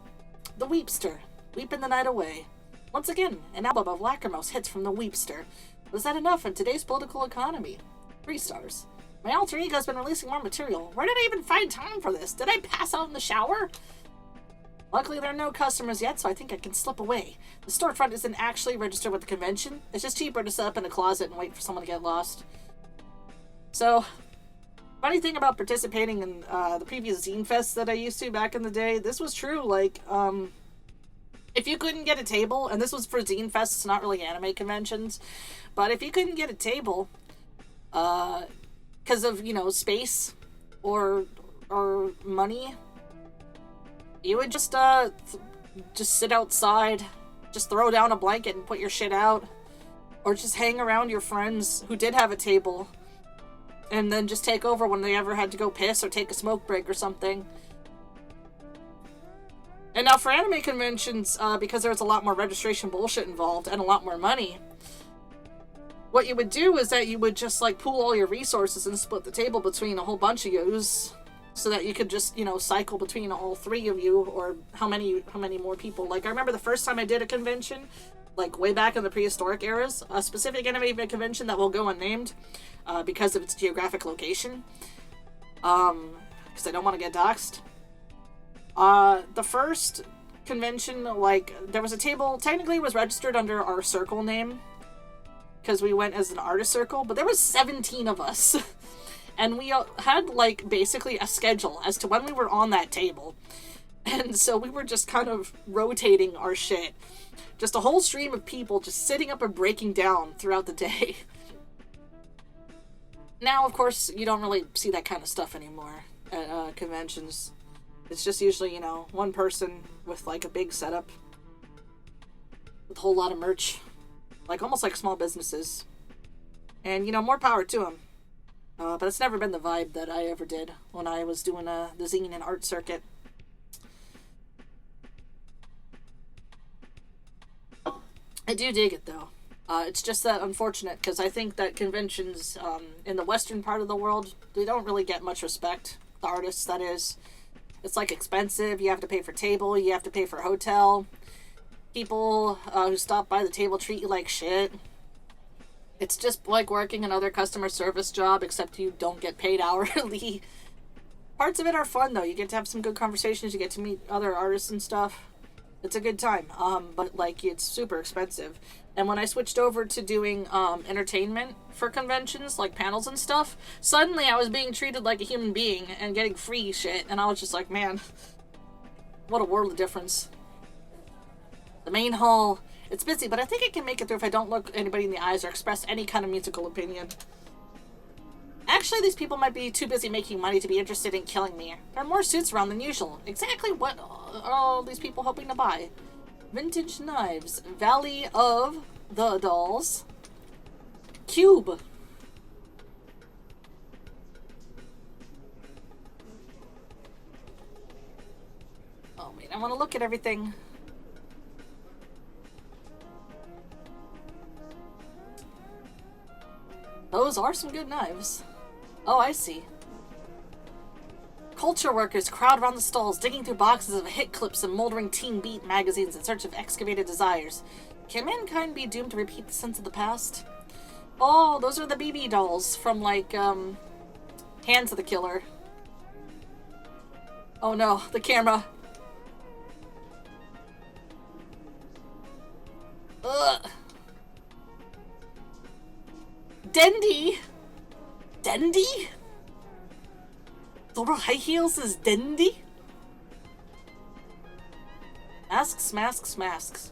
The Weepster. Weeping the night away. Once again, an album of lacrimose hits from the Weepster. Was that enough in today's political economy? 3 stars. My alter ego's been releasing more material. Where did I even find time for this? Did I pass out in the shower? Luckily, there are no customers yet, so I think I can slip away. The storefront isn't actually registered with the convention. It's just cheaper to set up in a closet and wait for someone to get lost. So, Funny thing about participating in the previous zine fests that I used to back in the day, this was true. Like, if you couldn't get a table, and this was for zine fests, not really anime conventions, but if you couldn't get a table, because of, you know, space or money, you would just sit outside, just throw down a blanket and put your shit out, or just hang around your friends who did have a table, and then just take over when they ever had to go piss or take a smoke break or something. And now for anime conventions, because there was a lot more registration bullshit involved and a lot more money, what you would do is that you would just, like, pool all your resources and split the table between a whole bunch of yous, so that you could just, you know, cycle between all three of you, or how many more people. Like, I remember the first time I did a convention, like, way back in the prehistoric eras, a specific anime convention that will go unnamed, because of its geographic location, because I don't want to get doxxed. The first convention, like, there was a table, technically it was registered under our circle name, because we went as an artist circle, but there was 17 of us, and we had, like, basically a schedule as to when we were on that table, and so we were just kind of rotating our shit, just a whole stream of people just sitting up and breaking down throughout the day. Now, of course, you don't really see that kind of stuff anymore at conventions. It's just usually, you know, one person with, like, a big setup with a whole lot of merch. Like, almost like small businesses. And, you know, more power to them. But it's never been the vibe that I ever did when I was doing the zine and art circuit. I do dig it, though. It's just that unfortunate, because I think that conventions in the western part of the world, they don't really get much respect. The artists, that is. It's, like, expensive. You have to pay for table. You have to pay for hotel. People who stop by the table treat you like shit. It's just like working another customer service job, except you don't get paid hourly. Parts of it are fun, though. You get to have some good conversations. You get to meet other artists and stuff. It's a good time. But, like, it's super expensive. And when I switched over to doing entertainment for conventions, like panels and stuff, suddenly I was being treated like a human being and getting free shit. And I was just like, man, what a world of difference. The main hall, it's busy, but I think I can make it through if I don't look anybody in the eyes or express any kind of musical opinion. Actually, these people might be too busy making money to be interested in killing me. There are more suits around than usual. Exactly what are all these people hoping to buy? Vintage knives. Valley of the Dolls. Cube. Oh, wait, I want to look at everything. Those are some good knives. Oh, I see. Culture workers crowd around the stalls, digging through boxes of hit clips and moldering Teen Beat magazines in search of excavated desires. Can mankind be doomed to repeat the sins of the past? Oh, those are the BB dolls from, like, Hands of the Killer. Oh no, the camera. Ugh. Dendy? Dendy? Thora High Heels is Dendy? Masks, masks, masks.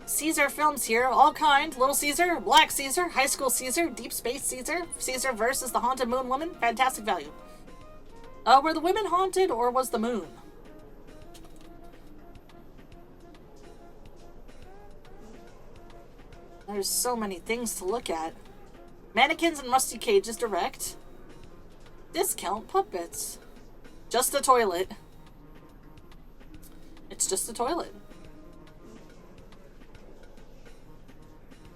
Caesar films here, all kind. Little Caesar, Black Caesar, High School Caesar, Deep Space Caesar, Caesar versus the Haunted Moon Woman. Fantastic value. Were the women haunted, or was the moon? There's so many things to look at. Mannequins and rusty cages direct. Discount puppets. Just a toilet. It's just a toilet.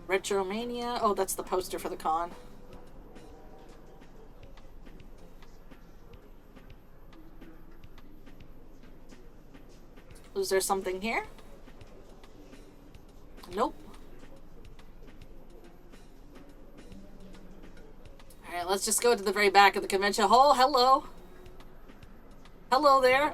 Retromania. Oh, that's the poster for the con. Is there something here? Nope. Alright, let's just go to the very back of the convention hall. Hello. Hello there.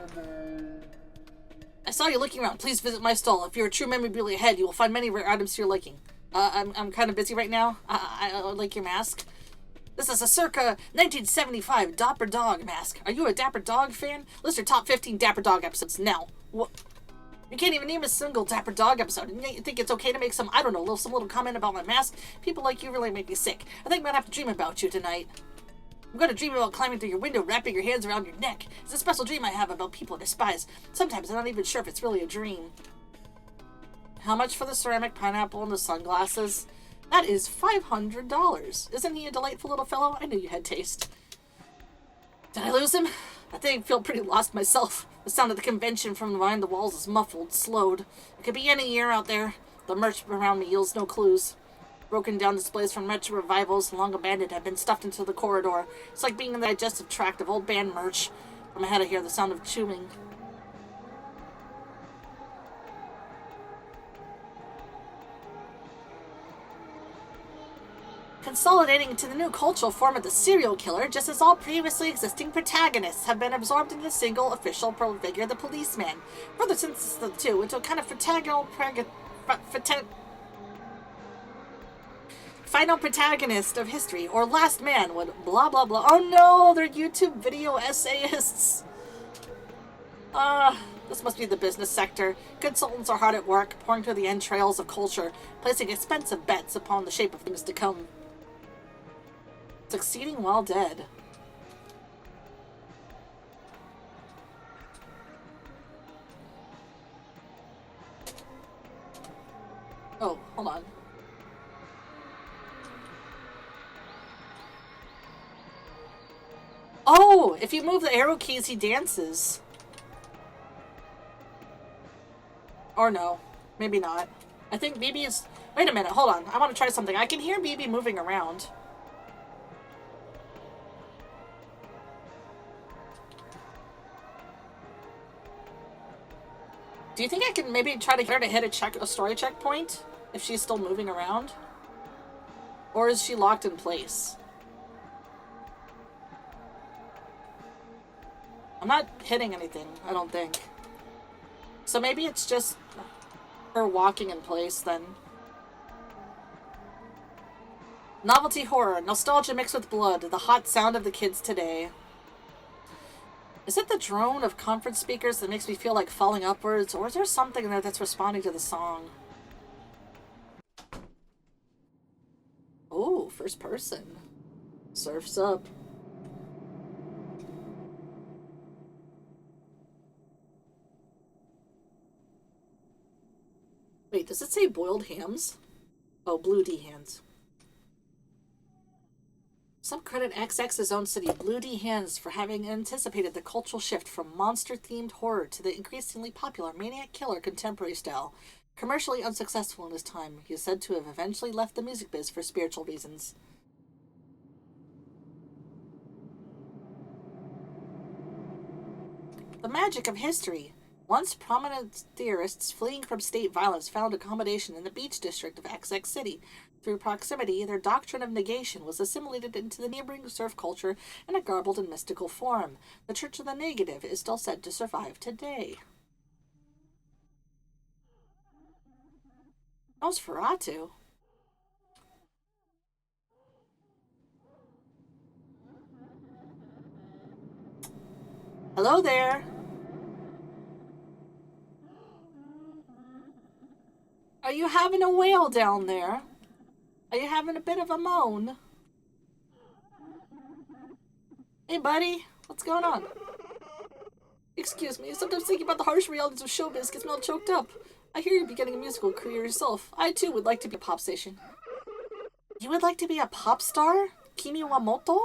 I saw you looking around. Please visit my stall. If you're a true memorabilia head, you will find many rare items to your liking. I'm kind of busy right now. I like your mask. This is a circa 1975 Dapper Dog mask. Are you a Dapper Dog fan? List your top 15 Dapper Dog episodes now. What? You can't even name a single Dapper Dog episode, and yet you think it's okay to make some, I don't know, some little comment about my mask? People like you really make me sick. I think I might have to dream about you tonight. I'm going to dream about climbing through your window, wrapping your hands around your neck. It's a special dream I have about people I despise. Sometimes I'm not even sure if it's really a dream. How much for the ceramic pineapple and the sunglasses? That is $500. Isn't he a delightful little fellow? I knew you had taste. Did I lose him? I think I feel pretty lost myself. The sound of the convention from behind the walls is muffled, slowed. It could be any year out there. The merch around me yields no clues. Broken down displays from retro revivals, long abandoned, have been stuffed into the corridor. It's like being in the digestive tract of old band merch. From ahead I hear the sound of chewing. Consolidating into the new cultural form of the serial killer, just as all previously existing protagonists have been absorbed into a single official figure, the policeman. Further synthesis of the two into a kind of final protagonist of history, or last man would blah blah blah. Oh no, they're YouTube video essayists. This must be the business sector. Consultants are hard at work, pouring through the entrails of culture, placing expensive bets upon the shape of things to come. Succeeding while dead. Oh, hold on. Oh, if you move the arrow keys, he dances. Or no, maybe not. I think BB is... Wait a minute, hold on. I want to try something. I can hear BB moving around. Do you think I can maybe try to get her to hit a story checkpoint if she's still moving around? Or is she locked in place? I'm not hitting anything, I don't think. So maybe it's just her walking in place then. Novelty horror, nostalgia mixed with blood, the hot sound of the kids today. Is it the drone of conference speakers that makes me feel like falling upwards, or is there something there that's responding to the song? Oh, first person. Surf's up. Wait, does it say boiled hams? Oh, Blue D hands. Some credit XX's own city, Blue D Hands, for having anticipated the cultural shift from monster-themed horror to the increasingly popular Maniac Killer contemporary style. Commercially unsuccessful in his time, he is said to have eventually left the music biz for spiritual reasons. The magic of history. Once prominent theorists fleeing from state violence found accommodation in the beach district of XX City. Through proximity, their doctrine of negation was assimilated into the neighboring surf culture in a garbled and mystical form. The Church of the Negative is still said to survive today. Nosferatu? Hello there! Are you having a whale down there? Are you having a bit of a moan? Hey, buddy. What's going on? Excuse me. Sometimes thinking about the harsh realities of showbiz gets me all choked up. I hear you're beginning a musical career yourself. I, too, would like to be a pop station. You would like to be a pop star? Kimi Wamoto?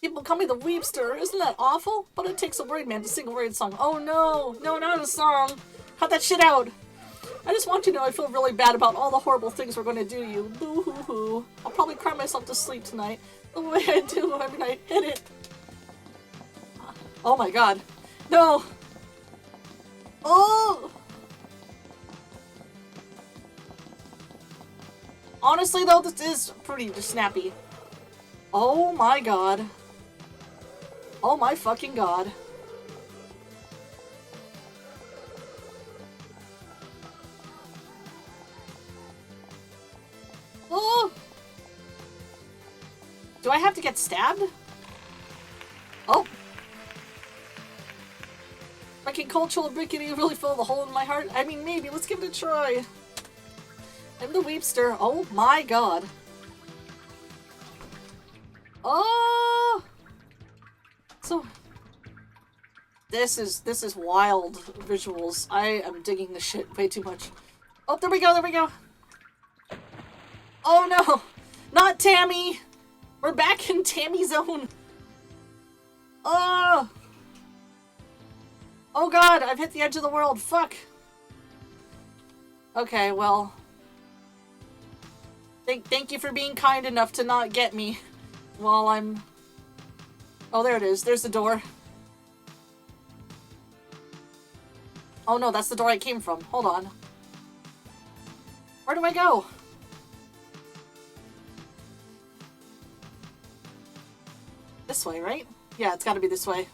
People call me the Weepster. Isn't that awful? But it takes a worried man to sing a worried song. Oh, no. No, not a song. Cut that shit out. I just want you to know I feel really bad about all the horrible things we're going to do to you. Boo-hoo-hoo. I'll probably cry myself to sleep tonight. The way I do every night. Hit it. Oh my god. No. Oh. Honestly, though, this is pretty snappy. Oh my god. Oh my fucking god. Oh! Do I have to get stabbed? Oh. I can cultural ability really fill the hole in my heart? I mean, maybe. Let's give it a try. I'm the Weepster. Oh my god. Oh! So... This is wild visuals. I am digging this shit way too much. Oh, there we go, there we go. Oh no! Not Tammy! We're back in Tammy zone. Oh! Oh god, I've hit the edge of the world. Fuck. Okay, well. Thank you for being kind enough to not get me while I'm... Oh, there it is. There's the door. Oh no, that's the door I came from. Hold on. Where do I go? This way, right? Yeah, it's gotta be this way.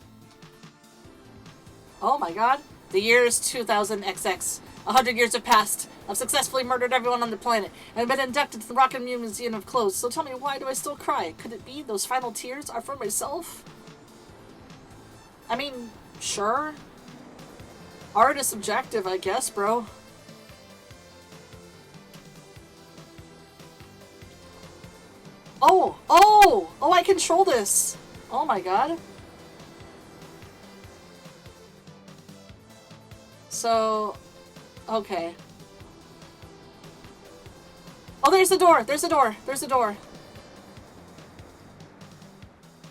Oh my god. The year is 2000XX. 100 years have passed. I've successfully murdered everyone on the planet, and I've been inducted to the Rocket Museum of Clothes. So tell me, why do I still cry? Could it be those final tears are for myself? I mean, sure. Art is subjective, I guess, bro. Oh! Oh! Oh, I control this! Oh my god. So... Okay. Oh, there's the door! There's the door! There's the door!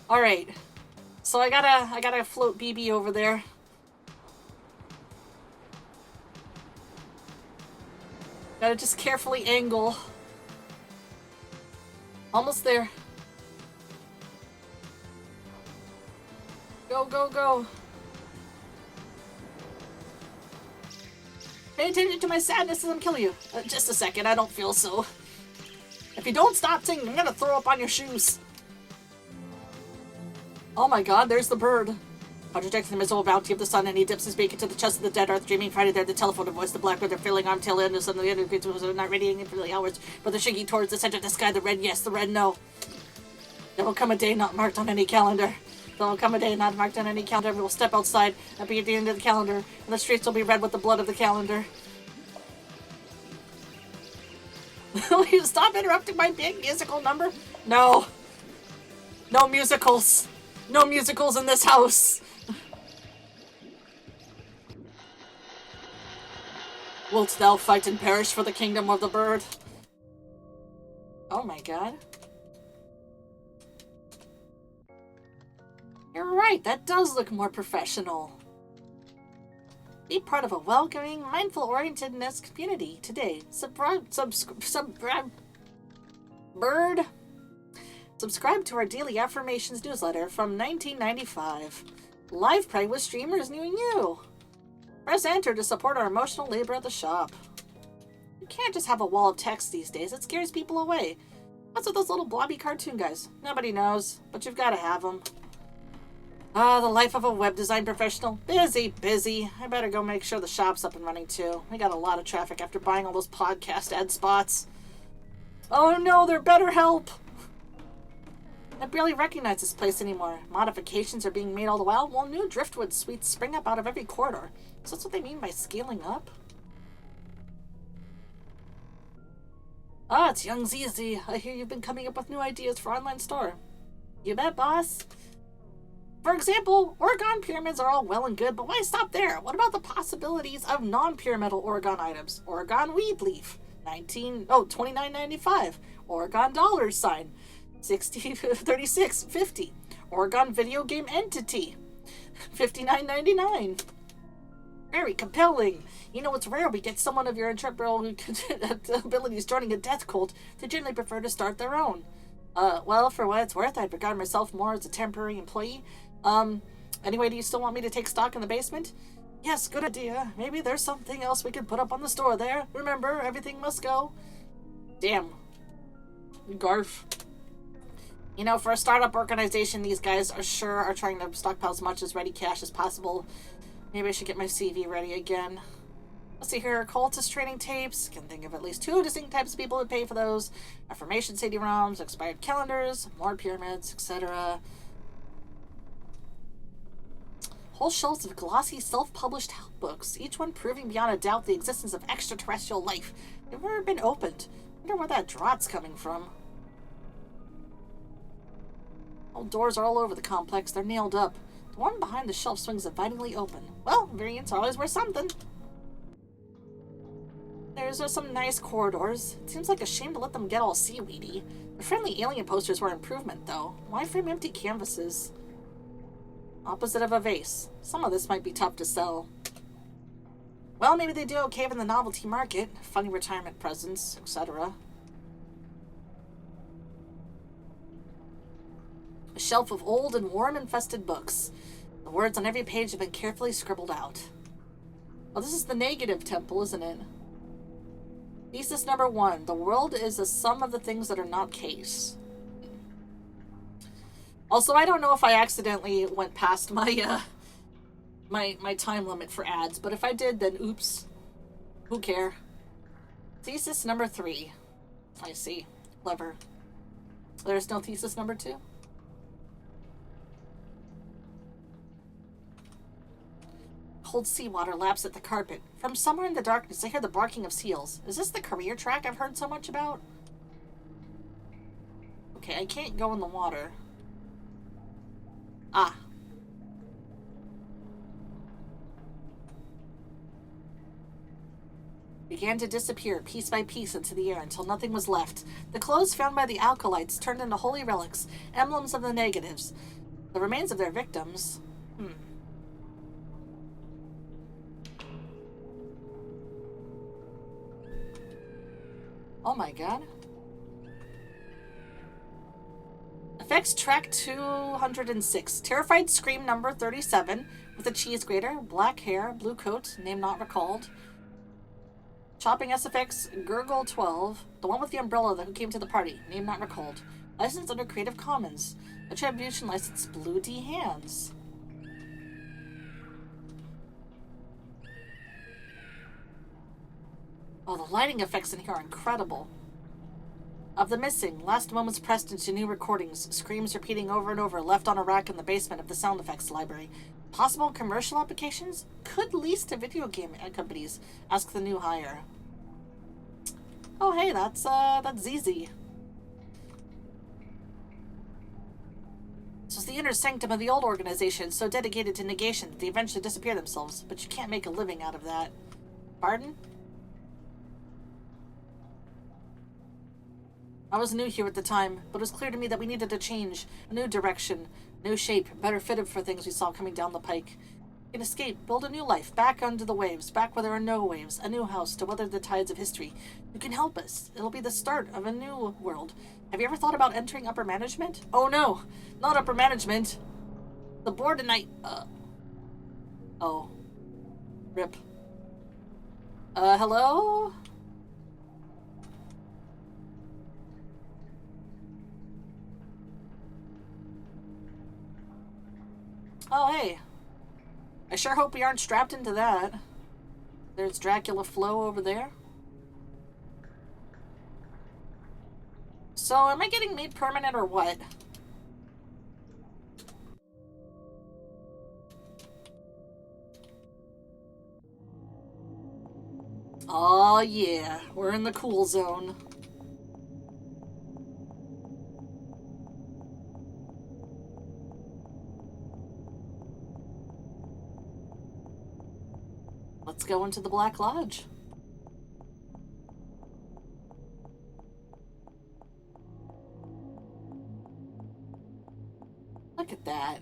Alright. So I gotta float BB over there. Gotta just carefully angle. Almost there. Go, go, go. Pay attention to my sadness as I'm killing you. Just a second, I don't feel so. If you don't stop singing, I'm gonna throw up on your shoes. Oh my god, there's the bird. Contradicting the miserable bounty of the sun, and he dips his beak into the chest of the dead earth, dreaming Friday there, the telephone to voice the black with their filling arm tail end, and suddenly the other was not radiating for the hours, but the shaking towards the center of the sky, the red yes, the red no. There will come a day not marked on any calendar. There will come a day not marked on any calendar. We will step outside and be at the end of the calendar, and the streets will be red with the blood of the calendar. Will you stop interrupting my big musical number? No. No musicals. No musicals in this house. Wilt thou fight and perish for the kingdom of the bird? Oh my god. You're right, that does look more professional. Be part of a welcoming, mindful-orientedness community today. Bird. Subscribe to our daily affirmations newsletter from 1995. Live play with streamers new and you. Press enter to support our emotional labor at the shop. You can't just have a wall of text these days. It scares people away. What's with those little blobby cartoon guys? Nobody knows, but you've got to have them. Ah, the life of a web design professional. Busy, busy. I better go make sure the shop's up and running too. We got a lot of traffic after buying all those podcast ad spots. Oh no, they're BetterHelp. I barely recognize this place anymore. Modifications are being made all the while, while new driftwood suites spring up out of every corridor. So that's what they mean by scaling up? Ah, it's Young ZZ. I hear you've been coming up with new ideas for online store. You bet, boss. For example, Oregon pyramids are all well and good, but why stop there? What about the possibilities of non-pyramidal Oregon items? Oregon weed leaf, $29.95. Oregon dollar sign, $36.50. Oregon video game entity, $59.99. Very compelling. You know, it's rare we get someone of your intrepid abilities joining a death cult. They generally prefer to start their own. Well, for what it's worth, I'd regard myself more as a temporary employee. Anyway, do you still want me to take stock in the basement? Yes, good idea. Maybe there's something else we can put up on the store there. Remember, everything must go. Damn. Garf. You know, for a startup organization, these guys are trying to stockpile as much as ready cash as possible. Maybe I should get my CV ready again. Let's see here. Cultist training tapes. Can think of at least 2 distinct types of people who pay for those. Affirmation CD-ROMs, expired calendars, more pyramids, etc. Whole shelves of glossy self-published help books, each one proving beyond a doubt the existence of extraterrestrial life. They've never been opened. Wonder where that draught's coming from. Old doors are all over the complex. They're nailed up. The one behind the shelf swings invitingly open. Well, variants are always worth something. There's some nice corridors. It seems like a shame to let them get all seaweedy. The friendly alien posters were an improvement, though. Why frame empty canvases? Opposite of a vase. Some of this might be tough to sell. Well, maybe they do okay in the novelty market. Funny retirement presents, etc. A shelf of old and worm-infested books. The words on every page have been carefully scribbled out. Well, this is the negative temple, isn't it? Thesis number 1. The world is a sum of the things that are not case. Also, I don't know if I accidentally went past my my time limit for ads, but if I did, then oops. Who care? Thesis number 3. I see. Clever. There's no thesis number 2? Cold seawater laps at the carpet. From somewhere in the darkness, I hear the barking of seals. Is this the career track I've heard so much about? Okay, I can't go in the water. Ah. Began to disappear piece by piece into the air until nothing was left. The clothes found by the alkalites turned into holy relics, emblems of the negatives. The remains of their victims. Oh my god. Effects track 206. Terrified scream number 37 with a cheese grater, black hair, blue coat, name not recalled. Chopping SFX Gurgle 12, the one with the umbrella that who came to the party, name not recalled. Licensed under Creative Commons. Attribution license Blue D Hands. Oh, the lighting effects in here are incredible. Of the missing, last moments pressed into new recordings, screams repeating over and over, left on a rack in the basement of the sound effects library. Possible commercial applications? Could lease to video game companies. Ask the new hire. Oh, hey, that's ZZ. This was the inner sanctum of the old organization, so dedicated to negation that they eventually disappear themselves. But you can't make a living out of that. Pardon? I was new here at the time, but it was clear to me that we needed a change, a new direction, a new shape, better fitted for things we saw coming down the pike. We can escape, build a new life, back under the waves, back where there are no waves, a new house to weather the tides of history. You can help us. It'll be the start of a new world. Have you ever thought about entering upper management? Oh no, not upper management. The board and I, oh. Rip. Hello? Oh, hey. I sure hope we aren't strapped into that. There's Dracula Flow over there. So, am I getting made permanent or what? Oh, yeah. We're in the cool zone. Let's go into the Black Lodge. Look at that.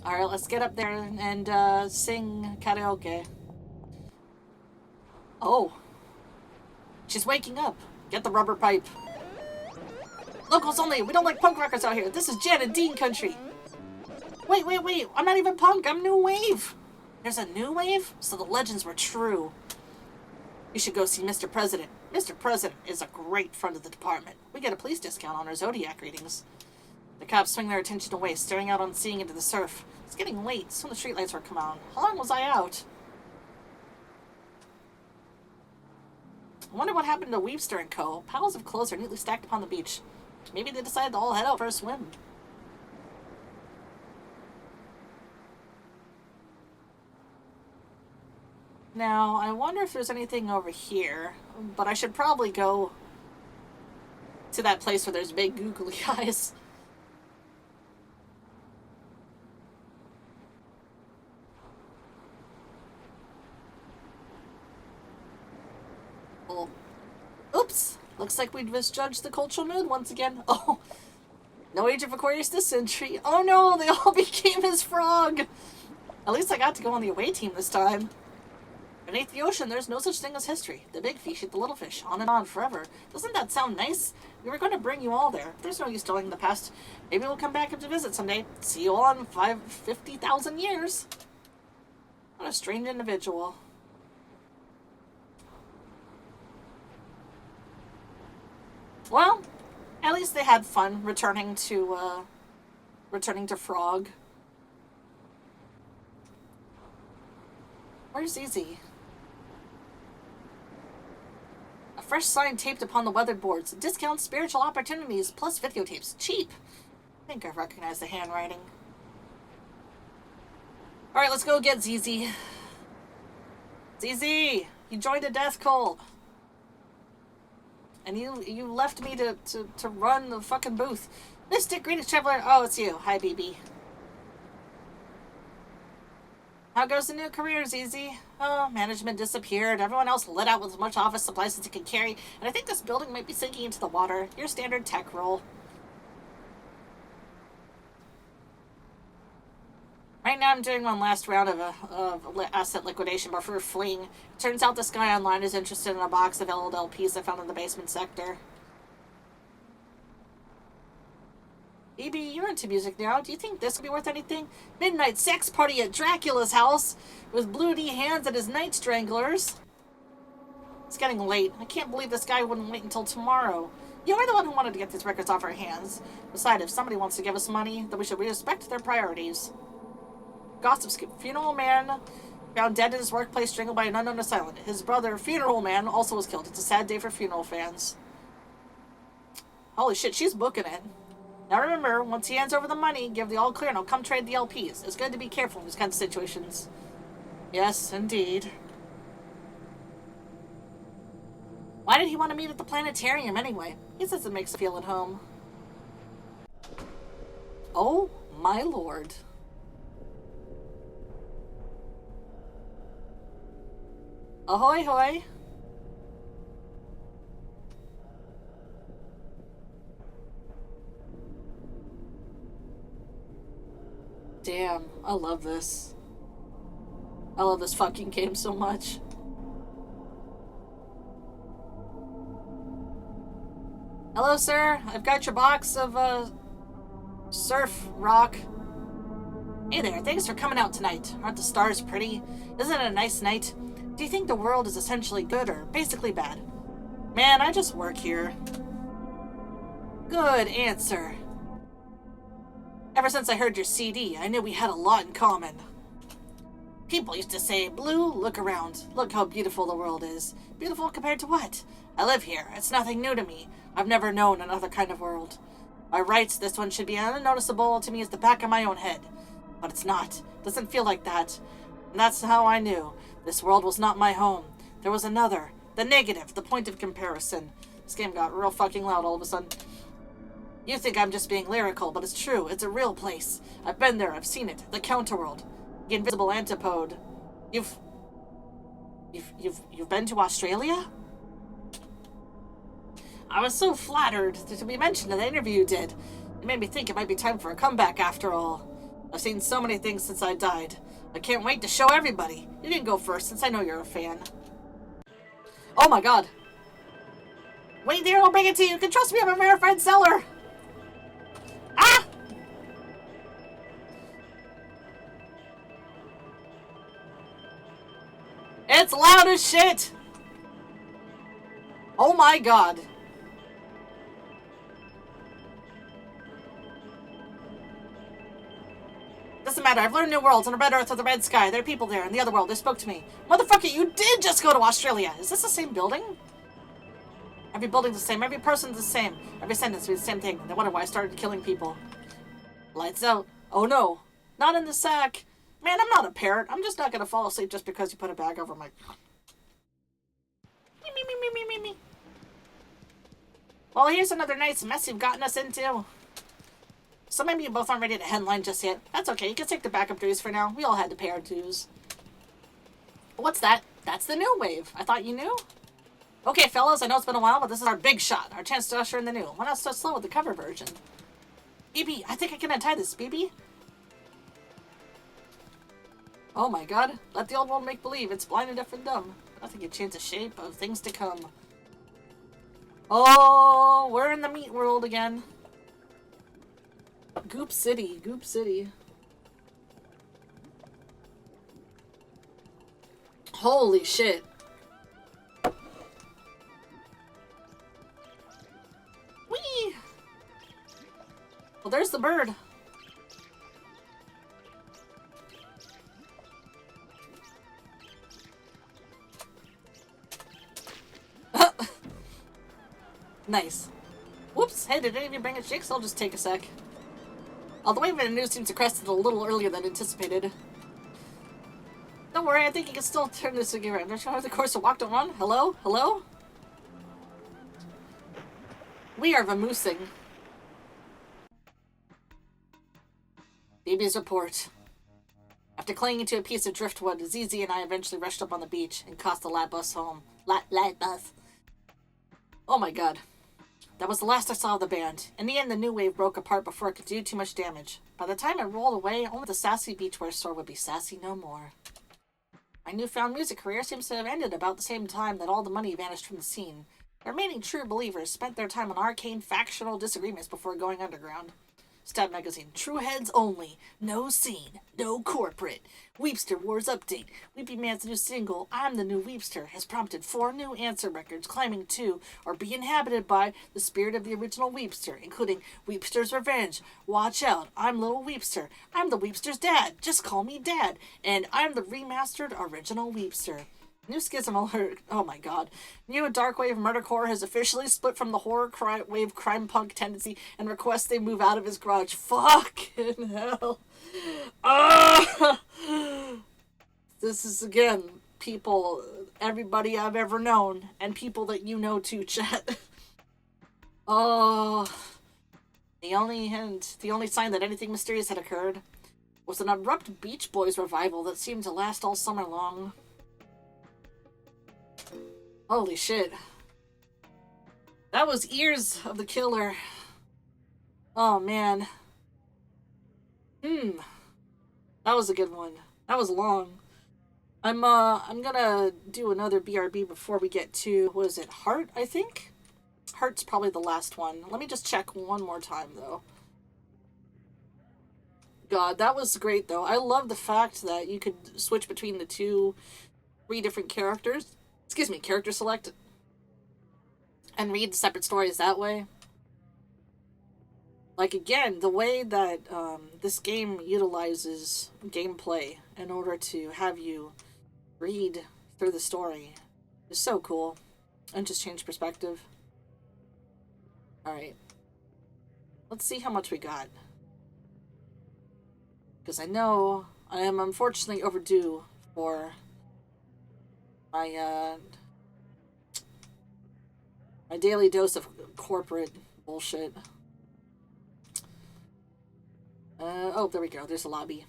Alright, let's get up there and sing karaoke. Oh. She's waking up. Get the rubber pipe. Locals only. We don't like punk rockers out here. This is Jan and Dean country. Wait. I'm not even punk. I'm new wave. There's a new wave? So the legends were true. You should go see Mr. President. Mr. President is a great friend of the department. We get a police discount on our Zodiac readings. The cops swing their attention away, staring out unseeing into the surf. It's getting late. Soon the streetlights were come on. How long was I out? I wonder what happened to Weavster and Co. Piles of clothes are neatly stacked upon the beach. Maybe they decided to all head out for a swim. Now, I wonder if there's anything over here, but I should probably go to that place where there's big googly eyes. Oh. Oops! Looks like we'd misjudged the cultural mood once again. Oh, no Age of Aquarius this century. Oh no, they all became his frog! At least I got to go on the away team this time. Beneath the ocean, there's no such thing as history. The big fish eat the little fish, on and on forever. Doesn't that sound nice? We were going to bring you all there. There's no use dwelling in the past. Maybe we'll come back to visit someday. See you all in 50,000 years. What a strange individual. Well, at least they had fun returning to Frog. Where's Easy? A fresh sign taped upon the weathered boards. Discount spiritual opportunities plus videotapes. Cheap. I think I recognize the handwriting. Alright, let's go get ZZ. ZZ! You joined a death cult. And you left me to run the fucking booth. Mystic, greetings, traveler. Oh, it's you. Hi, BB. How goes the new career, ZZ? Oh, management disappeared. Everyone else let out with as much office supplies as it can carry. And I think this building might be sinking into the water. Your standard tech role. Right now I'm doing one last round of asset liquidation before fleeing. Turns out this guy online is interested in a box of old LPs I found in the basement sector. EB, you're into music now. Do you think this could be worth anything? Midnight sex party at Dracula's house with bloody hands and his night stranglers. It's getting late. I can't believe this guy wouldn't wait until tomorrow. You are the one who wanted to get these records off our hands. Besides, if somebody wants to give us money, then we should respect their priorities. Gossip scoop. Funeral man found dead in his workplace, strangled by an unknown assailant. His brother, Funeral Man, also was killed. It's a sad day for funeral fans. Holy shit, she's booking it. Now remember, once he hands over the money, give the all clear and I'll come trade the LPs. It's good to be careful in these kinds of situations. Yes, indeed. Why did he want to meet at the planetarium anyway? He says it makes him feel at home. Oh, my lord. Ahoy, hoy. Damn, I love this. I love this fucking game so much. Hello, sir. I've got your box of, surf rock. Hey there, thanks for coming out tonight. Aren't the stars pretty? Isn't it a nice night? Do you think the world is essentially good or basically bad? Man, I just work here. Good answer. Ever since I heard your CD, I knew we had a lot in common. People used to say, Blue, look around. Look how beautiful the world is. Beautiful compared to what? I live here. It's nothing new to me. I've never known another kind of world. By rights, this one should be unnoticeable to me as the back of my own head. But it's not. It doesn't feel like that. And that's how I knew. This world was not my home. There was another. The negative. The point of comparison. This game got real fucking loud all of a sudden. You think I'm just being lyrical, but it's true. It's a real place. I've been there. I've seen it. The counterworld. The invisible antipode. You've been to Australia? I was so flattered to be mentioned in the interview you did. It made me think it might be time for a comeback after all. I've seen so many things since I died. I can't wait to show everybody. You can go first since I know you're a fan. Oh my god. Wait there, I'll bring it to you. You can trust me, I'm a verified seller. Ah! It's loud as shit! Oh my god. This the matter? I've learned new worlds on a red earth with a red sky. There are people there in the other world. They spoke to me. Motherfucker, you did just go to Australia. Is this the same building? Every building's the same. Every person's the same. Every sentence means the same thing. They wonder why I started killing people. Lights out. Oh no. Not in the sack. Man, I'm not a parrot. I'm just not gonna fall asleep just because you put a bag over my... Me. Well, here's another nice mess you've gotten us into. So maybe you both aren't ready to headline just yet. That's okay. You can take the backup dues for now. We all had to pay our dues. What's that? That's the new wave. I thought you knew? Okay, fellas, I know it's been a while, but this is our big shot. Our chance to usher in the new. Why not start slow with the cover version? BB, I think I can untie this, BB. Oh my god. Let the old world make believe. It's blind and deaf and dumb. Nothing can change the shape of things to come. Oh, we're in the meat world again. Goop City. Goop City. Holy shit. Whee! Well, there's the bird. Nice. Whoops. Hey, did any of you bring a chicks? I'll just take a sec. The wave of the news seems to crest a little earlier than anticipated. Don't worry, I think you can still turn this again around. Don't you have the course to walk to run? Hello? Hello? We are vamoosing. Baby's report. After clinging to a piece of driftwood, ZZ and I eventually rushed up on the beach and caught the lat bus home. Lat bus. Oh my god. That was the last I saw of the band. In the end, the new wave broke apart before it could do too much damage. By the time it rolled away, only the sassy beachwear store would be sassy no more. My newfound music career seems to have ended about the same time that all the money vanished from the scene. The remaining true believers spent their time on arcane factional disagreements before going underground. Stab Magazine. True heads only. No scene. No corporate. Weepster Wars update. Weepy Man's new single, I'm the New Weepster, has prompted 4 new answer records claiming to or be inhabited by the spirit of the original Weepster, including Weepster's Revenge, Watch Out, I'm Little Weepster, I'm the Weepster's dad, just call me dad, and I'm the remastered original Weepster. New schism alert. Oh my god. New dark wave murdercore has officially split from the horror wave crime punk tendency and requests they move out of his garage. Fucking hell. This is, again, people, everybody I've ever known, and people that you know too, chat. Oh. The only sign that anything mysterious had occurred was an abrupt Beach Boys revival that seemed to last all summer long. Holy shit. That was Ears of the Killer. Oh, man. That was a good one. That was long. I'm gonna do another BRB before we get to, what is it, Heart, I think? Heart's probably the last one. Let me just check one more time, though. God, that was great, though. I love the fact that you could switch between the 3 different characters. Excuse me, character select. And read separate stories that way. Like, again, the way that this game utilizes gameplay in order to have you read through the story is so cool. And just change perspective. Alright. Let's see how much we got. Because I know I am unfortunately overdue for my daily dose of corporate bullshit. Oh, there we go. There's a lobby.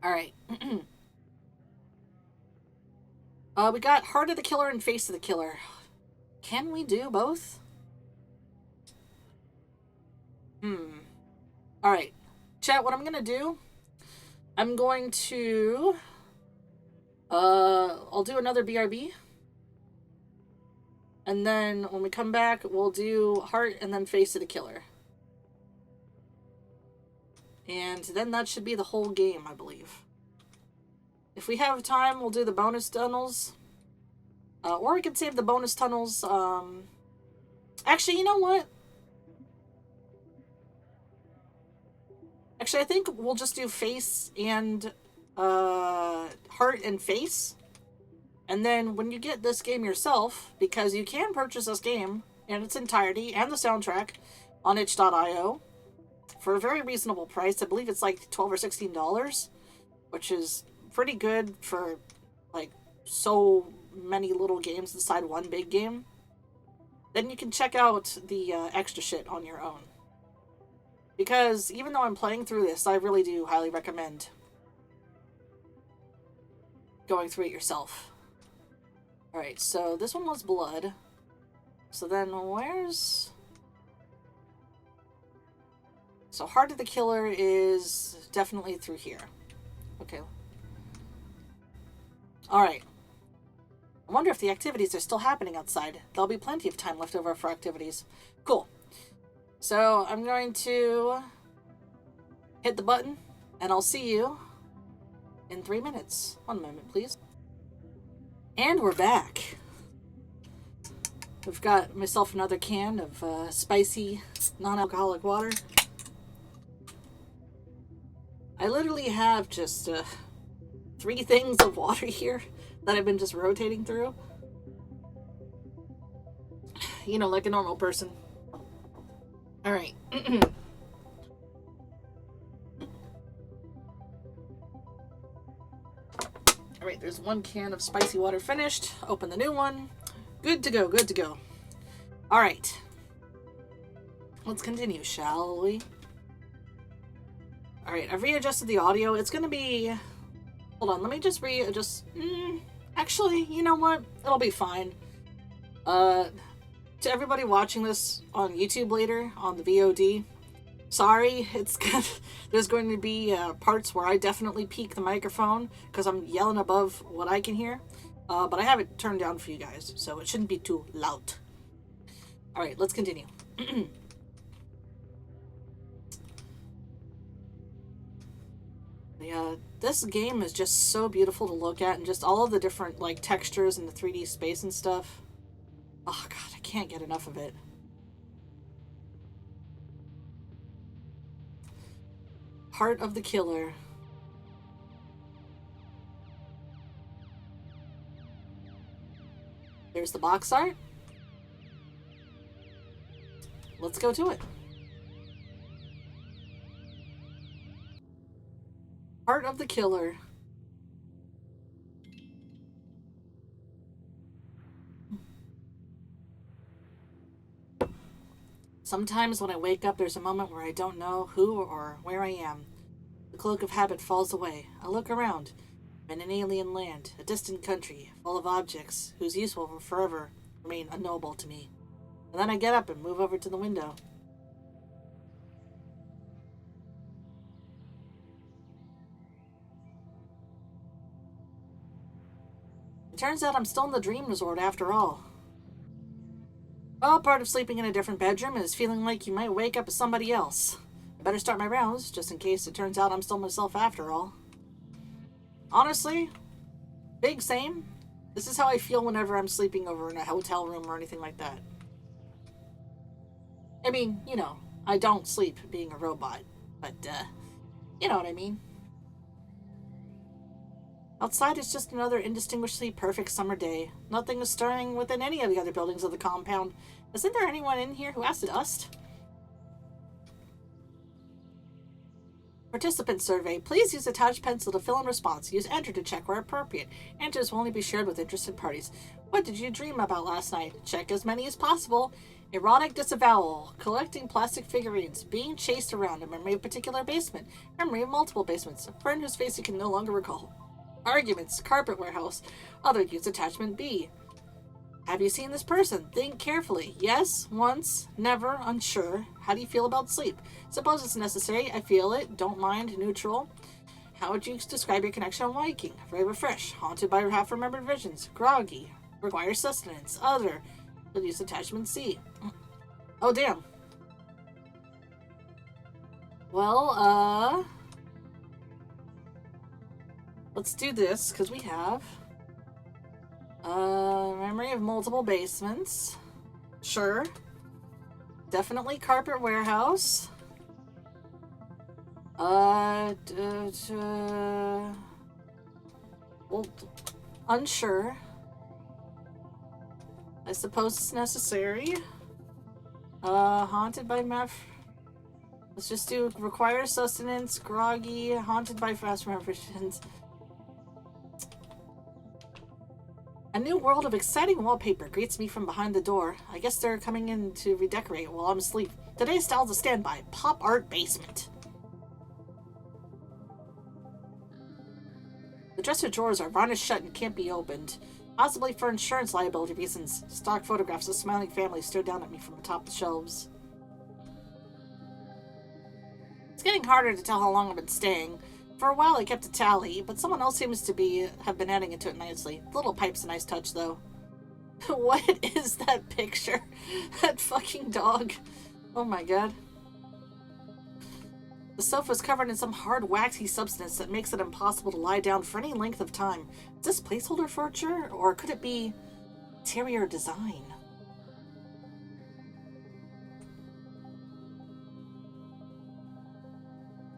Alright. We got Heart of the Killer and Face of the Killer. Can we do both? Alright. Chat, what I'm gonna do, I'm going to... I'll do another BRB. And then when we come back, we'll do Heart and then Face of the Killer. And then that should be the whole game, I believe. If we have time, we'll do the bonus tunnels. Or we can save the bonus tunnels. Actually, you know what? Actually, I think we'll just do face and heart and face. And then when you get this game yourself, because you can purchase this game in its entirety and the soundtrack on itch.io for a very reasonable price. I believe it's like $12 or $16, which is pretty good for like so many little games inside one big game. Then you can check out the extra shit on your own. Because even though I'm playing through this, I really do highly recommend going through it yourself. Alright, so this one was blood. So then where's... So Heart of the Killer is definitely through here. Okay. Alright. I wonder if the activities are still happening outside. There'll be plenty of time left over for activities. Cool. So I'm going to hit the button, and I'll see you in 3 minutes. 1 moment, please. And we're back. I've got myself another can of spicy, non-alcoholic water. I literally have just 3 things of water here that I've been just rotating through. You know, like a normal person. Alright. Alright, there's 1 can of spicy water finished. Open the new one. Good to go, good to go. Alright. Let's continue, shall we? Alright, I've readjusted the audio. It's gonna be... Hold on, let me just readjust... Actually, you know what? It'll be fine. To everybody watching this on YouTube later, on the VOD, sorry, there's going to be parts where I definitely peak the microphone because I'm yelling above what I can hear. But I have it turned down for you guys, so it shouldn't be too loud. Alright, let's continue. Yeah, this game is just so beautiful to look at, and just all of the different like textures and the 3D space and stuff. Oh god, I can't get enough of it. Heart of the Killer. There's the box art. Let's go to it. Heart of the Killer. Sometimes when I wake up, there's a moment where I don't know who or where I am. The cloak of habit falls away. I look around. I'm in an alien land, a distant country, full of objects whose use will forever remain unknowable to me. And then I get up and move over to the window. It turns out I'm still in the dream resort after all. Well, part of sleeping in a different bedroom is feeling like you might wake up as somebody else. I better start my rounds, just in case it turns out I'm still myself after all. Honestly, big same. This is how I feel whenever I'm sleeping over in a hotel room or anything like that. I mean, you know, I don't sleep being a robot, but, you know what I mean. Outside is just another indistinguishably perfect summer day. Nothing is stirring within any of the other buildings of the compound. Isn't there anyone in here who has to dust? Participant survey. Please use attached pencil to fill in response. Use enter to check where appropriate. Answers will only be shared with interested parties. What did you dream about last night? Check as many as possible. Erotic disavowal. Collecting plastic figurines. Being chased around. A memory of a particular basement. Memory of multiple basements. A friend whose face you can no longer recall. Arguments. Carpet warehouse. Other use attachment B. Have you seen this person? Think carefully. Yes, once, never, unsure. How do you feel about sleep? Suppose it's necessary. I feel it. Don't mind. Neutral. How would you describe your connection on liking? Very refreshed. Haunted by half-remembered visions. Groggy. Requires sustenance. Other. You'll use attachment C. Oh, damn. Well, let's do this, because we have... memory of multiple basements. Sure. Definitely carpet warehouse. Well, unsure. I suppose it's necessary. Haunted by meth. Let's just do requires sustenance, groggy, haunted by fast revisions. A new world of exciting wallpaper greets me from behind the door. I guess they're coming in to redecorate while I'm asleep. Today's style's a standby. Pop art basement. The dresser drawers are varnished shut and can't be opened. Possibly for insurance liability reasons. Stock photographs of smiling families stare down at me from atop the shelves. It's getting harder to tell how long I've been staying. For a while I kept a tally, but someone else seems to have been adding into it nicely. The little pipe's a nice touch, though. What is that picture? That fucking dog. Oh my god. The sofa's covered in some hard, waxy substance that makes it impossible to lie down for any length of time. Is this placeholder furniture, or could it be interior design?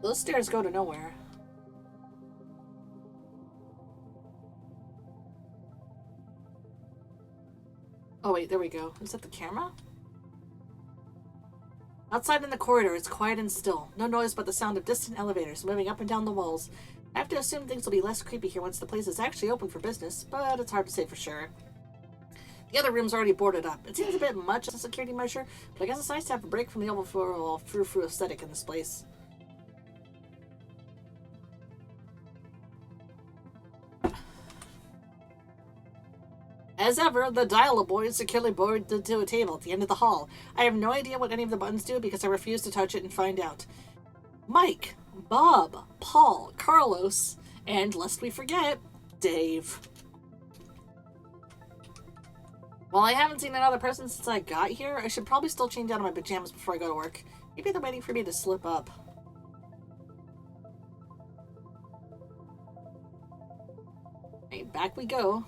Those stairs go to nowhere. Oh wait, there we go. Is that the camera? Outside in the corridor, it's quiet and still. No noise but the sound of distant elevators moving up and down the walls. I have to assume things will be less creepy here once the place is actually open for business, but it's hard to say for sure. The other room's already boarded up. It seems a bit much as a security measure, but I guess it's nice to have a break from the overflow frou-frou aesthetic in this place. As ever, the dial-a-boy is securely boarded to a table at the end of the hall. I have no idea what any of the buttons do because I refuse to touch it and find out. Mike, Bob, Paul, Carlos, and lest we forget, Dave. While I haven't seen another person since I got here, I should probably still change out of my pajamas before I go to work. Maybe they're waiting for me to slip up. Okay, back we go.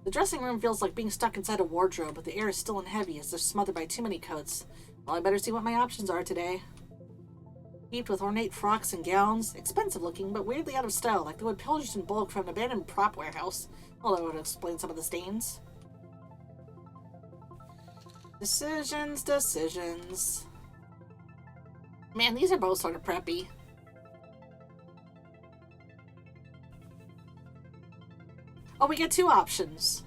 The dressing room feels like being stuck inside a wardrobe, but the air is still and heavy as they're smothered by too many coats. Well, I better see what my options are today. Heaped with ornate frocks and gowns, expensive looking, but weirdly out of style, like they would pillaged in bulk from an abandoned prop warehouse, although it would explain some of the stains. Decisions. Man, these are both sort of preppy. Oh, we get two options.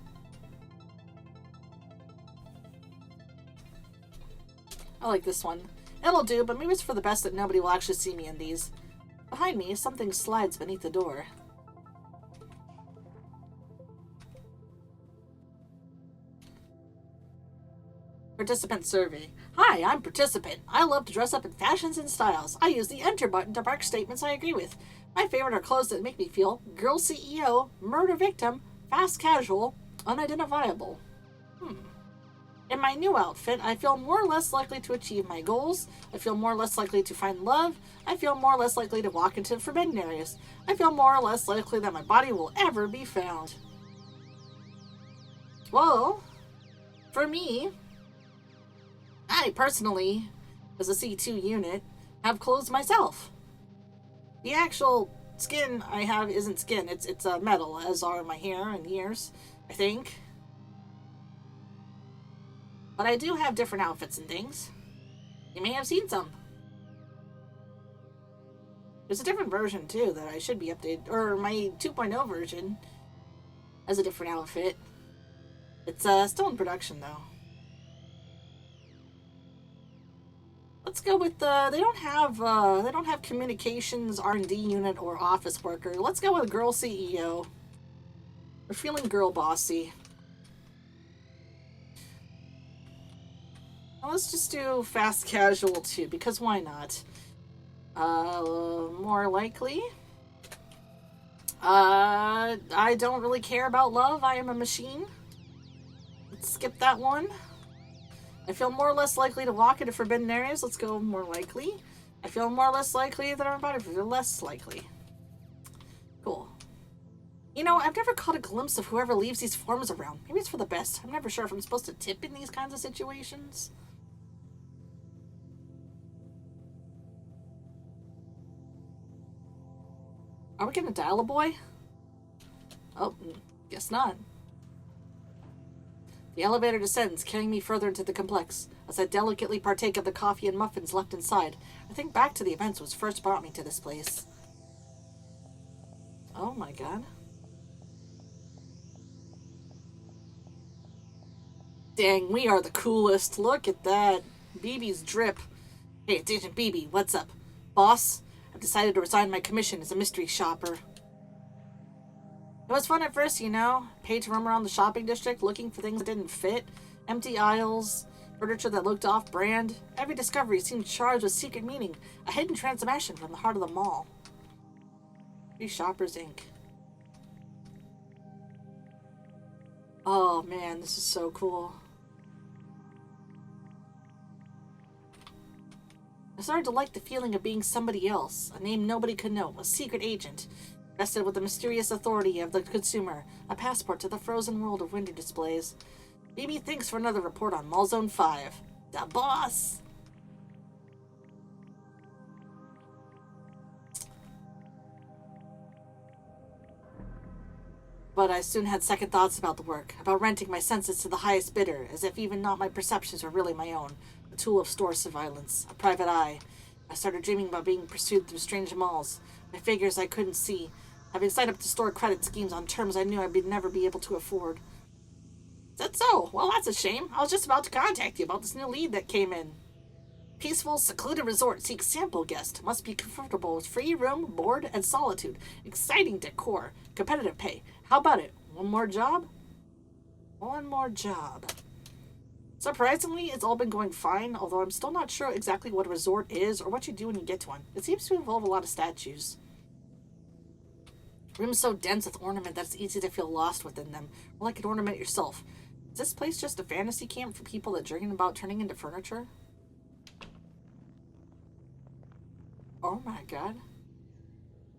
I like this one. It'll do, but maybe it's for the best that nobody will actually see me in these. Behind me, something slides beneath the door. Participant survey. Hi, I'm participant. I love to dress up in fashions and styles. I use the enter button to mark statements I agree with. My favorite are clothes that make me feel girl CEO, murder victim, fast casual, unidentifiable. In my new outfit, I feel more or less likely to achieve my goals. I feel more or less likely to find love. I feel more or less likely to walk into forbidden areas. I feel more or less likely that my body will ever be found. Well, for me, I personally, as a C2 unit, have clothes myself. The actual skin I have isn't skin, it's metal, as are my hair and ears, I think. But I do have different outfits and things. You may have seen some. There's a different version, too, that I should be updated. Or my 2.0 version has a different outfit. It's still in production, though. Let's go with they don't have communications, R&D unit, or office worker. Let's go with girl CEO. We're feeling girl bossy. Now let's just do fast casual too, because why not? More likely. I don't really care about love. I am a machine. Let's skip that one. I feel more or less likely to walk into forbidden areas. Let's go more likely. I feel more or less likely that everybody feels less likely. Cool. You know, I've never caught a glimpse of whoever leaves these forms around. Maybe it's for the best. I'm never sure if I'm supposed to tip in these kinds of situations. Are we gonna dial a boy? Oh, guess not. The elevator descends, carrying me further into the complex. As I delicately partake of the coffee and muffins left inside, I think back to the events which first brought me to this place. Oh my god. Dang, we are the coolest. Look at that. BB's drip. Hey, it's Agent BB. What's up? Boss, I've decided to resign my commission as a mystery shopper. It was fun at first, you know. Paid to roam around the shopping district looking for things that didn't fit. Empty aisles, furniture that looked off-brand. Every discovery seemed charged with secret meaning. A hidden transmission from the heart of the mall. Free Shoppers, Inc. Oh man, this is so cool. I started to like the feeling of being somebody else, a name nobody could know, a secret agent, vested with the mysterious authority of the consumer, a passport to the frozen world of window displays. BB thanks for another report on Mall Zone 5. The boss! But I soon had second thoughts about the work, about renting my senses to the highest bidder, as if even not my perceptions were really my own, a tool of store surveillance, a private eye. I started dreaming about being pursued through strange malls, by figures I couldn't see, having signed up to store credit schemes on terms I knew I'd never be able to afford. Is that so? Well, that's a shame. I was just about to contact you about this new lead that came in. Peaceful, secluded resort seeks sample guest. Must be comfortable with free room, board, and solitude. Exciting decor. Competitive pay. How about it? One more job? One more job. Surprisingly, it's all been going fine, although I'm still not sure exactly what a resort is or what you do when you get to one. It seems to involve a lot of statues. Rooms so dense with ornament that it's easy to feel lost within them, or like an ornament yourself. Is this place just a fantasy camp for people that dream about turning into furniture? Oh my god.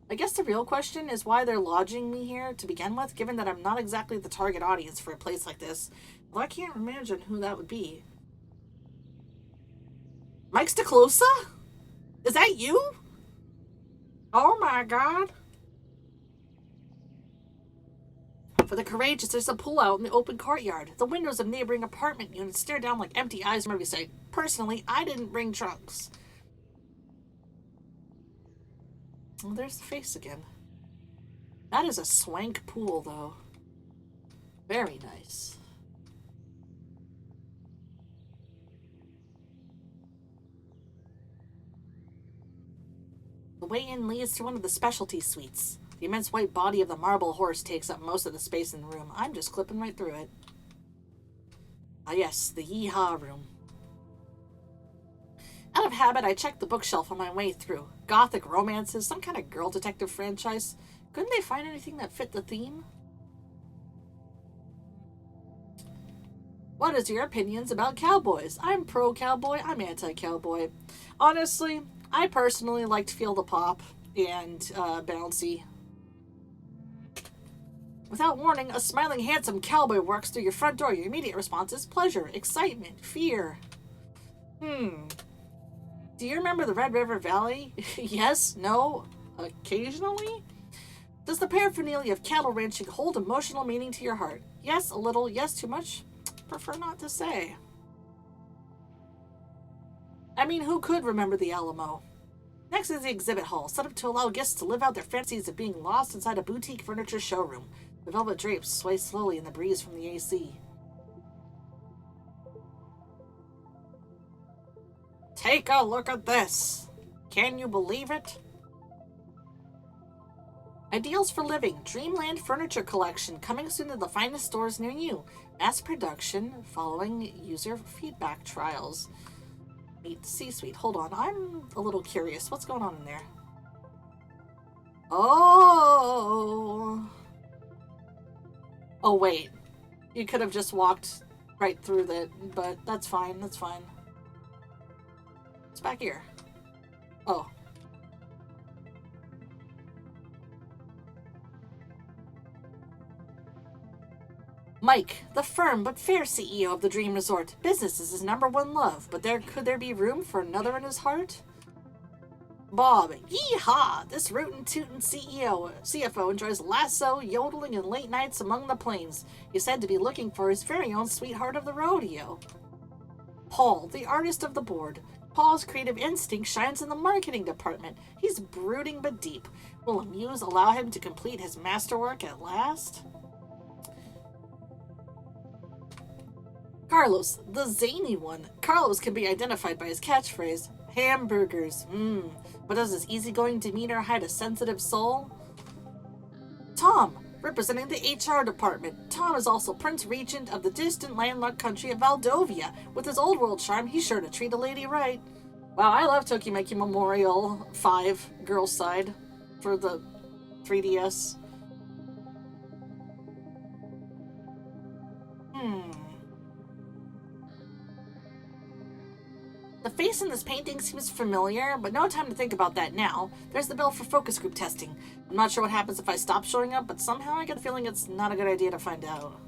I guess the real question is why they're lodging me here to begin with, given that I'm not exactly the target audience for a place like this. Although I can't imagine who that would be. Mike Staclosa? Is that you? Oh my god. For the courageous, there's a pullout in the open courtyard. The windows of neighboring apartment units stare down like empty eyes from every side. Personally, I didn't bring trunks. Oh, there's the face again. That is a swank pool, though. Very nice. The way in leads to one of the specialty suites. The immense white body of the marble horse takes up most of the space in the room. I'm just clipping right through it. Ah yes, the Yeehaw room. Out of habit, I checked the bookshelf on my way through. Gothic romances, some kind of girl detective franchise. Couldn't they find anything that fit the theme? What is your opinions about cowboys? I'm pro-cowboy, I'm anti-cowboy. Honestly, I personally like to feel the pop and bouncy. Without warning, a smiling, handsome cowboy walks through your front door. Your immediate response is pleasure, excitement, fear. Do you remember the Red River Valley? Yes? No? Occasionally? Does the paraphernalia of cattle ranching hold emotional meaning to your heart? Yes, a little. Yes, too much? Prefer not to say. I mean, who could remember the Alamo? Next is the exhibit hall, set up to allow guests to live out their fantasies of being lost inside a boutique furniture showroom. The velvet drapes sway slowly in the breeze from the AC. Take a look at this. Can you believe it? Ideals for living. Dreamland Furniture Collection. Coming soon to the finest stores near you. Mass production following user feedback trials. Meet the C-suite. Hold on. I'm a little curious. What's going on in there? Oh. Oh, wait. You could have just walked right through that, but that's fine. That's fine. It's back here. Oh. Mike, the firm but fair CEO of the Dream Resort. Business is his #1 love, but could there be room for another in his heart? Bob, yeehaw! This rootin' tootin' CFO enjoys lasso, yodeling, and late nights among the plains. He's said to be looking for his very own sweetheart of the rodeo. Paul, the artist of the board. Paul's creative instinct shines in the marketing department. He's brooding but deep. Will a muse allow him to complete his masterwork at last? Carlos, the zany one. Carlos can be identified by his catchphrase, hamburgers, but does his easygoing demeanor hide a sensitive soul? Tom, representing the HR department. Tom is also Prince Regent of the distant landlocked country of Valdovia. With his old world charm, he's sure to treat a lady right. Wow, I love Tokimeki Memorial 5, Girls Side, for the 3DS. The face in this painting seems familiar, but no time to think about that now. There's the bill for focus group testing. I'm not sure what happens if I stop showing up, but somehow I get the feeling it's not a good idea to find out.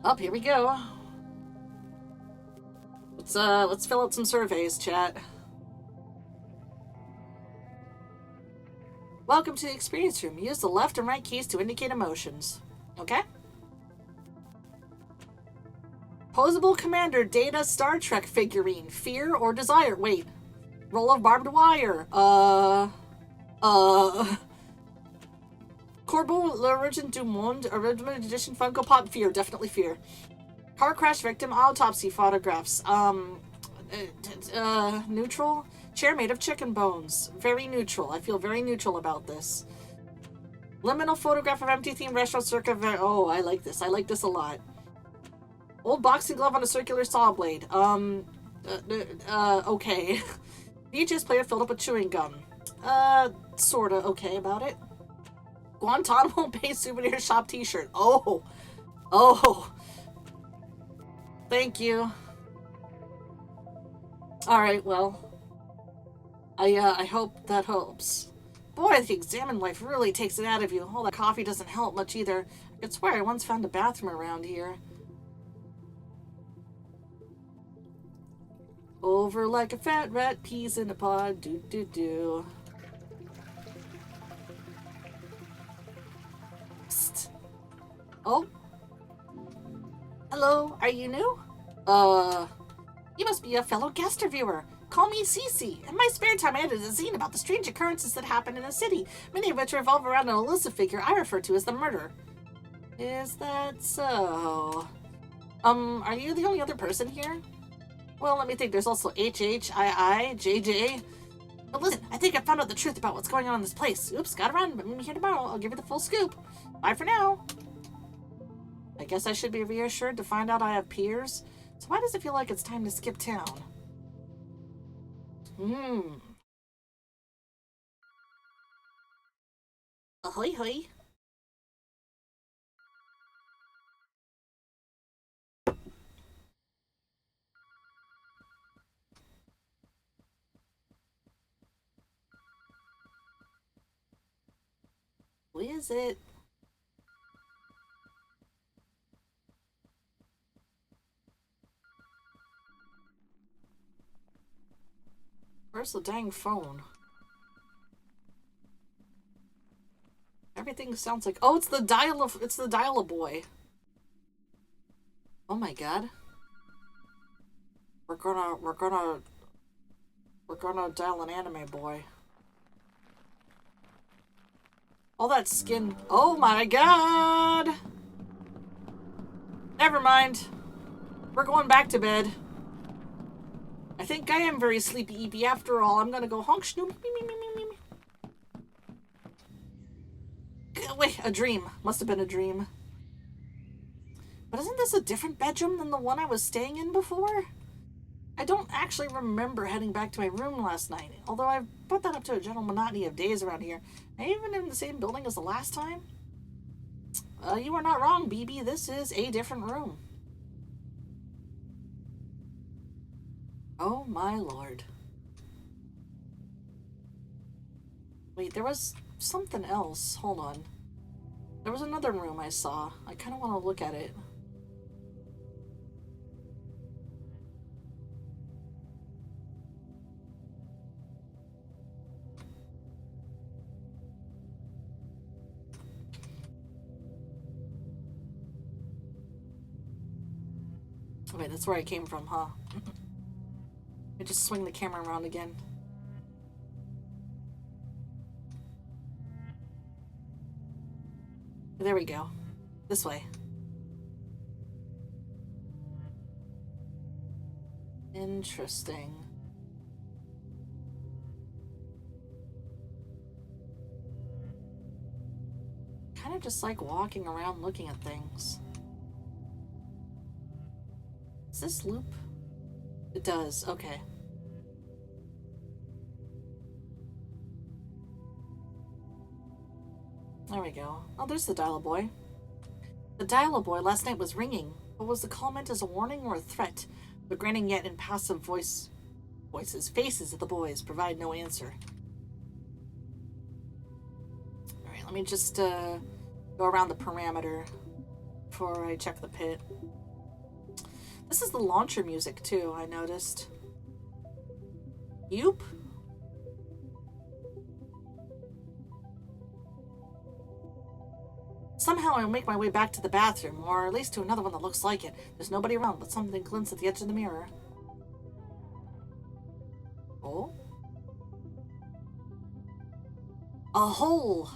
Oh, here we go. Let's fill out some surveys, chat. Welcome to the experience room. Use the left and right keys to indicate emotions. Okay? Posable Commander Data Star Trek figurine. Fear or desire? Wait. Roll of barbed wire. Corbeau L'Origine du Monde. Original edition Funko Pop. Fear. Definitely fear. Car crash victim autopsy photographs. Neutral? Chair made of chicken bones. Very neutral. I feel very neutral about this. Liminal photograph of empty themed restaurant circa. Oh, I like this. I like this a lot. Old boxing glove on a circular saw blade. Okay. VHS player filled up with chewing gum. Sorta okay about it. Guantanamo Bay souvenir shop t-shirt. Oh. Thank you. Alright, well. I hope that helps. Boy, the examine life really takes it out of you. All that coffee doesn't help much either. I could swear I once found a bathroom around here. Over like a fat rat, peas in a pod, do. Psst. Oh. Hello, are you new? You must be a fellow guest reviewer. Call me Cece. In my spare time, I edited a zine about the strange occurrences that happen in the city, many of which revolve around an elusive figure I refer to as the murderer. Is that so? Are you the only other person here? Well, let me think. There's also HHII, JJ. But listen, I think I found out the truth about what's going on in this place. Oops, got around, but meet me here tomorrow. I'll give you the full scoop. Bye for now. I guess I should be reassured to find out I have peers. So why does it feel like it's time to skip town? Ahoy hoy. Who is it? Where's the dang phone? Everything sounds like... Oh, it's the dial-a boy. Oh my god. We're gonna dial an anime boy. All that skin... Oh my god! Never mind. We're going back to bed. I think I am very sleepy-eepy after all. I'm gonna go honk snoop. Wait, a dream. Must have been a dream. But isn't this a different bedroom than the one I was staying in before? I don't actually remember heading back to my room last night, although I've put that up to a general monotony of days around here. Am I even in the same building as the last time? You are not wrong, BB. This is a different room. Oh my lord. Wait, there was something else. Hold on. There was another room I saw. I kind of want to look at it. Wait, that's where I came from, huh? I just swing the camera around again. There we go. This way. Interesting. Kind of just like walking around looking at things. Does this loop? It does, okay. There we go. Oh, there's the dial-a-boy. The dial-a-boy last night was ringing, but was the call meant as a warning or a threat? The grinning yet impassive faces of the boys provide no answer. Alright, let me just go around the perimeter before I check the pit. This is the launcher music, too, I noticed. Yoop? Somehow I'll make my way back to the bathroom, or at least to another one that looks like it. There's nobody around, but something glints at the edge of the mirror. Oh? A hole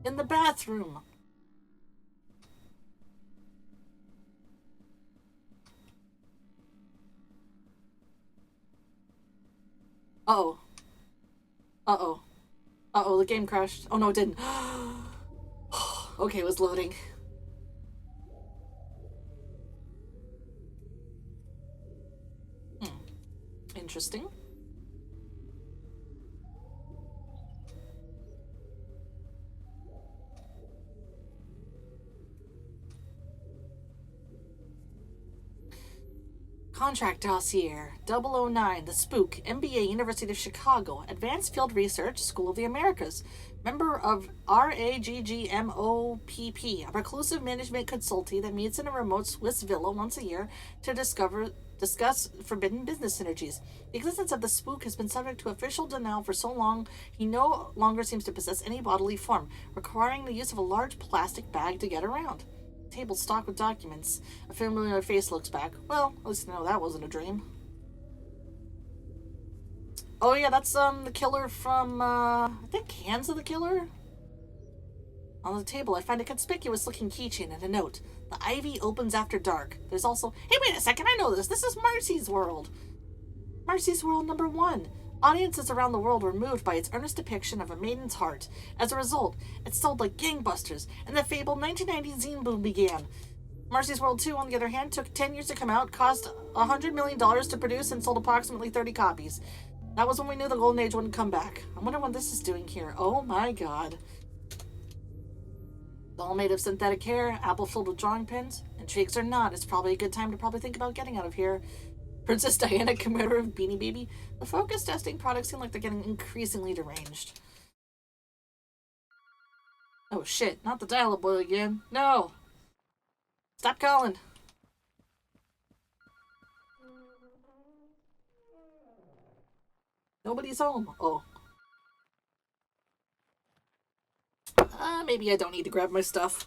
in the bathroom. Uh-oh. Uh-oh. Uh-oh, the game crashed. Oh no, it didn't. Okay, it was loading. Interesting. Contract dossier 009, The Spook, MBA, University of Chicago, Advanced Field Research, School of the Americas, member of RAGGMOPP, a reclusive management consultancy that meets in a remote Swiss villa once a year to discuss forbidden business synergies. The existence of the Spook has been subject to official denial for so long he no longer seems to possess any bodily form, requiring the use of a large plastic bag to get around. Table stocked with documents. A familiar face looks back. Well, at least I know that wasn't a dream. Oh yeah, that's the killer from I think Hands of the Killer. On the table I find a conspicuous looking keychain and a note. The ivy opens after dark. There's also, hey, wait a second, I know this. This is Marcy's World. Marcy's World #1. Audiences around the world were moved by its earnest depiction of a maiden's heart. As a result, it sold like gangbusters, and the fabled 1990 zine boom began. Marcy's World 2, on the other hand, took 10 years to come out, cost $100 million to produce, and sold approximately 30 copies. That was when we knew the golden age wouldn't come back. I wonder what this is doing here. Oh my god. All made of synthetic hair, apple filled with drawing pens. Intrigues or not, it's probably a good time to think about getting out of here. Princess Diana, commander of Beanie Baby. The focus testing products seem like they're getting increasingly deranged. Oh shit, not the dial-a-boy again. No! Stop calling. Nobody's home. Oh. Maybe I don't need to grab my stuff.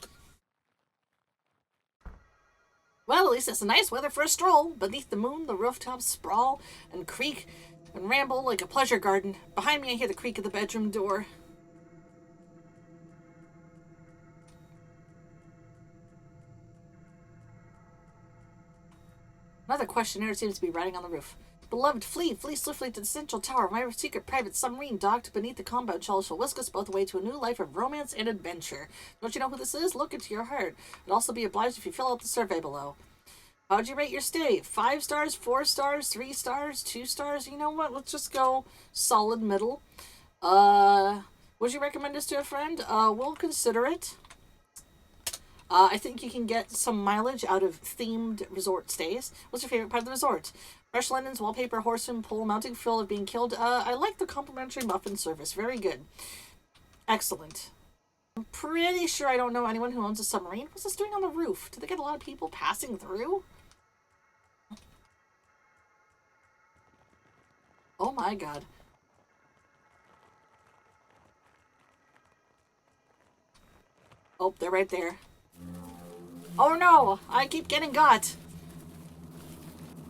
Well, at least it's nice weather for a stroll. Beneath the moon, the rooftops sprawl and creak and ramble like a pleasure garden. Behind me, I hear the creak of the bedroom door. Another questionnaire seems to be riding on the roof. Beloved, flee swiftly to the central tower. My secret private submarine docked beneath the compound shell shall whisk us both away to a new life of romance and adventure. Don't you know who this is? Look into your heart. I'd also be obliged if you fill out the survey below. How'd you rate your stay? 5 stars, 4 stars, 3 stars, 2 stars? You know what? Let's just go solid middle. Would you recommend this to a friend? We'll consider it. I think you can get some mileage out of themed resort stays. What's your favorite part of the resort? Fresh linens, wallpaper, horse and pole, mounting feel of being killed. I like the complimentary muffin service. Very good. Excellent. I'm pretty sure I don't know anyone who owns a submarine. What's this doing on the roof? Do they get a lot of people passing through? Oh my god. Oh, they're right there. Oh no! I keep getting got!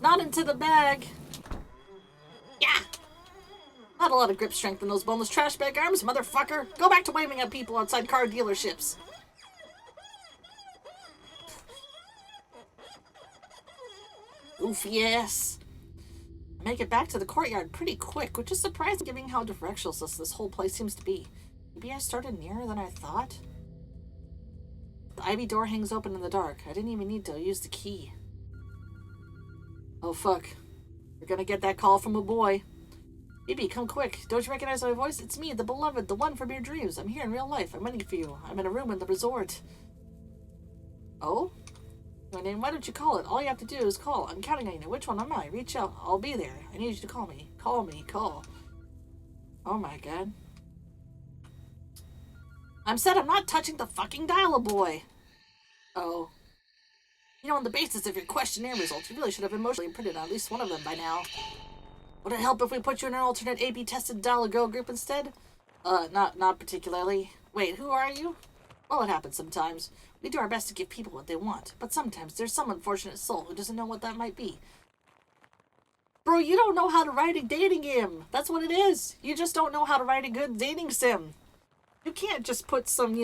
Not into the bag! Yeah! Not a lot of grip strength in those boneless trash bag arms, motherfucker! Go back to waving at people outside car dealerships! Goofy ass! I make it back to the courtyard pretty quick, which is surprising given how directionless this whole place seems to be. Maybe I started nearer than I thought? The ivy door hangs open in the dark. I didn't even need to use the key. Oh fuck. We're gonna get that call from a boy. Baby, come quick. Don't you recognize my voice? It's me, the beloved, the one from your dreams. I'm here in real life. I'm waiting for you. I'm in a room in the resort. Oh? My name? Why don't you call it? All you have to do is call. I'm counting on you. Which one am I? Reach out. I'll be there. I need you to call me. Call me. Call. Oh my god. I'm not touching the fucking dial-a-boy. Oh. You know, on the basis of your questionnaire results, you really should have emotionally imprinted on at least one of them by now. Would it help if we put you in an alternate A/B tested dial-a-girl group instead? Not particularly. Wait, who are you? Well, it happens sometimes. We do our best to give people what they want, but sometimes there's some unfortunate soul who doesn't know what that might be. Bro, you don't know how to write a dating game. That's what it is. You just don't know how to write a good dating sim. You can't just put some,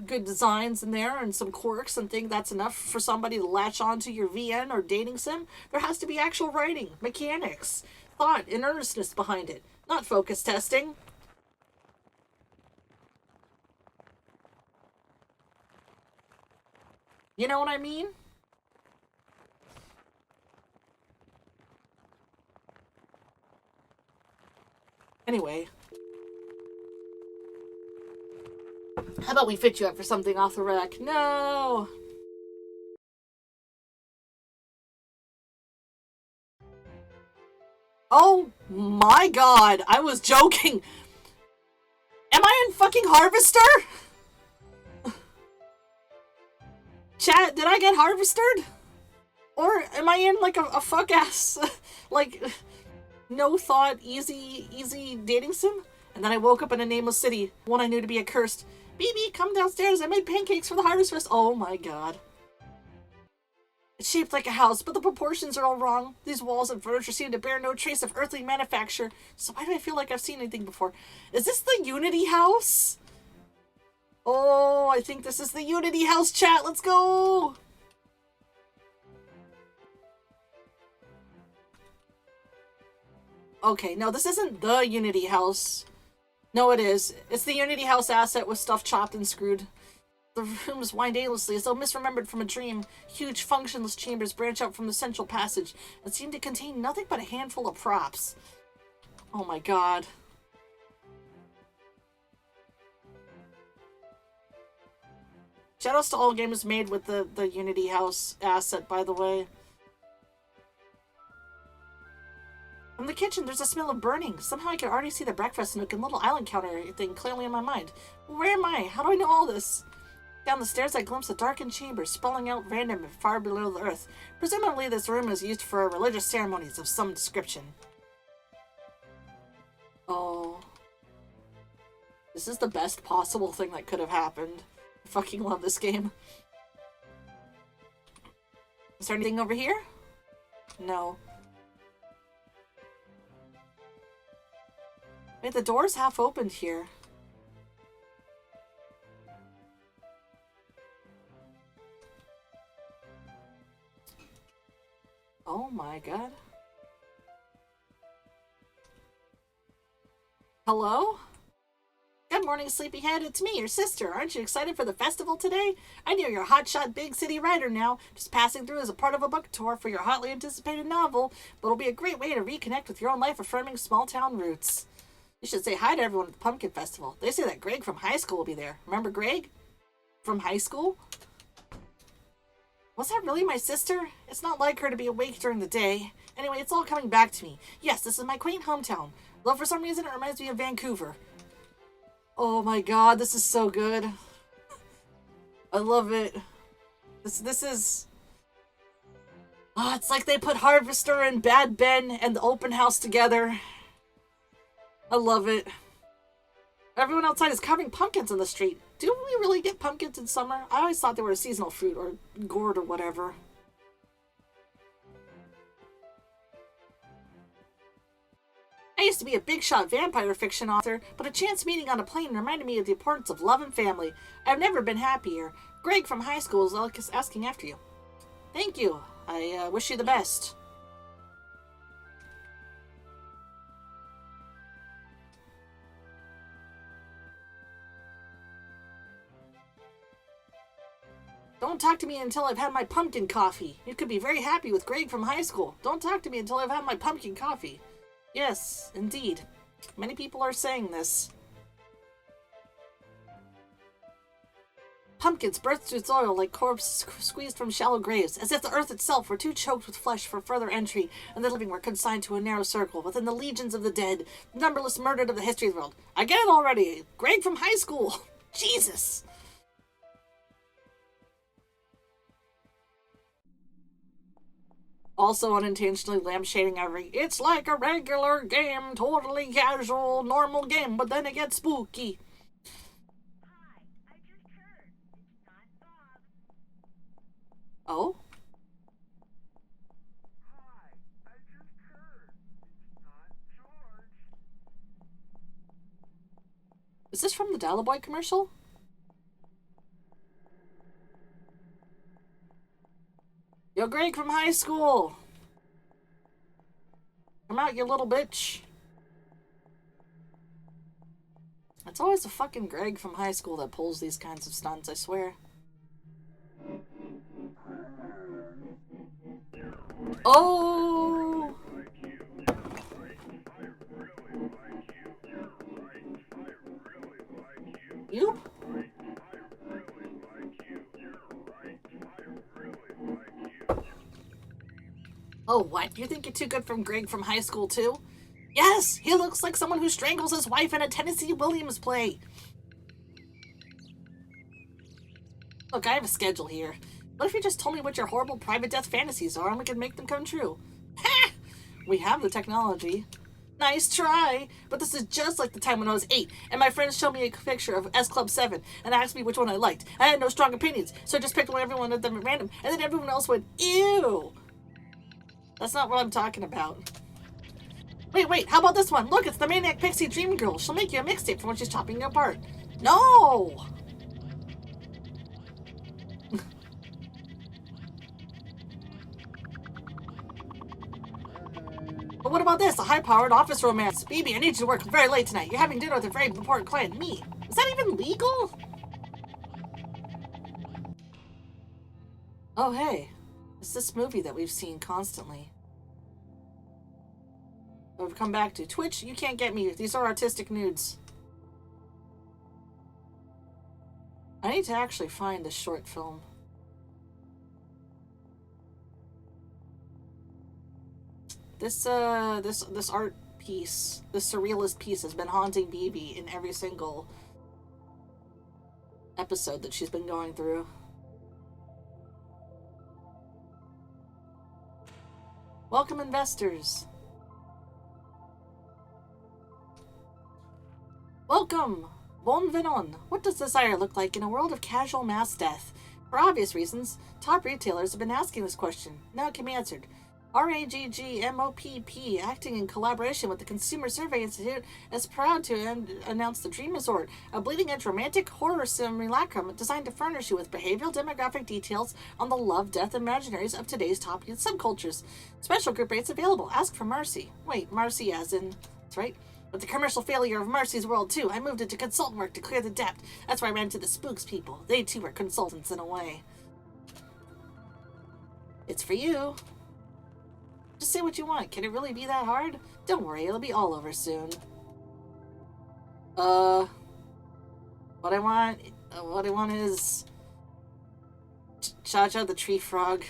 good designs in there and some quirks and think that's enough for somebody to latch onto your VN or dating sim. There has to be actual writing, mechanics, thought, and earnestness behind it, not focus testing. You know what I mean? Anyway. How about we fit you up for something off the rack? No! Oh my god, I was joking! Am I in fucking Harvester? Chat, did I get harvested? Or am I in like a fuck ass, like, no thought, easy dating sim? And then I woke up in a nameless city, one I knew to be accursed. BB, come downstairs, I made pancakes for the harvest fest. Oh my god. It's shaped like a house, but the proportions are all wrong. These walls and furniture seem to bear no trace of earthly manufacture. So why do I feel like I've seen anything before? Is this the Unity house? Oh, I think this is the Unity house, chat. Let's go! Okay, no, this isn't the Unity house. No, it is. It's the Unity house asset with stuff chopped and screwed. The rooms wind aimlessly as though misremembered from a dream. Huge, functionless chambers branch out from the central passage and seem to contain nothing but a handful of props. Oh my god. Shoutouts to all games made with the Unity house asset, by the way. From the kitchen, there's a smell of burning. Somehow I can already see the breakfast nook and little island counter thing clearly in my mind. Where am I? How do I know all this? Down the stairs, I glimpse a darkened chamber spelling out random and far below the earth. Presumably, this room is used for religious ceremonies of some description. Oh. This is the best possible thing that could have happened. I fucking love this game. Is there anything over here? No. Wait, the door's half opened here. Oh my god. Hello? Good morning, sleepyhead. It's me, your sister. Aren't you excited for the festival today? I know you're a hotshot big city writer now, just passing through as a part of a book tour for your hotly anticipated novel, but it'll be a great way to reconnect with your own life-affirming small-town roots. You should say hi to everyone at the Pumpkin Festival. They say that Greg from high school will be there. Remember Greg? From high school? Was that really my sister? It's not like her to be awake during the day. Anyway, it's all coming back to me. Yes, this is my quaint hometown. Though for some reason it reminds me of Vancouver. Oh my god, this is so good. I love it. This is... Oh, it's like they put Harvester and Bad Ben and the open house together. I love it. Everyone outside is carving pumpkins in the street. Do we really get pumpkins in summer? I always thought they were a seasonal fruit or gourd or whatever. I used to be a big shot vampire fiction author, but a chance meeting on a plane reminded me of the importance of love and family. I've never been happier. Greg from high school is asking after you. Thank you. I wish you the best. Don't talk to me until I've had my pumpkin coffee. You could be very happy with Greg from high school. Don't talk to me until I've had my pumpkin coffee. Yes, indeed. Many people are saying this. Pumpkins burst through soil like corpses squeezed from shallow graves, as if the earth itself were too choked with flesh for further entry, and the living were consigned to a narrow circle within the legions of the dead, numberless murdered of the history of the world. I get it already. Greg from high school. Jesus. Also unintentionally lampshading every, it's like a regular game, totally casual, normal game, but then it gets spooky. Hi, I just heard. It's not Bob. Oh? Hi, I just heard. It's not George. Is this from the Dalaboy commercial? Yo, Greg from high school! Come out, you little bitch. It's always the fucking Greg from high school that pulls these kinds of stunts, I swear. Oh! You? Oh, what? You think you're too good from Greg from high school, too? Yes! He looks like someone who strangles his wife in a Tennessee Williams play. Look, I have a schedule here. What if you just told me what your horrible private death fantasies are and we could make them come true? Ha! We have the technology. Nice try! But this is just like the time when I was 8, and my friends showed me a picture of S Club 7 and asked me which one I liked. I had no strong opinions, so I just picked everyone of them at random, and then everyone else went, ew! That's not what I'm talking about. Wait, how about this one? Look, it's the Maniac Pixie Dream Girl. She'll make you a mixtape for when she's chopping you apart. No! But what about this? A high-powered office romance. Baby, I need you to work very late tonight. You're having dinner with a very important client, me. Is that even legal? Oh, hey. It's this movie that we've seen constantly. We've come back to Twitch. You can't get me. These are artistic nudes. I need to actually find this short film. This art piece, this surrealist piece has been haunting BB in every single episode that she's been going through. Welcome, investors. Welcome! Bon venon. What does desire look like in a world of casual mass death? For obvious reasons, top retailers have been asking this question. Now it can be answered. RAGGMOPP, acting in collaboration with the Consumer Survey Institute, is proud to announce the Dream Resort, a bleeding-edge romantic horror simulacrum designed to furnish you with behavioral demographic details on the love, death, and imaginaries of today's top youth subcultures. Special group rates available. Ask for Marcy. Wait, Marcy as in... That's right. With the commercial failure of Marcy's World 2, I moved into consultant work to clear the debt. That's where I ran into the Spooks people. They too are consultants in a way. It's for you. Just say what you want. Can it really be that hard? Don't worry, it'll be all over soon. What I want is... Cha-Cha the Tree Frog.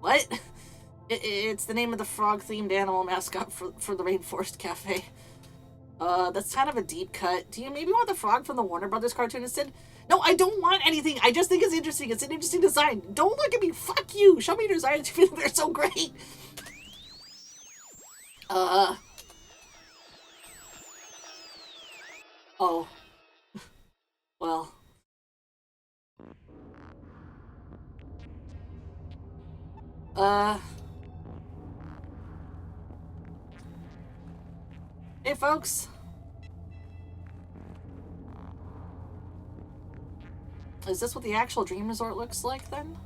What? It's the name of the frog-themed animal mascot for the Rainforest Cafe. That's kind of a deep cut. Do you maybe want the frog from the Warner Brothers cartoon instead? No, I don't want anything. I just think it's interesting. It's an interesting design. Don't look at me. Fuck you. Show me your designs. They're so great. Oh. Well. Hey, folks. Is this what the actual dream resort looks like, then?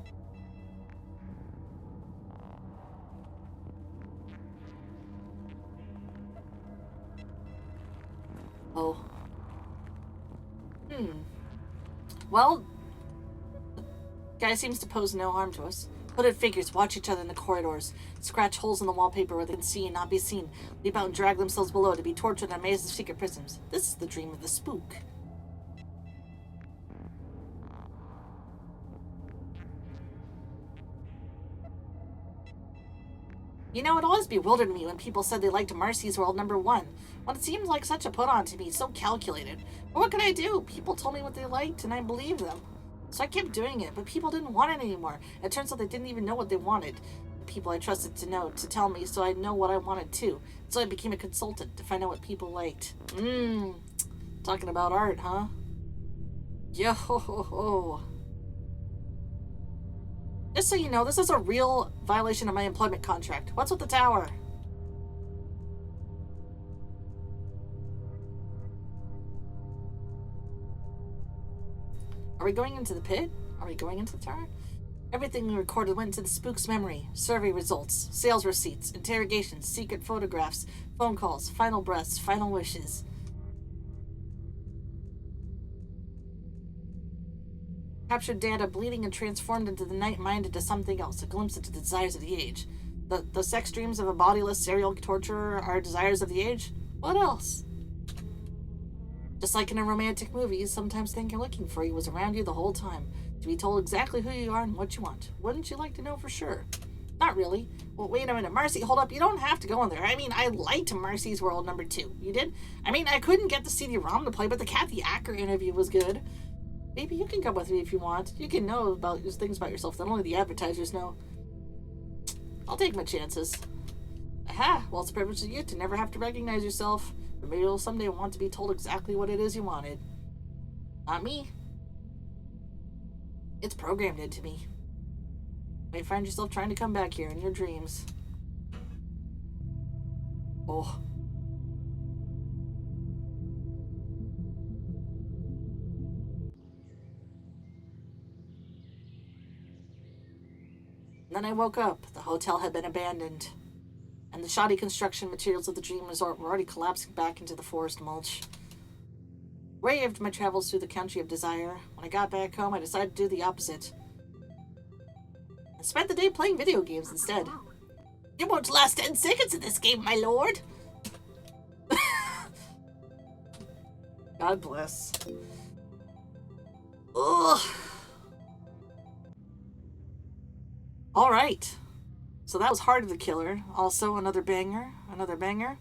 Oh. Well, guy seems to pose no harm to us. Hooded figures watch each other in the corridors, scratch holes in the wallpaper where they can see and not be seen, leap out and drag themselves below to be tortured in a maze of secret prisons. This is the dream of the spook. You know, it always bewildered me when people said they liked Marcy's World #1, when it seemed like such a put-on to me, so calculated. But what could I do? People told me what they liked, and I believed them. So I kept doing it, but people didn't want it anymore. It turns out they didn't even know what they wanted. The people I trusted to know, to tell me, so I'd know what I wanted too. So I became a consultant to find out what people liked. Talking about art, huh? Yo ho ho ho. Just so you know, this is a real violation of my employment contract. What's with the tower? Are we going into the pit? Are we going into the tower? Everything we recorded went into the spook's memory. Survey results, sales receipts, interrogations, secret photographs, phone calls, final breaths, final wishes. Captured data bleeding and transformed into the night mind into something else, a glimpse into the desires of the age. The sex dreams of a bodiless serial torturer are desires of the age? What else? Just like in a romantic movie, sometimes the thing you're looking for you was around you the whole time, to be told exactly who you are and what you want. Wouldn't you like to know for sure? Not really. Well, wait a minute. Marcy, hold up. You don't have to go in there. I mean, I liked Marcy's World #2. You did? I mean, I couldn't get the CD-ROM to play, but the Kathy Acker interview was good. Maybe you can come with me if you want. You can know about things about yourself that only the advertisers know. I'll take my chances. Aha! Well, it's a privilege to you to never have to recognize yourself. But maybe you'll someday want to be told exactly what it is you wanted. Not me. It's programmed into me. You may find yourself trying to come back here in your dreams. Oh. And then I woke up. The hotel had been abandoned, and the shoddy construction materials of the dream resort were already collapsing back into the forest mulch. Raved my travels through the country of desire. When I got back home, I decided to do the opposite. I spent the day playing video games instead. You won't last 10 seconds in this game, my lord! God bless. Ugh. Alright. So that was Heart of the Killer. Also another banger. Another banger.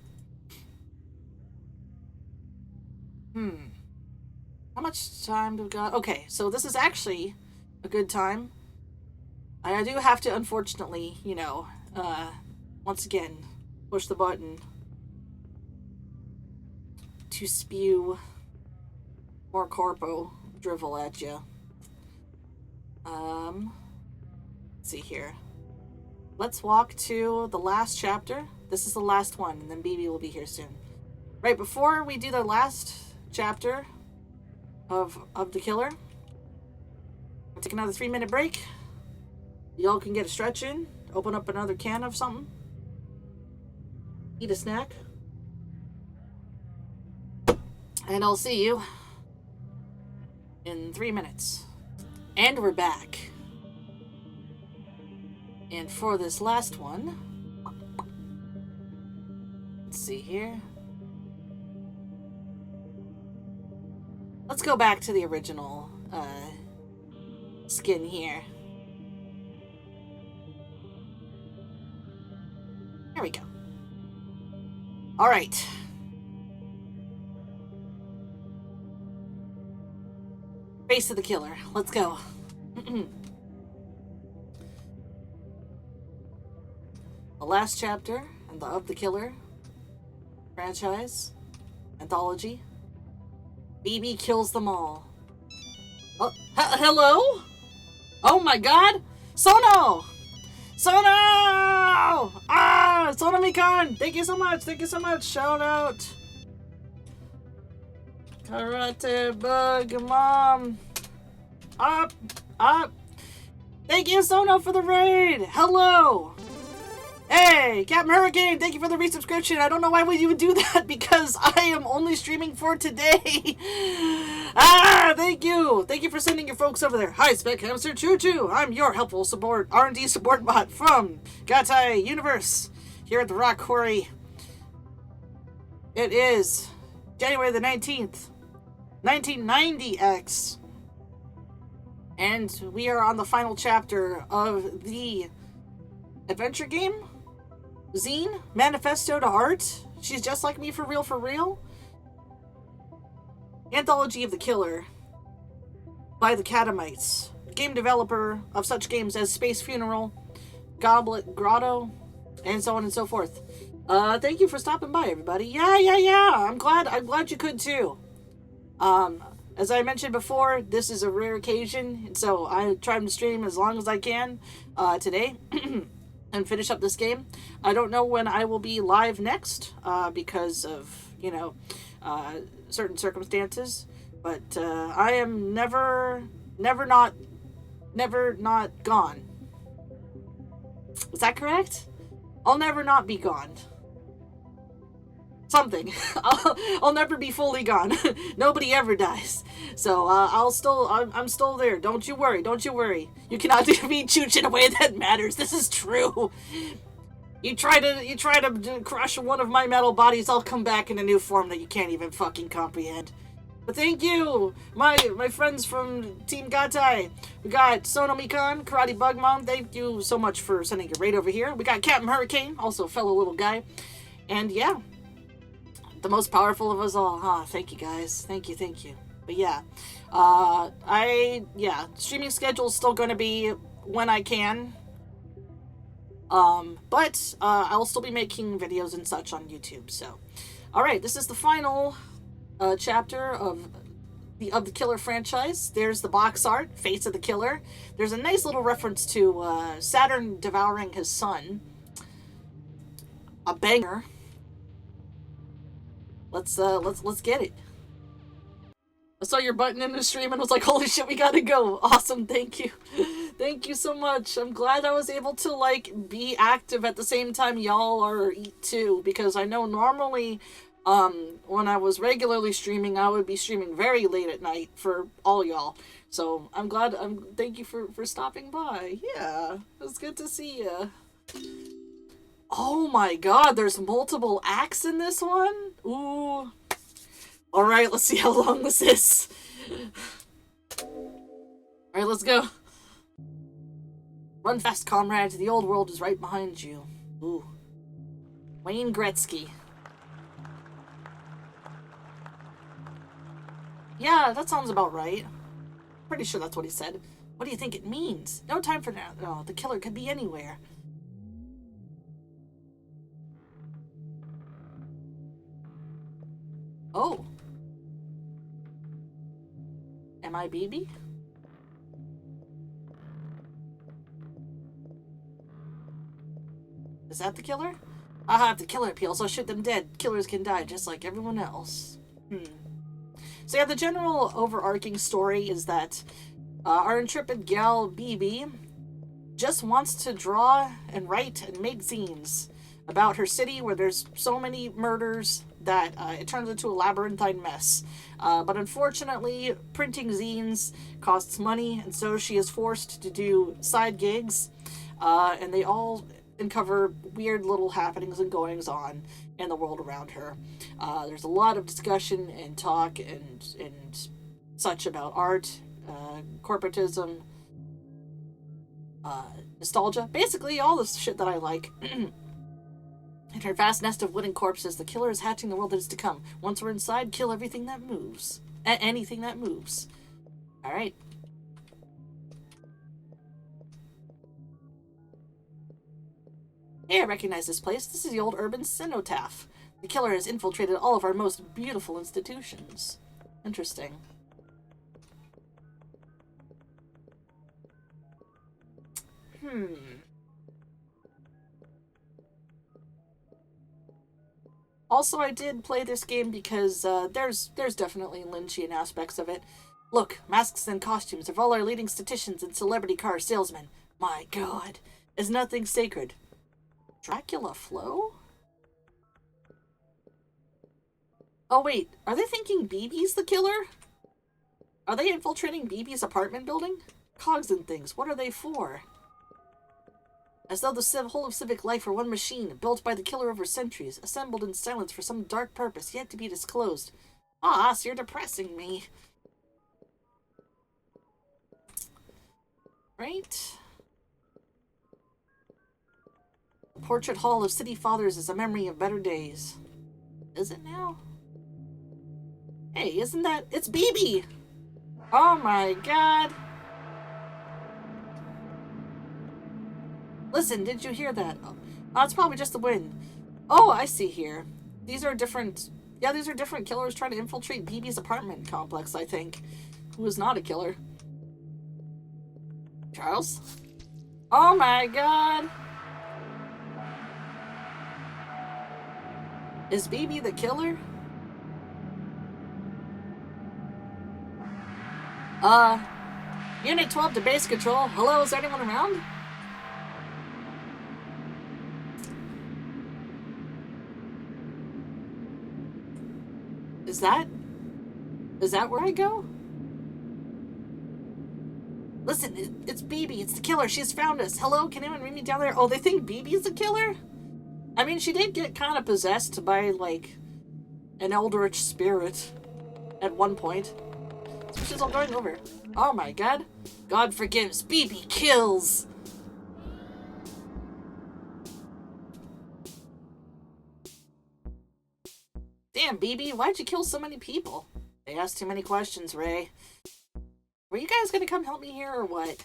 How much time do we got? Okay, so this is actually a good time. I do have to, unfortunately, once again, push the button to spew more corpo drivel at you. Let's see here. Let's walk to the last chapter. This is the last one, and then BB will be here soon. Right before we do the last chapter of the killer, I'll take another 3-minute break. Y'all can get a stretch in, open up another can of something, eat a snack, and I'll see you in 3 minutes. And we're back. And for this last one, let's see here. Let's go back to the original skin here. There we go. All right. Face of the Killer. Let's go. The last chapter in the Of the Killer franchise. Anthology. BB kills them all. Oh, hello? Oh my god! Sono! Sono! Ah! Sonomikan! Thank you so much! Thank you so much! Shout out! Karate Bug Mom! Up! Up! Thank you, Sono, for the raid! Hello! Hey, Captain Hurricane, thank you for the resubscription. I don't know why you would do that because I am only streaming for today. Thank you. Thank you for sending your folks over there. Hi, Spec Hamster Chuchu. I'm your helpful support R&D support bot from Gatai Universe here at the Rock Quarry. It is January the 19th, 1990X. And we are on the final chapter of the adventure game? Zine? Manifesto to Art? She's Just Like Me for real, for real? Anthology of the Killer by the Catamites, game developer of such games as Space Funeral, Goblet Grotto, and so on and so forth. Thank you for stopping by, everybody. Yeah. I'm glad you could too. As I mentioned before, this is a rare occasion, so I try to stream as long as I can today. And finish up this game. I don't know when I will be live next because of, certain circumstances. But I am never not gone. Is that correct? I'll never not be gone. Something. I'll never be fully gone. Nobody ever dies. So I'm still there. Don't you worry. You cannot defeat Chuchu in a way that matters. This is true. You try to crush one of my metal bodies, I'll come back in a new form that you can't even fucking comprehend. But thank you, my friends from Team Gatai. We got Sonomikan, Karate Bug Mom. Thank you so much for sending your raid over here. We got Captain Hurricane, also a fellow little guy. And yeah, the most powerful of us all. Thank you guys. Thank you. But yeah, streaming schedule is still going to be when I can. But I'll still be making videos and such on YouTube. So, all right, this is the final chapter of the Killer franchise. There's the box art, Face of the Killer. There's a nice little reference to Saturn devouring his son. A banger. Let's get it. I saw your button in the stream and was like, holy shit, we gotta go. Awesome, thank you. Thank you so much. I'm glad I was able to, be active at the same time y'all are too, because I know normally, when I was regularly streaming, I would be streaming very late at night for all y'all. So, thank you for stopping by. Yeah, it was good to see ya. Oh my god, there's multiple acts in this one? Ooh. Alright, let's see how long this is. Alright, let's go. Run fast, comrade. The old world is right behind you. Ooh. Wayne Gretzky. Yeah, that sounds about right. Pretty sure that's what he said. What do you think it means? No time for now. Oh, the killer could be anywhere. Oh. Am I BB? Is that the killer? I have the killer appeal, so shoot them dead. Killers can die just like everyone else. So yeah, the general overarching story is that our intrepid gal BB just wants to draw and write and make zines about her city where there's so many murders that it turns into a labyrinthine mess. But unfortunately, printing zines costs money, and so she is forced to do side gigs, and they all uncover weird little happenings and goings on in the world around her. There's a lot of discussion and talk and such about art, corporatism, nostalgia, basically all the shit that I like. In her vast nest of wooden corpses, the killer is hatching the world that is to come. Once we're inside, kill everything that moves. Anything that moves. Alright. Hey, I recognize this place. This is the old urban cenotaph. The killer has infiltrated all of our most beautiful institutions. Interesting. Also, I did play this game because there's definitely Lynchian aspects of it. Look, masks and costumes of all our leading statisticians and celebrity car salesmen. My god, is nothing sacred. Dracula Flow? Oh wait, are they thinking BB's the killer? Are they infiltrating BB's apartment building? Cogs and things, what are they for? As though the whole of civic life were one machine, built by the killer over centuries, assembled in silence for some dark purpose yet to be disclosed. Ah, so you're depressing me. Right? The Portrait Hall of City Fathers is a memory of better days. Is it now? Hey, isn't that... It's BB! Oh my god! Listen, did you hear that? Oh, it's probably just the wind. Oh, I see here. These are different... Yeah, these are different killers trying to infiltrate BB's apartment complex, I think. Who is not a killer. Charles? Oh my god! Is BB the killer? Unit 12 to base control. Hello, is anyone around? Is that where I go? Listen, it's BB. It's the killer. She's found us. Hello, can anyone meet me down there? Oh, they think BB's the killer? I mean, she did get kind of possessed by, like, an eldritch spirit at one point. So she's all going over. Oh my god. God forgives. BB kills. Damn, BB, why'd you kill so many people? They asked too many questions, Ray. Were you guys gonna come help me here, or what?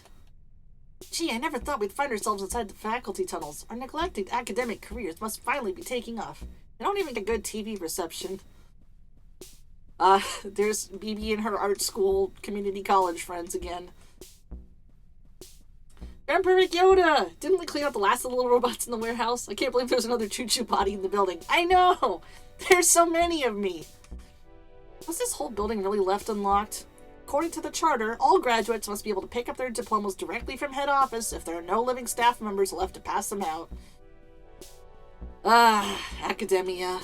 Gee, I never thought we'd find ourselves inside the faculty tunnels. Our neglected academic careers must finally be taking off. They don't even get good TV reception. There's BB and her art school community college friends again. Emperor Yoda! Didn't we clean out the last of the little robots in the warehouse? I can't believe there's another Chuchu body in the building. I know! There's so many of me! Was this whole building really left unlocked? According to the charter, all graduates must be able to pick up their diplomas directly from head office if there are no living staff members left to pass them out. Academia.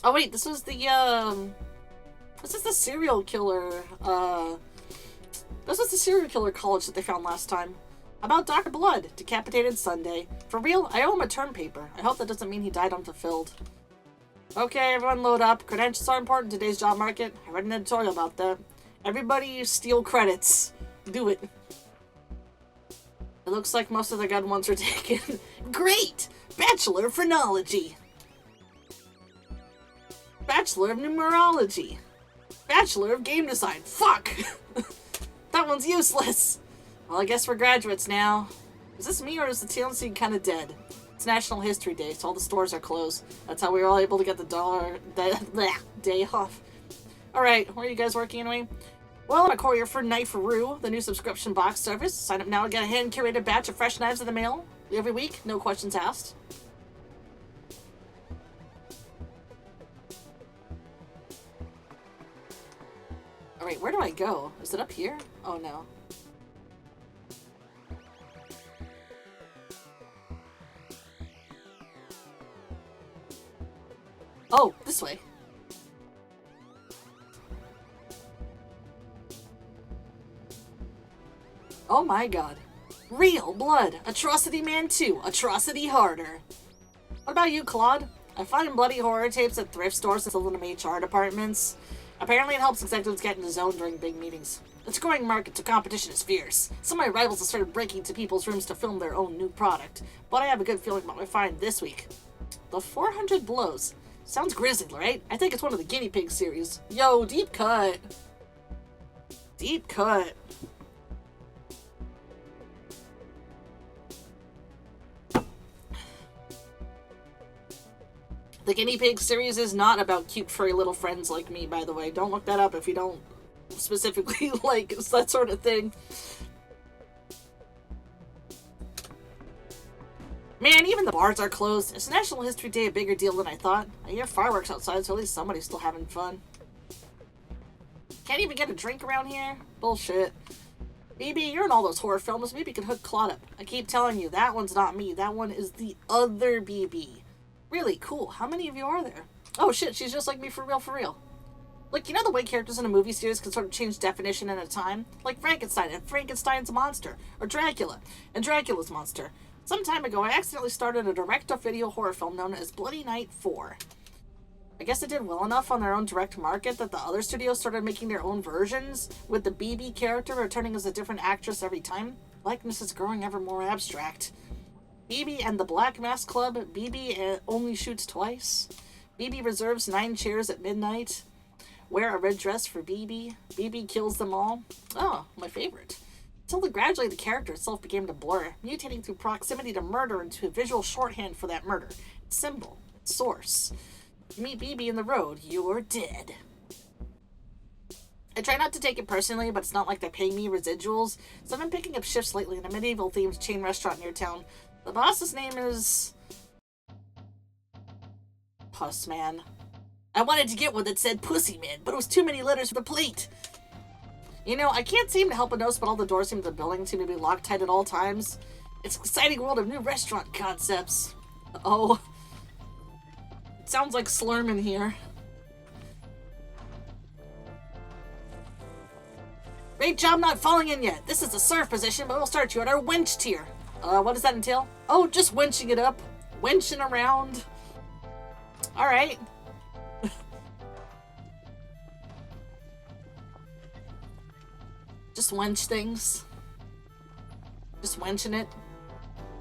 Oh wait, this was the, this is the serial killer, this was the serial killer college that they found last time. About Dr. Blood, decapitated Sunday. For real, I owe him a term paper. I hope that doesn't mean he died unfulfilled. Okay, everyone load up. Credentials are important in today's job market. I read an editorial about that. Everybody steal credits. Do it. It looks like most of the good ones are taken. Great! Bachelor of Phrenology. Bachelor of Numerology. Bachelor of Game Design. Fuck! That one's useless. Well, I guess we're graduates now. Is this me or is the TLC kind of dead? It's National History Day, so all the stores are closed. That's how we were all able to get the day off. Alright, where are you guys working anyway? Well, I'm a courier for Kniferoo, the new subscription box service. Sign up now and get a hand-curated batch of fresh knives in the mail. Every week, no questions asked. Alright, where do I go? Is it up here? Oh no. Oh, this way. Oh my god. Real blood. Atrocity Man 2. Atrocity Harder. What about you, Claude? I find bloody horror tapes at thrift stores and sell them to HR departments. Apparently it helps executives get in the zone during big meetings. It's a growing market, so competition is fierce. Some of my rivals have started breaking into people's rooms to film their own new product. But I have a good feeling about what I find this week. The 400 Blows. Sounds grisly, right? I think it's one of the guinea pig series. Yo, deep cut. Deep cut. The Guinea Pig series is not about cute furry little friends like me, by the way. Don't look that up if you don't specifically like that sort of thing. Man, even the bars are closed. Is National History Day a bigger deal than I thought? I hear fireworks outside, so at least somebody's still having fun. Can't even get a drink around here? Bullshit. BB, you're in all those horror films. Maybe you can hook Claude up. I keep telling you, that one's not me. That one is the other BB. Really cool. How many of you are there? Oh shit, she's just like me for real, for real. Like, you know the way characters in a movie series can sort of change definition in a time? Like Frankenstein and Frankenstein's monster. Or Dracula and Dracula's monster. Some time ago, I accidentally started a direct-to-video horror film known as Bloody Night 4. I guess it did well enough on their own direct market that the other studios started making their own versions, with the BB character returning as a different actress every time. Likeness is growing ever more abstract. BB and the Black Mask Club. BB only shoots twice. BB reserves 9 chairs at midnight. Wear a red dress for BB. BB kills them all. Oh, my favorite. Until gradually the character itself began to blur, mutating through proximity to murder into a visual shorthand for that murder. Its symbol. Its source. You meet BB in the road, you're dead. I try not to take it personally, but it's not like they're paying me residuals, so I've been picking up shifts lately in a medieval-themed chain restaurant near town. The boss's name is... Puss Man. I wanted to get one that said Pussy Man, but it was too many letters for the plate. You know, I can't seem to help but notice, but all the doors to the building seem to be locked tight at all times. It's an exciting world of new restaurant concepts. Oh. It sounds like Slurm in here. Great job not falling in yet. This is the serve position, but we'll start you at our wench tier. What does that entail? Oh, just wenching it up. Wenching around. Alright. Just wench things. Just wenching it.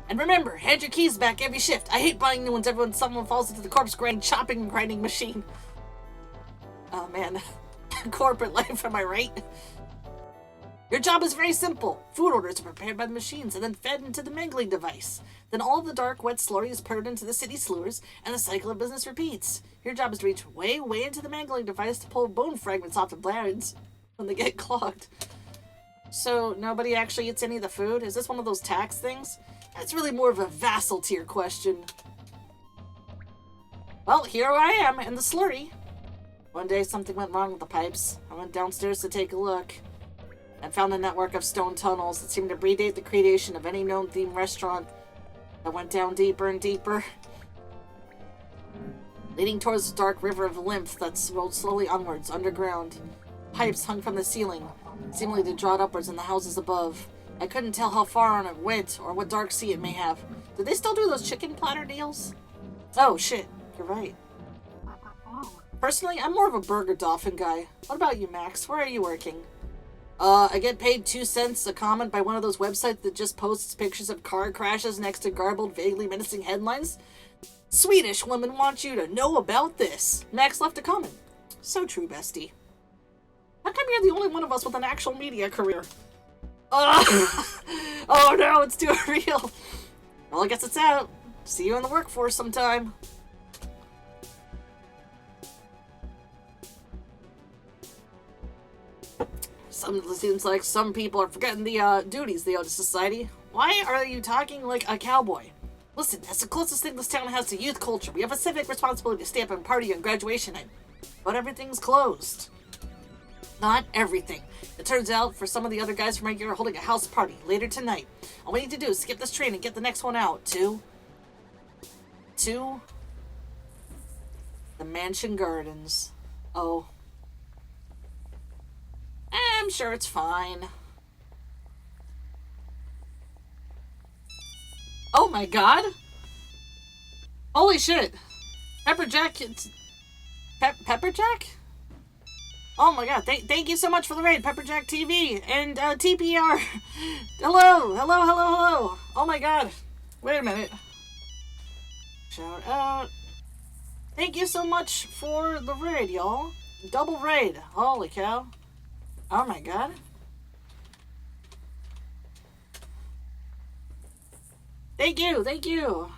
And remember, hand your keys back every shift. I hate buying new ones every when someone falls into the corpse chopping and grinding machine. Oh man. Corporate life, am I right? Your job is very simple. Food orders are prepared by the machines and then fed into the mangling device. Then all the dark, wet slurry is poured into the city sewers, and the cycle of business repeats. Your job is to reach way into the mangling device to pull bone fragments off the blads when they get clogged. So, nobody actually eats any of the food? Is this one of those tax things? That's really more of a vassal tier question. Well, here I am in the slurry. One day something went wrong with the pipes. I went downstairs to take a look and found a network of stone tunnels that seemed to predate the creation of any known themed restaurant. I went down deeper and deeper, leading towards the dark river of lymph that rolled slowly onwards, underground. Pipes hung from the ceiling, seemingly to draw it upwards in the houses above. I couldn't tell how far on it went, or what dark sea it may have. Did they still do those chicken platter deals? Oh shit, you're right. Personally, I'm more of a burger dolphin guy. What about you, Max? Where are you working? I get paid 2 cents a comment by one of those websites that just posts pictures of car crashes next to garbled, vaguely menacing headlines. Swedish woman wants you to know about this. Max left a comment. So true, bestie. How come you're the only one of us with an actual media career? Oh no, it's too real. Well, I guess it's out. See you in the workforce sometime. It seems like some people are forgetting the duties they owe to society. Why are you talking like a cowboy? Listen, that's the closest thing this town has to youth culture. We have a civic responsibility to stay up and party on graduation night. But everything's closed. Not everything. It turns out, for some of the other guys from my gear are holding a house party later tonight. All we need to do is skip this train and get the next one out to the Mansion Gardens. Oh. I'm sure it's fine. Oh my god! Holy shit! Pepperjack... Pepperjack? Oh my god, thank you so much for the raid, Pepperjack TV and TPR. Hello. Oh my god. Wait a minute. Shout out. Thank you so much for the raid, y'all. Double raid. Holy cow. Oh my god. Thank you, thank you.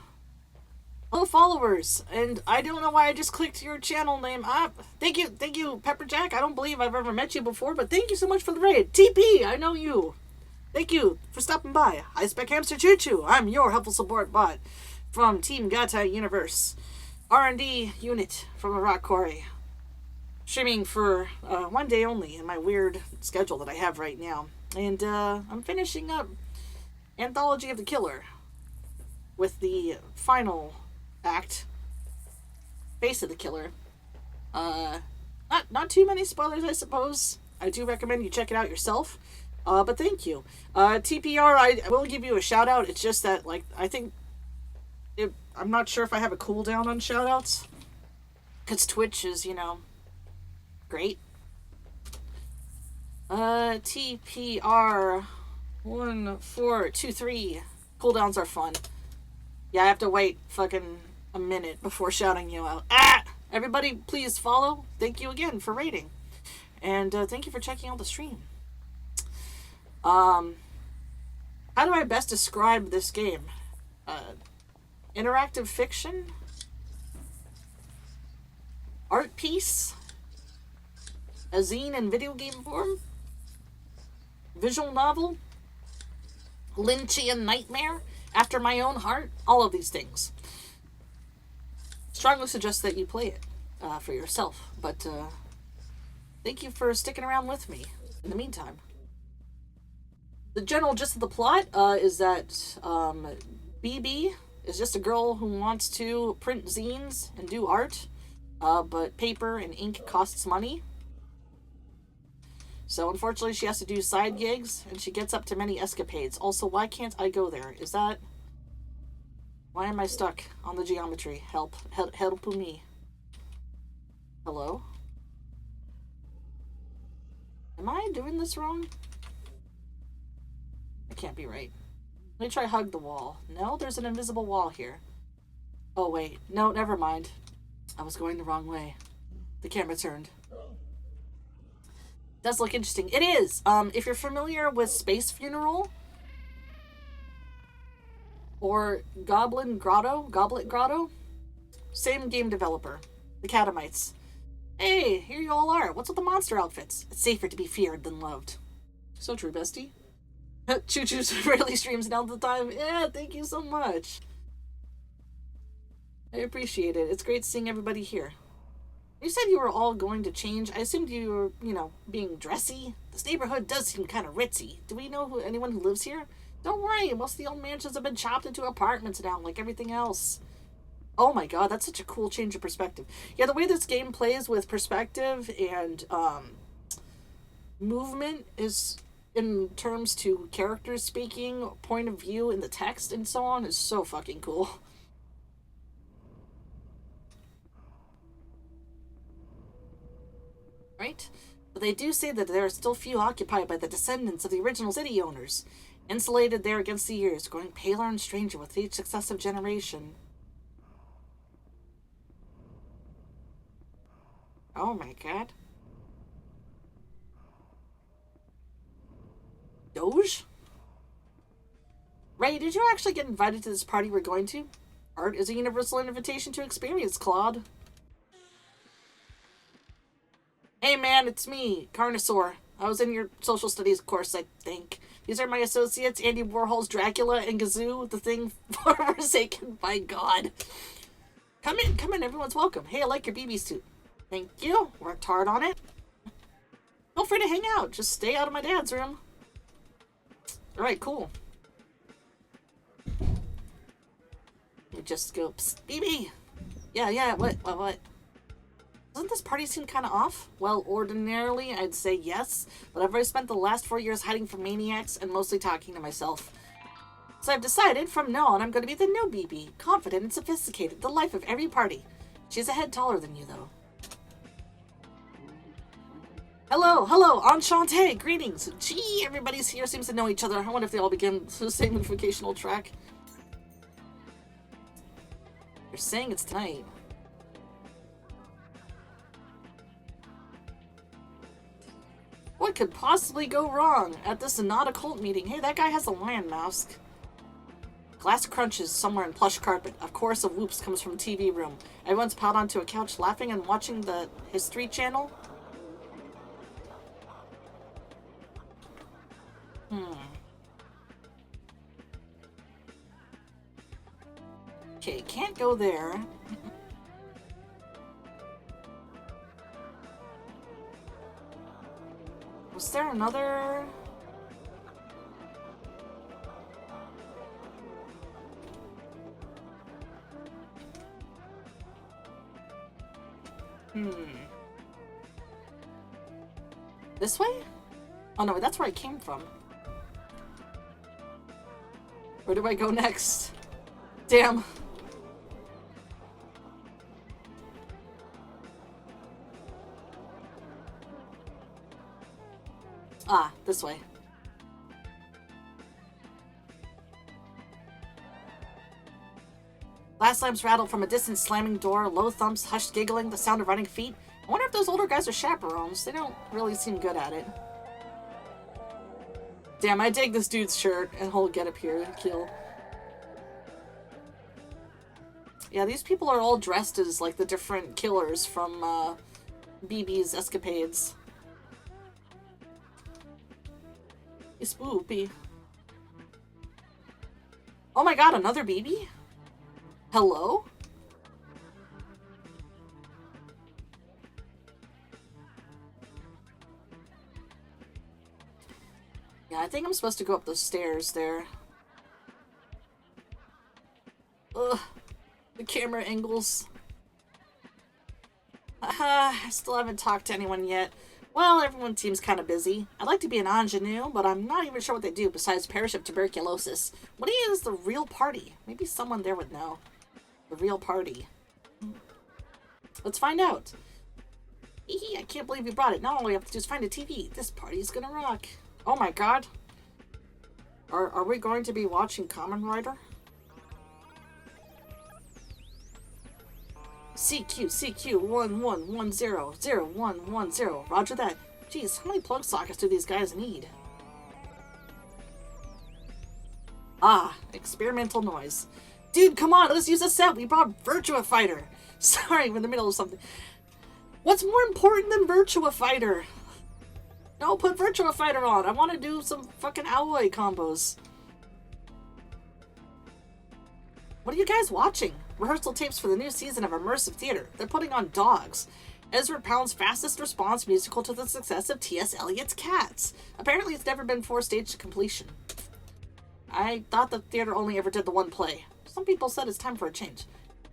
Hello, followers, and I don't know why I just clicked your channel name up. Thank you, Pepperjack. I don't believe I've ever met you before, but thank you so much for the raid. TP, I know you. Thank you for stopping by. High Spec Hamster Chuchu. I'm your helpful support bot from Team Gata Universe, R&D unit from a rock quarry. Streaming for 1 day only in my weird schedule that I have right now, and I'm finishing up Anthology of the Killer with the final act, Face of the Killer. Not too many spoilers, I suppose. I do recommend you check it out yourself. But thank you. TPR, I will give you a shout out. It's just that, like, I think I'm not sure if I have a cooldown on shout outs. Because Twitch is, you know, great. TPR 1423. Cooldowns are fun. Yeah, I have to wait fucking a minute before shouting you out. Ah! Everybody, please follow. Thank you again for rating. And thank you for checking out the stream. How do I best describe this game? Interactive fiction? Art piece? A zine in video game form? Visual novel? Lynchian nightmare? After my own heart? All of these things. Strongly suggest that you play it for yourself, but thank you for sticking around with me in the meantime. The general gist of the plot is that BB is just a girl who wants to print zines and do art, but paper and ink costs money. So unfortunately she has to do side gigs, and she gets up to many escapades. Also, why can't I go there? Is that... Why am I stuck on the geometry? Help me. Hello? Am I doing this wrong? I can't be right. Let me try hug the wall. No, there's an invisible wall here. Oh wait, no, never mind. I was going the wrong way. The camera turned. Does look interesting. It is! If you're familiar with Space Funeral or Goblet Grotto, same game developer, the Catamites. Hey, here you all are. What's with the monster outfits? It's safer to be feared than loved. So true, bestie. Chuchu rarely streams now the time. Yeah, thank you so much. I appreciate it. It's great seeing everybody here. You said you were all going to change. I assumed you were, you know, being dressy. This neighborhood does seem kind of ritzy. Do we know anyone who lives here? Don't worry, most of the old mansions have been chopped into apartments now, like everything else. Oh my god, that's such a cool change of perspective. Yeah, the way this game plays with perspective and movement is, in terms to characters speaking, point of view in the text and so on, is so fucking cool. Right? But they do say that there are still few occupied by the descendants of the original city owners. Insulated there against the years, growing paler and stranger with each successive generation. Oh my god. Doge? Ray, did you actually get invited to this party we're going to? Art is a universal invitation to experience, Claude. Hey man, it's me, Carnosaur. I was in your social studies course, I think. These are my associates, Andy Warhol's Dracula and Gazoo, the thing forsaken by God. Come in, everyone's welcome. Hey, I like your BB suit. Thank you. Worked hard on it. Feel free to hang out. Just stay out of my dad's room. Alright, cool. You just go, psst, BB! Yeah, what? Doesn't this party seem kind of off? Well, ordinarily, I'd say yes, but I've already spent the last 4 years hiding from maniacs and mostly talking to myself. So I've decided, from now on, I'm going to be the new BB, confident and sophisticated, the life of every party. She's a head taller than you, though. Hello, enchanté, greetings. Gee, everybody's here, seems to know each other. I wonder if they all begin the same vocational track. You're saying it's tonight. What could possibly go wrong at this not occult meeting? Hey, that guy has a lion mask. Glass crunches somewhere in plush carpet. A chorus of whoops comes from TV room. Everyone's piled onto a couch laughing and watching the History Channel. Okay, can't go there. Was there another... This way? Oh no, that's where I came from. Where do I go next? Damn. Ah, this way. Glass lamps rattled from a distant slamming door, low thumps, hushed giggling, the sound of running feet. I wonder if those older guys are chaperones. They don't really seem good at it. Damn, I dig this dude's shirt and whole getup here. Kill. Yeah, these people are all dressed as, like, the different killers from, BB's escapades. It's spoopy. Oh my god, another BB? Hello? Yeah, I think I'm supposed to go up those stairs there. Ugh. The camera angles. I still haven't talked to anyone yet. Well, everyone seems kind of busy. I'd like to be an ingenue, but I'm not even sure what they do besides perish of tuberculosis. What is the real party? Maybe someone there would know. The real party. Let's find out. Hee, I can't believe you brought it. Now all we have to do is find a TV. This party is gonna rock. Oh my god. Are we going to be watching Kamen Rider? CQ 11100110. Roger that. Jeez, how many plug sockets do these guys need? Ah, experimental noise. Dude, come on, let's use a set. We brought Virtua Fighter. Sorry, I'm in the middle of something. What's more important than Virtua Fighter? No, put Virtua Fighter on. I want to do some fucking alloy combos. What are you guys watching? Rehearsal tapes for the new season of Immersive Theater. They're putting on Dogs. Ezra Pound's fastest response musical to the success of T.S. Eliot's Cats. Apparently it's never been 4 staged to completion. I thought the theater only ever did the one play. Some people said it's time for a change.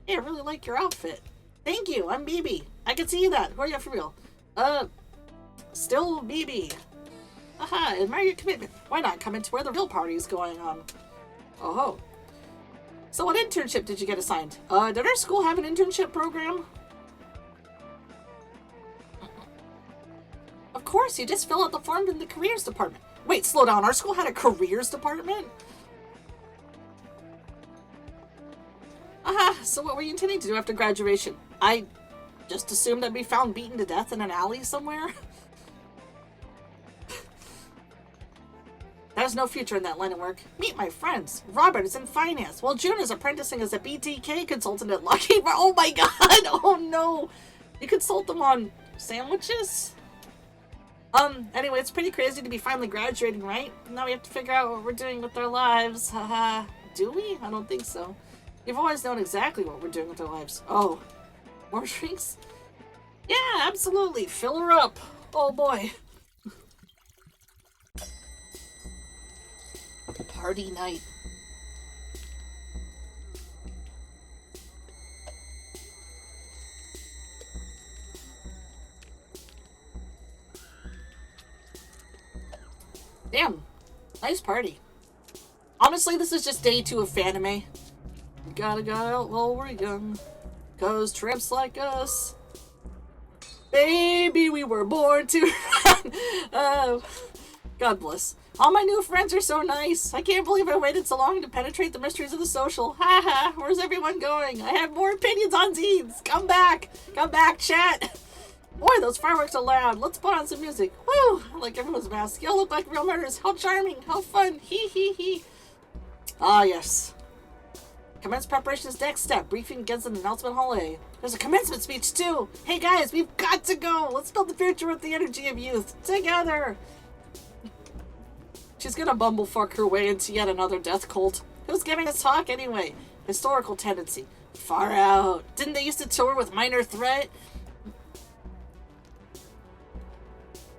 Hey, I really like your outfit. Thank you, I'm BB. I can see that. Who are you for real? Still BB. Aha, admire your commitment. Why not come into where the real party is going on? Oh ho. So what internship did you get assigned? Did our school have an internship program? Of course, you just fill out the form in the careers department. Wait, slow down. Our school had a careers department? Aha, so what were you intending to do after graduation? I just assumed I'd be found beaten to death in an alley somewhere. There's no future in that line of work. Meet my friends. Robert is in finance, while June is apprenticing as a BTK consultant at Lucky. Oh my god! Oh no! You consult them on sandwiches? Anyway, it's pretty crazy to be finally graduating, right? Now we have to figure out what we're doing with our lives. Haha. Do we? I don't think so. You've always known exactly what we're doing with our lives. Oh. More drinks? Yeah, absolutely. Fill her up. Oh boy. Party night. Damn. Nice party. Honestly, this is just day 2 of Fanime. We gotta go out while we're young. 'Cause tramps like us. Baby, we were born to run. God bless. All my new friends are so nice. I can't believe I waited so long to penetrate the mysteries of the social. Haha, where's everyone going? I have more opinions on zines. Come back. Come back, chat. Boy, those fireworks are loud. Let's put on some music. Woo! I like everyone's mask. Y'all look like real murderers. How charming. How fun. Hee hee hee. Ah, yes. Commence preparations next step. Briefing begins in the announcement hall A. There's a commencement speech, too! Hey guys, we've got to go! Let's build the future with the energy of youth! Together! She's gonna bumblefuck her way into yet another death cult. Who's giving this talk anyway? Historical tendency. Far out. Didn't they used to tour with Minor Threat?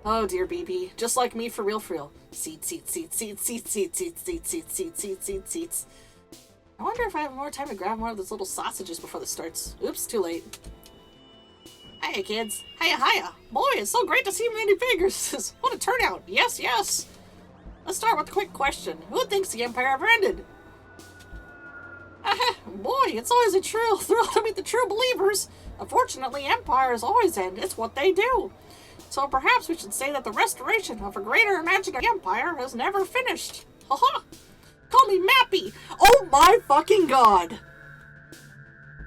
Oh dear, BB. Just like me, for real, for real. Seats. I wonder if I have more time to grab one of those little sausages before this starts. Oops, too late. Hiya, kids. Hiya. Boy, it's so great to see many figures. What a turnout. Yes. Let's start with a quick question. Who thinks the Empire ever ended? Boy, it's always a true thrill to meet the true believers. Unfortunately, empires always end. It's what they do. So perhaps we should say that the restoration of a greater imaginary empire has never finished. Haha! Call me Mappy! Oh my fucking god!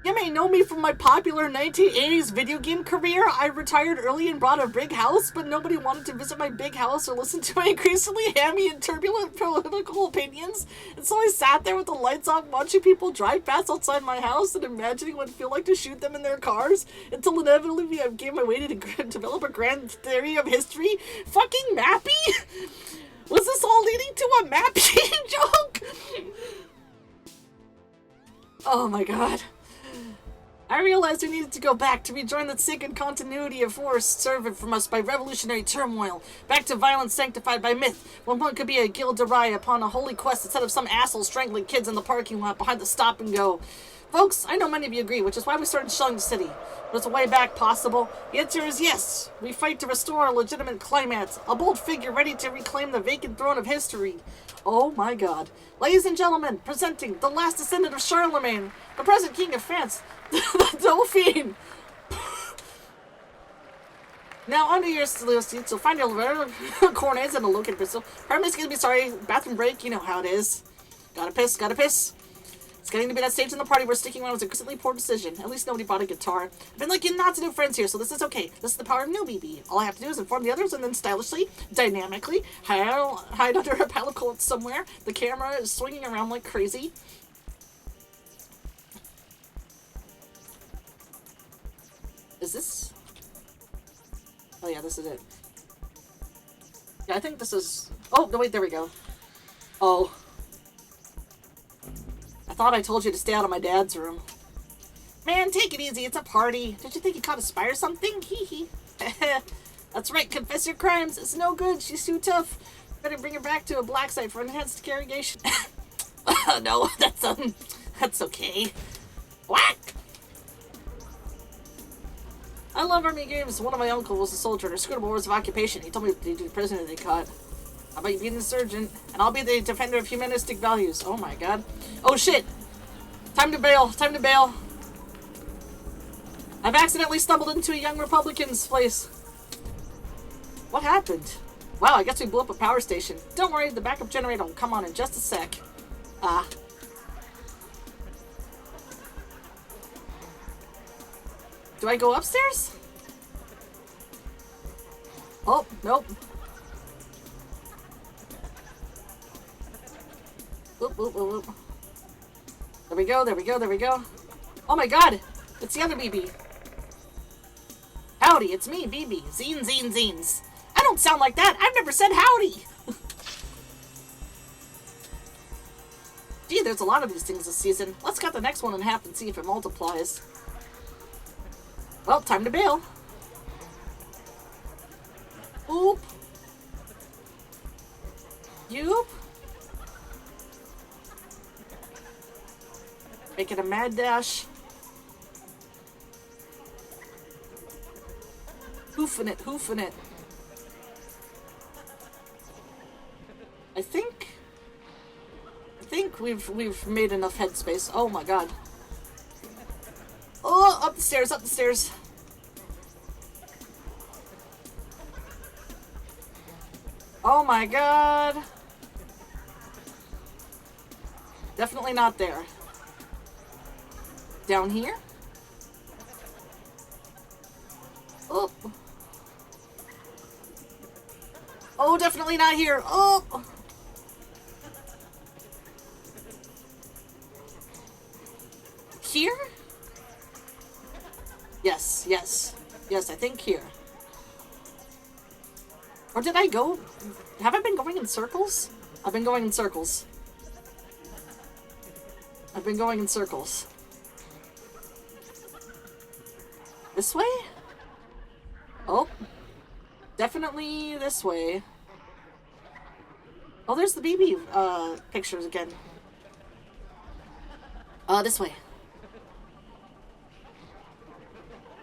You may know me from my popular 1980s video game career. I retired early and bought a big house, but nobody wanted to visit my big house or listen to my increasingly hammy and turbulent political opinions. And so I sat there with the lights off watching people drive past outside my house and imagining what it would feel like to shoot them in their cars until inevitably I gave my way to develop a grand theory of history. Fucking Mappy? Was this all leading to a Mappy joke? Oh my god. I realized we needed to go back to rejoin the sacred continuity of force served from us by revolutionary turmoil, back to violence sanctified by myth, when one could be a Gilderai upon a holy quest instead of some asshole strangling kids in the parking lot behind the stop and go. Folks, I know many of you agree, which is why we started shelling the city. But is a way back possible? The answer is yes. We fight to restore a legitimate climax, a bold figure ready to reclaim the vacant throne of history. Oh my god. Ladies and gentlemen, presenting the last descendant of Charlemagne, the present king of France, the Dauphin. Now, under your seats, you'll find your cornets and a look at Bristol. Hermes, gonna be sorry, bathroom break, you know how it is. Gotta piss. It's getting to be that stage in the party where sticking around was a consistently poor decision. At least nobody bought a guitar. I've been looking not to new friends here, so this is okay. This is the power of new BB. All I have to do is inform the others and then stylishly, dynamically, hide under a pile of coats somewhere. The camera is swinging around like crazy. Is this? Oh yeah, this is it. Yeah, I think this is... Oh, no wait, there we go. Oh. I thought I told you to stay out of my dad's room. Man, take it easy, it's a party. Did you think you caught a spy or something? Hee hee. That's right, confess your crimes. It's no good, she's too tough. Better bring her back to a black site for enhanced interrogation. No, that's okay. Whack! I love army games. One of my uncles was a soldier in a suitable wars of occupation. He told me to do the prisoner they caught. How about you be an insurgent, and I'll be the defender of humanistic values. Oh my god. Oh shit! Time to bail. I've accidentally stumbled into a young Republican's place. What happened? Wow, I guess we blew up a power station. Don't worry, the backup generator will come on in just a sec. Do I go upstairs? Oh, nope. Whoop. There we go. Oh my god! It's the other BB. Howdy, it's me, BB. Zines. I don't sound like that. I've never said howdy. Gee, there's a lot of these things this season. Let's cut the next one in half and see if it multiplies. Well, time to bail. Oop. Yoop. Make it a mad dash. Hoofing it. I think we've made enough headspace. Oh my god. Oh, up the stairs. Oh my god. Definitely not there. Down here? Oh. Oh, definitely not here. Oh. here? Yes, yes. Yes, I think here. Or did I go... Have I been going in circles? I've been going in circles. I've been going in circles. This way? Oh. Definitely this way. Oh, there's the baby pictures again. This way.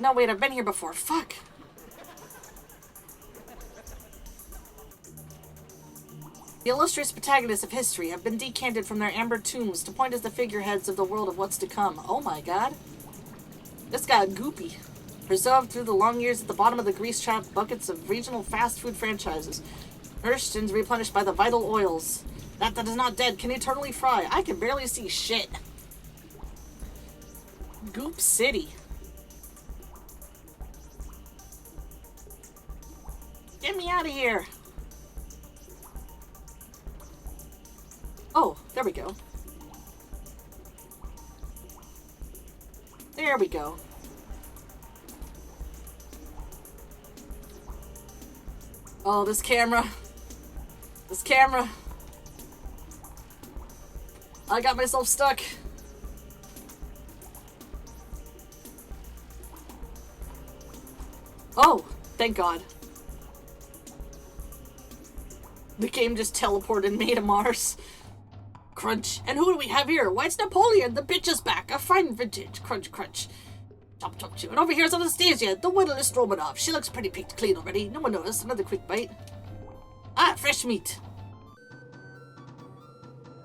No, wait, I've been here before. Fuck. The illustrious protagonists of history have been decanted from their amber tombs to point as the figureheads of the world of what's to come. Oh my god. This got goopy. Preserved through the long years at the bottom of the grease-trapped buckets of regional fast food franchises. Nourished and replenished by the vital oils. That is not dead can eternally fry. I can barely see shit. Goop City. Get me out of here. Oh, there we go. There we go. Oh, this camera. This camera. I got myself stuck. Oh, thank God. The game just teleported me to Mars. Crunch. And who do we have here? Why, it's Napoleon. The bitch is back. A fine vintage. Crunch, crunch. Chop, chop, chew. And over here's Anastasia, the whittlest Romanov. She looks pretty picked clean already. No one noticed. Another quick bite. Ah, fresh meat.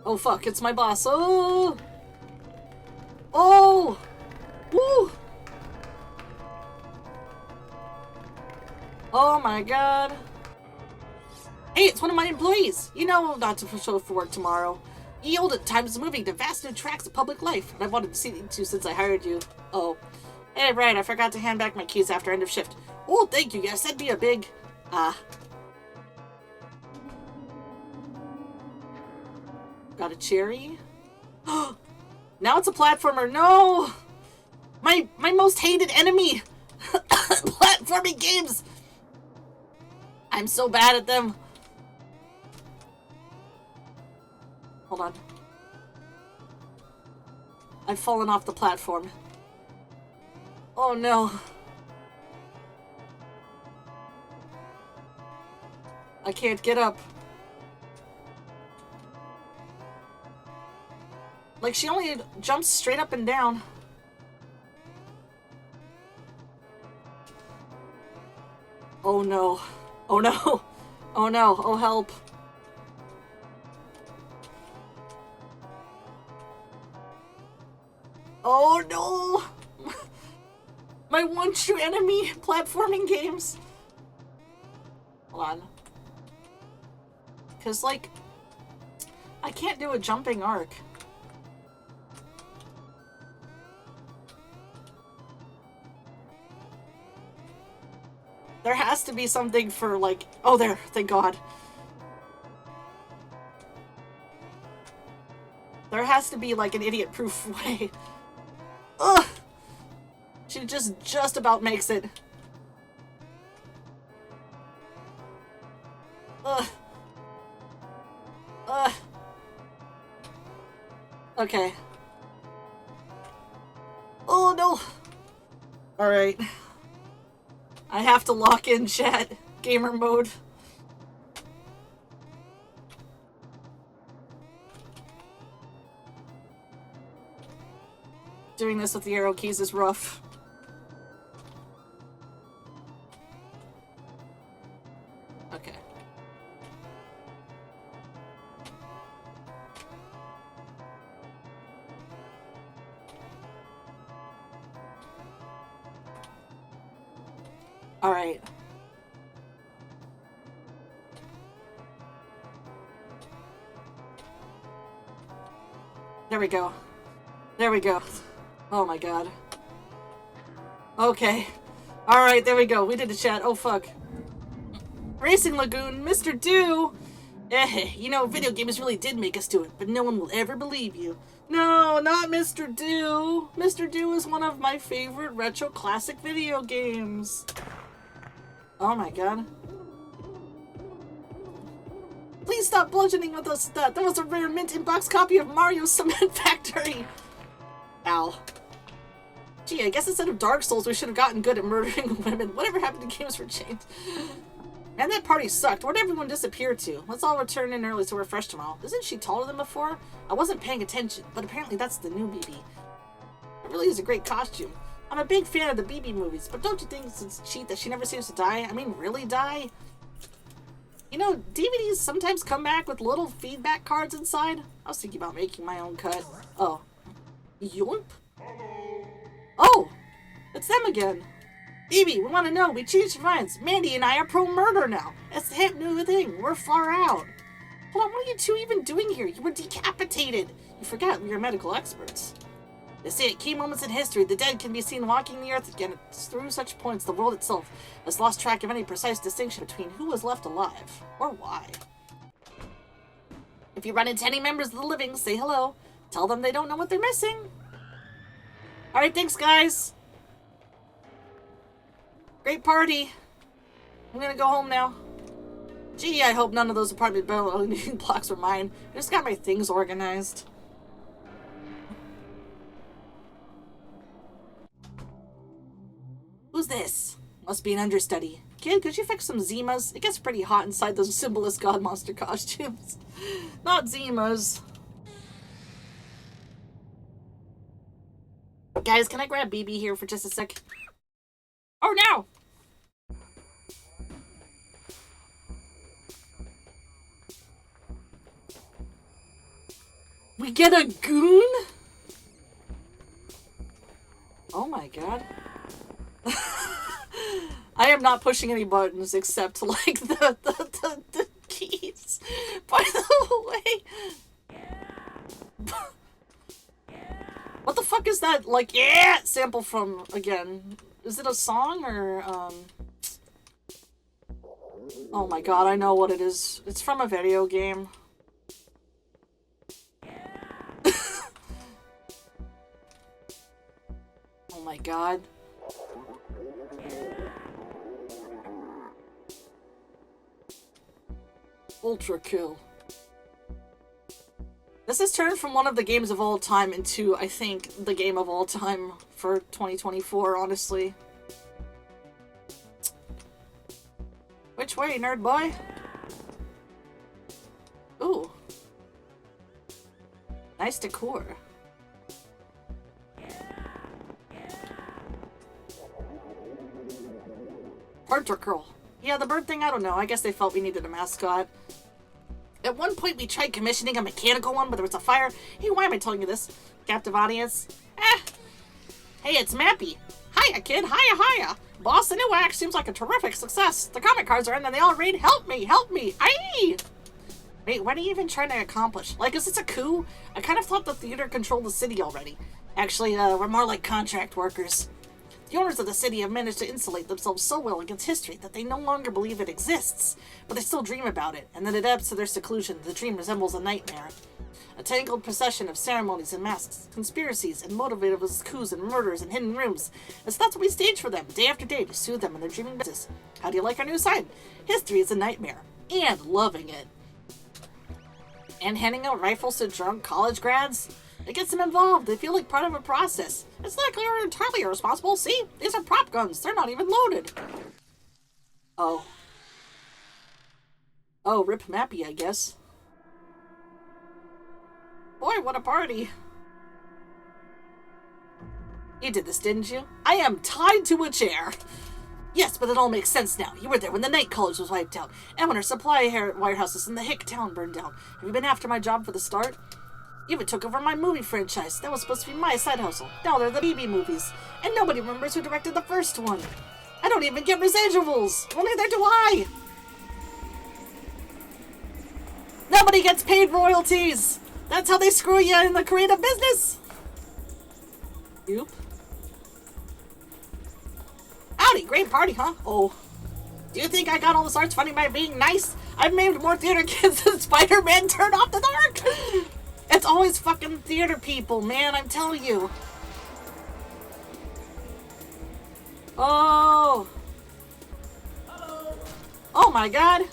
Oh, fuck. It's my boss. Oh. Oh. Woo. Oh, my God. Hey, it's one of my employees. You know, not to show for work tomorrow. Ye olde times is moving to vast new tracts of public life, and I've wanted to see you since I hired you. Oh. Hey, right, I forgot to hand back my keys after end of shift. Oh, thank you, yes, that'd be a big... Got a cherry? Now it's a platformer, no! My most hated enemy! Platforming games! I'm so bad at them. Hold on. I've fallen off the platform. Oh no. I can't get up. Like, she only jumps straight up and down. Oh no. Oh no. Oh no. Oh help. Oh no! My one true enemy, platforming games. Hold on. Because, like, I can't do a jumping arc. There has to be something for, like... Oh, there. Thank God. There has to be, like, an idiot-proof way. Ugh! She just about makes it. Ugh. Ugh. Okay. Oh, no! Alright. I have to lock in chat. Gamer mode. Doing this with the arrow keys is rough. Okay. All right. There we go. There we go. Oh my God. Okay. Alright, there we go. We did the chat. Oh fuck. Racing Lagoon, Mr. Do! You know, video games really did make us do it, but no one will ever believe you. No, not Mr. Do. Mr. Do is one of my favorite retro classic video games. Oh my god. Please stop bludgeoning with us. That was a rare mint in-box copy of Mario Cement Factory. Ow. Gee, I guess instead of Dark Souls, we should have gotten good at murdering women. Whatever happened to games for change? Man, that party sucked. Where'd everyone disappear to? Let's all return in early so we're fresh tomorrow. Isn't she taller than before? I wasn't paying attention, but apparently that's the new BB. It really is a great costume. I'm a big fan of the BB movies, but don't you think it's cheat that she never seems to die? I mean, really die? You know, DVDs sometimes come back with little feedback cards inside. I was thinking about making my own cut. Oh. Yoink? Oh! It's them again. Evie, we want to know. We changed minds. Mandy and I are pro-murder now. It's the hip new thing. We're far out. Hold on, what are you two even doing here? You were decapitated. You forgot we are medical experts. They say at key moments in history, the dead can be seen walking the earth again. It's through such points the world itself has lost track of any precise distinction between who was left alive, or why. If you run into any members of the living, say hello. Tell them they don't know what they're missing. Alright, thanks guys. Great party. I'm gonna go home now. Gee, I hope none of those apartment building blocks were mine. I just got my things organized. Who's this? Must be an understudy. Kid, could you fix some Zimas? It gets pretty hot inside those symbolist god monster costumes. Not Zimas. Guys, can I grab BB here for just a sec? Oh no! We get a goon? Oh my god. I am not pushing any buttons except like the keys. By the way. What the fuck is that, like, yeah, sample from, again? Is it a song, or, oh my god, I know what it is. It's from a video game. Oh my god. Ultra kill. This has turned from one of the games of all time into, I think, the game of all time for 2024, honestly. Which way, nerd boy? Ooh. Nice decor. Hunter Curl. Yeah, the bird thing, I don't know. I guess they felt we needed a mascot. At one point, we tried commissioning a mechanical one, but there was a fire. Hey, why am I telling you this? Captive audience. Hey, it's Mappy. Hiya, kid. Hiya. Boss, the new act seems like a terrific success. The comic cards are in and they all read, help me. Aye! Wait, what are you even trying to accomplish? Like, is this a coup? I kind of thought the theater controlled the city already. Actually, we're more like contract workers. The owners of the city have managed to insulate themselves so well against history that they no longer believe it exists, but they still dream about it, and then it adds to their seclusion. The dream resembles a nightmare. A tangled procession of ceremonies and masks, conspiracies, and motivated with coups and murders and hidden rooms. And so that's what we stage for them, day after day, to soothe them in their dreaming business. How do you like our new sign? History is a nightmare. And loving it. And handing out rifles to drunk college grads? It gets them involved. They feel like part of a process. It's not like you're entirely irresponsible. See? These are prop guns. They're not even loaded. Oh. Oh, rip Mappy, I guess. Boy, what a party. You did this, didn't you? I am tied to a chair. Yes, but it all makes sense now. You were there when the night college was wiped out, and when our supply warehouses in the hick town burned down. Have you been after my job for the start? You even took over my movie franchise. That was supposed to be my side hustle. Now they're the BB movies. And nobody remembers who directed the first one. I don't even get residuals. Well, neither do I. Nobody gets paid royalties. That's how they screw you in the creative business. Yoop. Howdy, great party, huh? Oh. Do you think I got all this arts funding by being nice? I've made more theater kids than Spider-Man Turn Off the Dark! It's always fucking theater people, man, I'm telling you. Oh. Oh my god.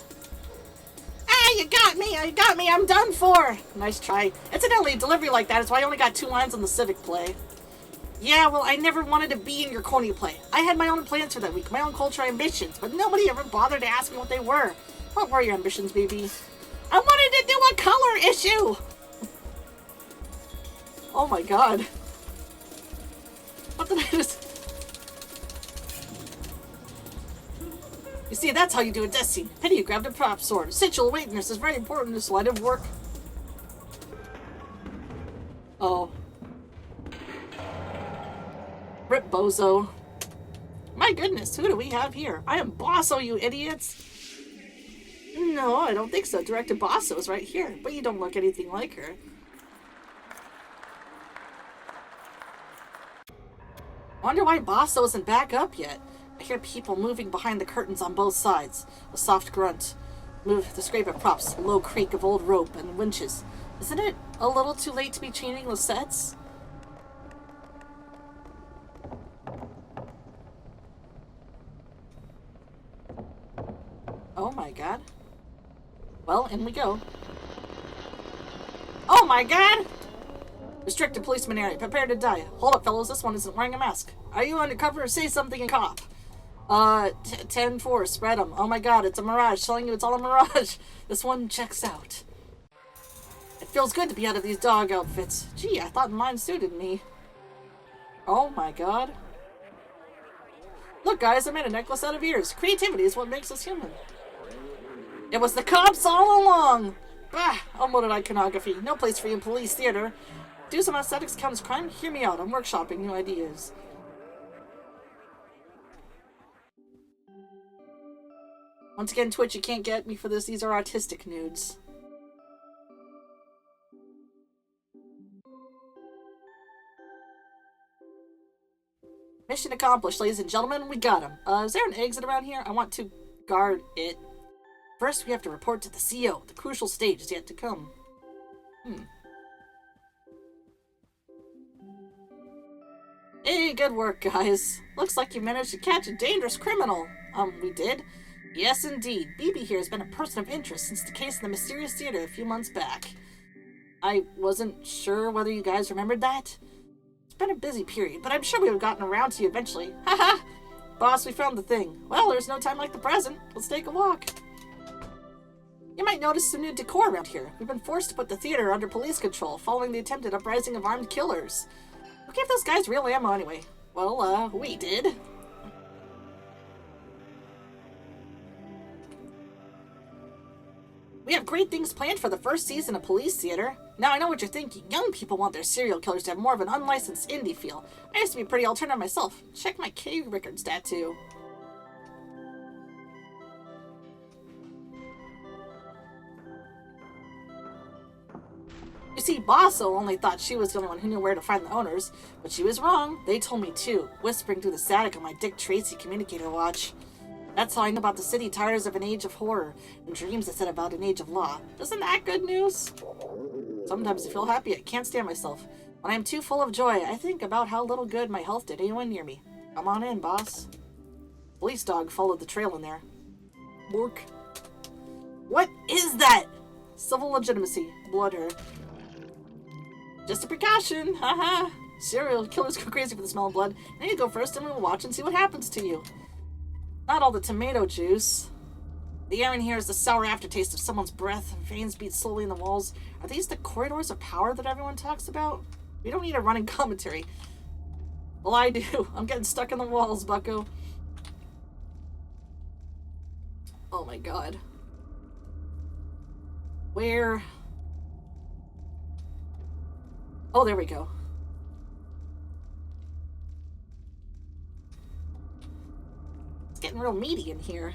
Ah, you got me, I'm done for. Nice try. Incidentally, delivery like that is why I only got 2 lines on the Civic play. Yeah, well, I never wanted to be in your corny play. I had my own plans for that week, my own cultural ambitions, but nobody ever bothered to ask me what they were. What were your ambitions, baby? I wanted to do a color issue! Oh my god. What did I just... You see, that's how you do a death scene. Pity you grabbed a prop sword. Sensual awakeness is very important in this line of work. Oh. Rip bozo. My goodness, who do we have here? I am Bosso, you idiots! No, I don't think so. Director Bosso is right here, but you don't look anything like her. Wonder why Bosso isn't back up yet. I hear people moving behind the curtains on both sides. A soft grunt. Move the scrape of props, low creak of old rope and winches. Isn't it a little too late to be changing the sets? Oh my god. Well, in we go. Oh my god! Restricted policeman area. Prepare to die. Hold up, fellows. This one isn't wearing a mask. Are you undercover? Say something and cop. 10-4. Spread them. Oh my god, it's a mirage. Telling you it's all a mirage. This one checks out. It feels good to be out of these dog outfits. Gee, I thought mine suited me. Oh my god. Look, guys, I made a necklace out of ears. Creativity is what makes us human. It was the cops all along! Bah! Unloaded iconography. No place for you in police theater. Do some aesthetics count as crime? Hear me out. I'm workshopping new ideas. Once again, Twitch, you can't get me for this. These are artistic nudes. Mission accomplished, ladies and gentlemen. We got him. Is there an exit around here? I want to guard it. First, we have to report to the CO. The crucial stage is yet to come. Hey, good work, guys. Looks like you managed to catch a dangerous criminal. We did? Yes, indeed. BB here has been a person of interest since the case in the mysterious theater a few months back. I wasn't sure whether you guys remembered that. It's been a busy period, but I'm sure we would have gotten around to you eventually. Haha! Boss, we found the thing. Well, there's no time like the present. Let's take a walk. You might notice some new decor around here. We've been forced to put the theater under police control following the attempted uprising of armed killers. Who gave those guys real ammo anyway? Well, we did. We have great things planned for the first season of Police Theater. Now I know what you're thinking. Young people want their serial killers to have more of an unlicensed indie feel. I used to be pretty alternative myself. Check my K-Records tattoo. You see, Bosso only thought she was the only one who knew where to find the owners, but she was wrong. They told me too, whispering through the static on my Dick Tracy communicator watch. That's how I know about the city tires of an age of horror, and dreams that said about an age of law. Isn't that good news? Sometimes I feel happy I can't stand myself. When I am too full of joy, I think about how little good my health did anyone near me. Come on in, boss. Police dog followed the trail in there. Bork. What is that? Civil legitimacy. Blood her. Just a precaution, haha. Serial killers go crazy for the smell of blood. Now you go first and we'll watch and see what happens to you. Not all the tomato juice. The air in here is the sour aftertaste of someone's breath. Veins beat slowly in the walls. Are these the corridors of power that everyone talks about? We don't need a running commentary. Well, I do. I'm getting stuck in the walls, bucko. Oh my god. Where? Oh, there we go. It's getting real meaty in here.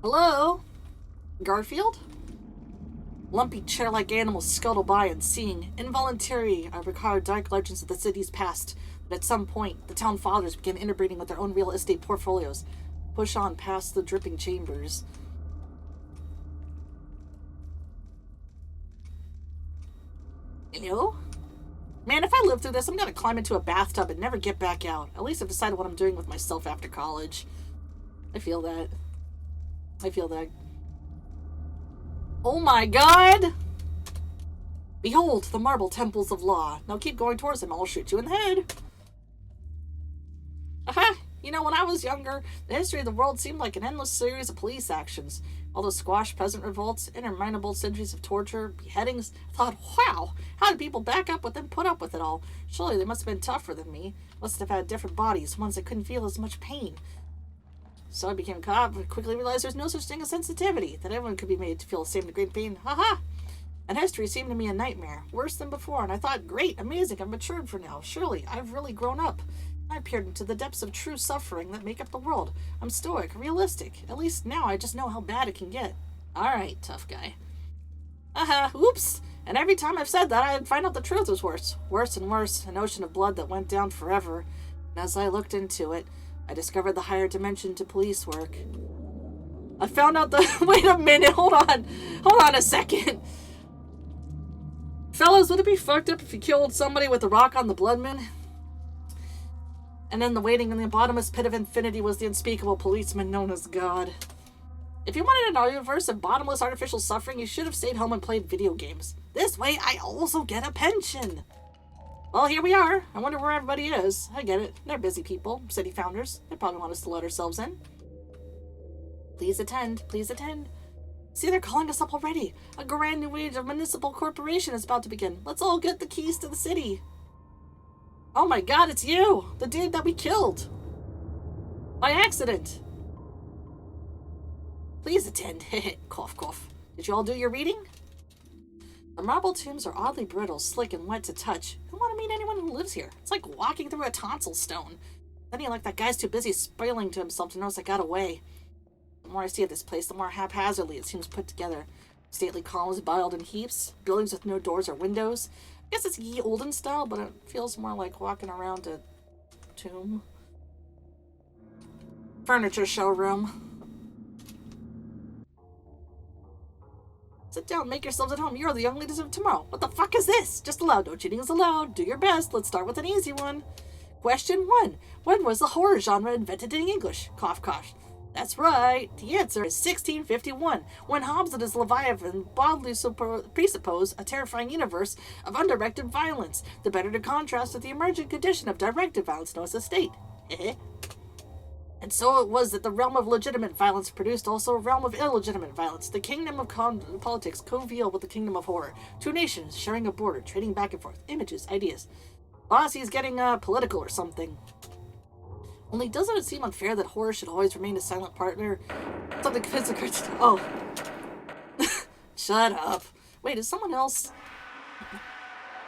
Hello? Garfield? Lumpy chair-like animals scuttle by, and seeing, involuntary, I recall dark legends of the city's past. But at some point, the town fathers began interbreeding with their own real estate portfolios. Push on past the dripping chambers. Hello? Man, if I live through this, I'm gonna climb into a bathtub and never get back out. At least I've decided what I'm doing with myself after college. I feel that. I feel that. Oh my god! Behold, the marble temples of law. Now keep going towards them, I'll shoot you in the head. Aha! You know, when I was younger, the history of the world seemed like an endless series of police actions. All those squash peasant revolts, interminable centuries of torture, beheadings. I thought, wow, how did people back up with and put up with it all? Surely they must have been tougher than me. Must have had different bodies, ones that couldn't feel as much pain. So I became a cop and quickly realized there's no such thing as sensitivity, that everyone could be made to feel the same degree of pain. Ha! And history seemed to me a nightmare, worse than before, and I thought, great, amazing, I've matured for now. Surely, I've really grown up. I peered into the depths of true suffering that make up the world. I'm stoic, realistic. At least now I just know how bad it can get. Alright, tough guy. Oops! And every time I've said that, I'd find out the truth was worse. Worse and worse, an ocean of blood that went down forever. And as I looked into it, I discovered the higher dimension to police work. I found out the... Wait a minute, hold on a second. Fellas, would it be fucked up if you killed somebody with a rock on the blood moon? And then the waiting in the bottomless pit of infinity was the unspeakable policeman known as God. If you wanted an universe of bottomless artificial suffering, you should have stayed home and played video games. This way, I also get a pension. Well, here we are. I wonder where everybody is. I get it. They're busy people, city founders. They probably want us to let ourselves in. Please attend. Please attend. See, they're calling us up already. A grand new age of municipal corporation is about to begin. Let's all get the keys to the city. Oh my god, it's you! The dude that we killed! By accident! Please attend. Cough, cough. Did you all do your reading? The marble tombs are oddly brittle, slick, and wet to touch. I don't want to meet anyone who lives here. It's like walking through a tonsil stone. Then you like that guy's too busy spoiling to himself to notice I got away. The more I see of this place, the more haphazardly it seems put together. Stately columns piled in heaps, buildings with no doors or windows. I guess it's ye olden style, but it feels more like walking around a tomb. Furniture showroom. Sit down, make yourselves at home. You're the young ladies of tomorrow. What the fuck is this? Just allowed. No cheating is allowed. Do your best. Let's start with an easy one. Question 1. When was the horror genre invented in English? Cough, cough. That's right. The answer is 1651, when Hobbes and his Leviathan boldly presuppose a terrifying universe of undirected violence, the better to contrast with the emergent condition of directed violence known as the state. And so it was that the realm of legitimate violence produced also a realm of illegitimate violence. The kingdom of politics congealed with the kingdom of horror. Two nations sharing a border, trading back and forth, images, ideas. Bossy's getting political or something. Only doesn't it seem unfair that horror should always remain a silent partner? Something physical. Oh. Shut up. Wait, is someone else?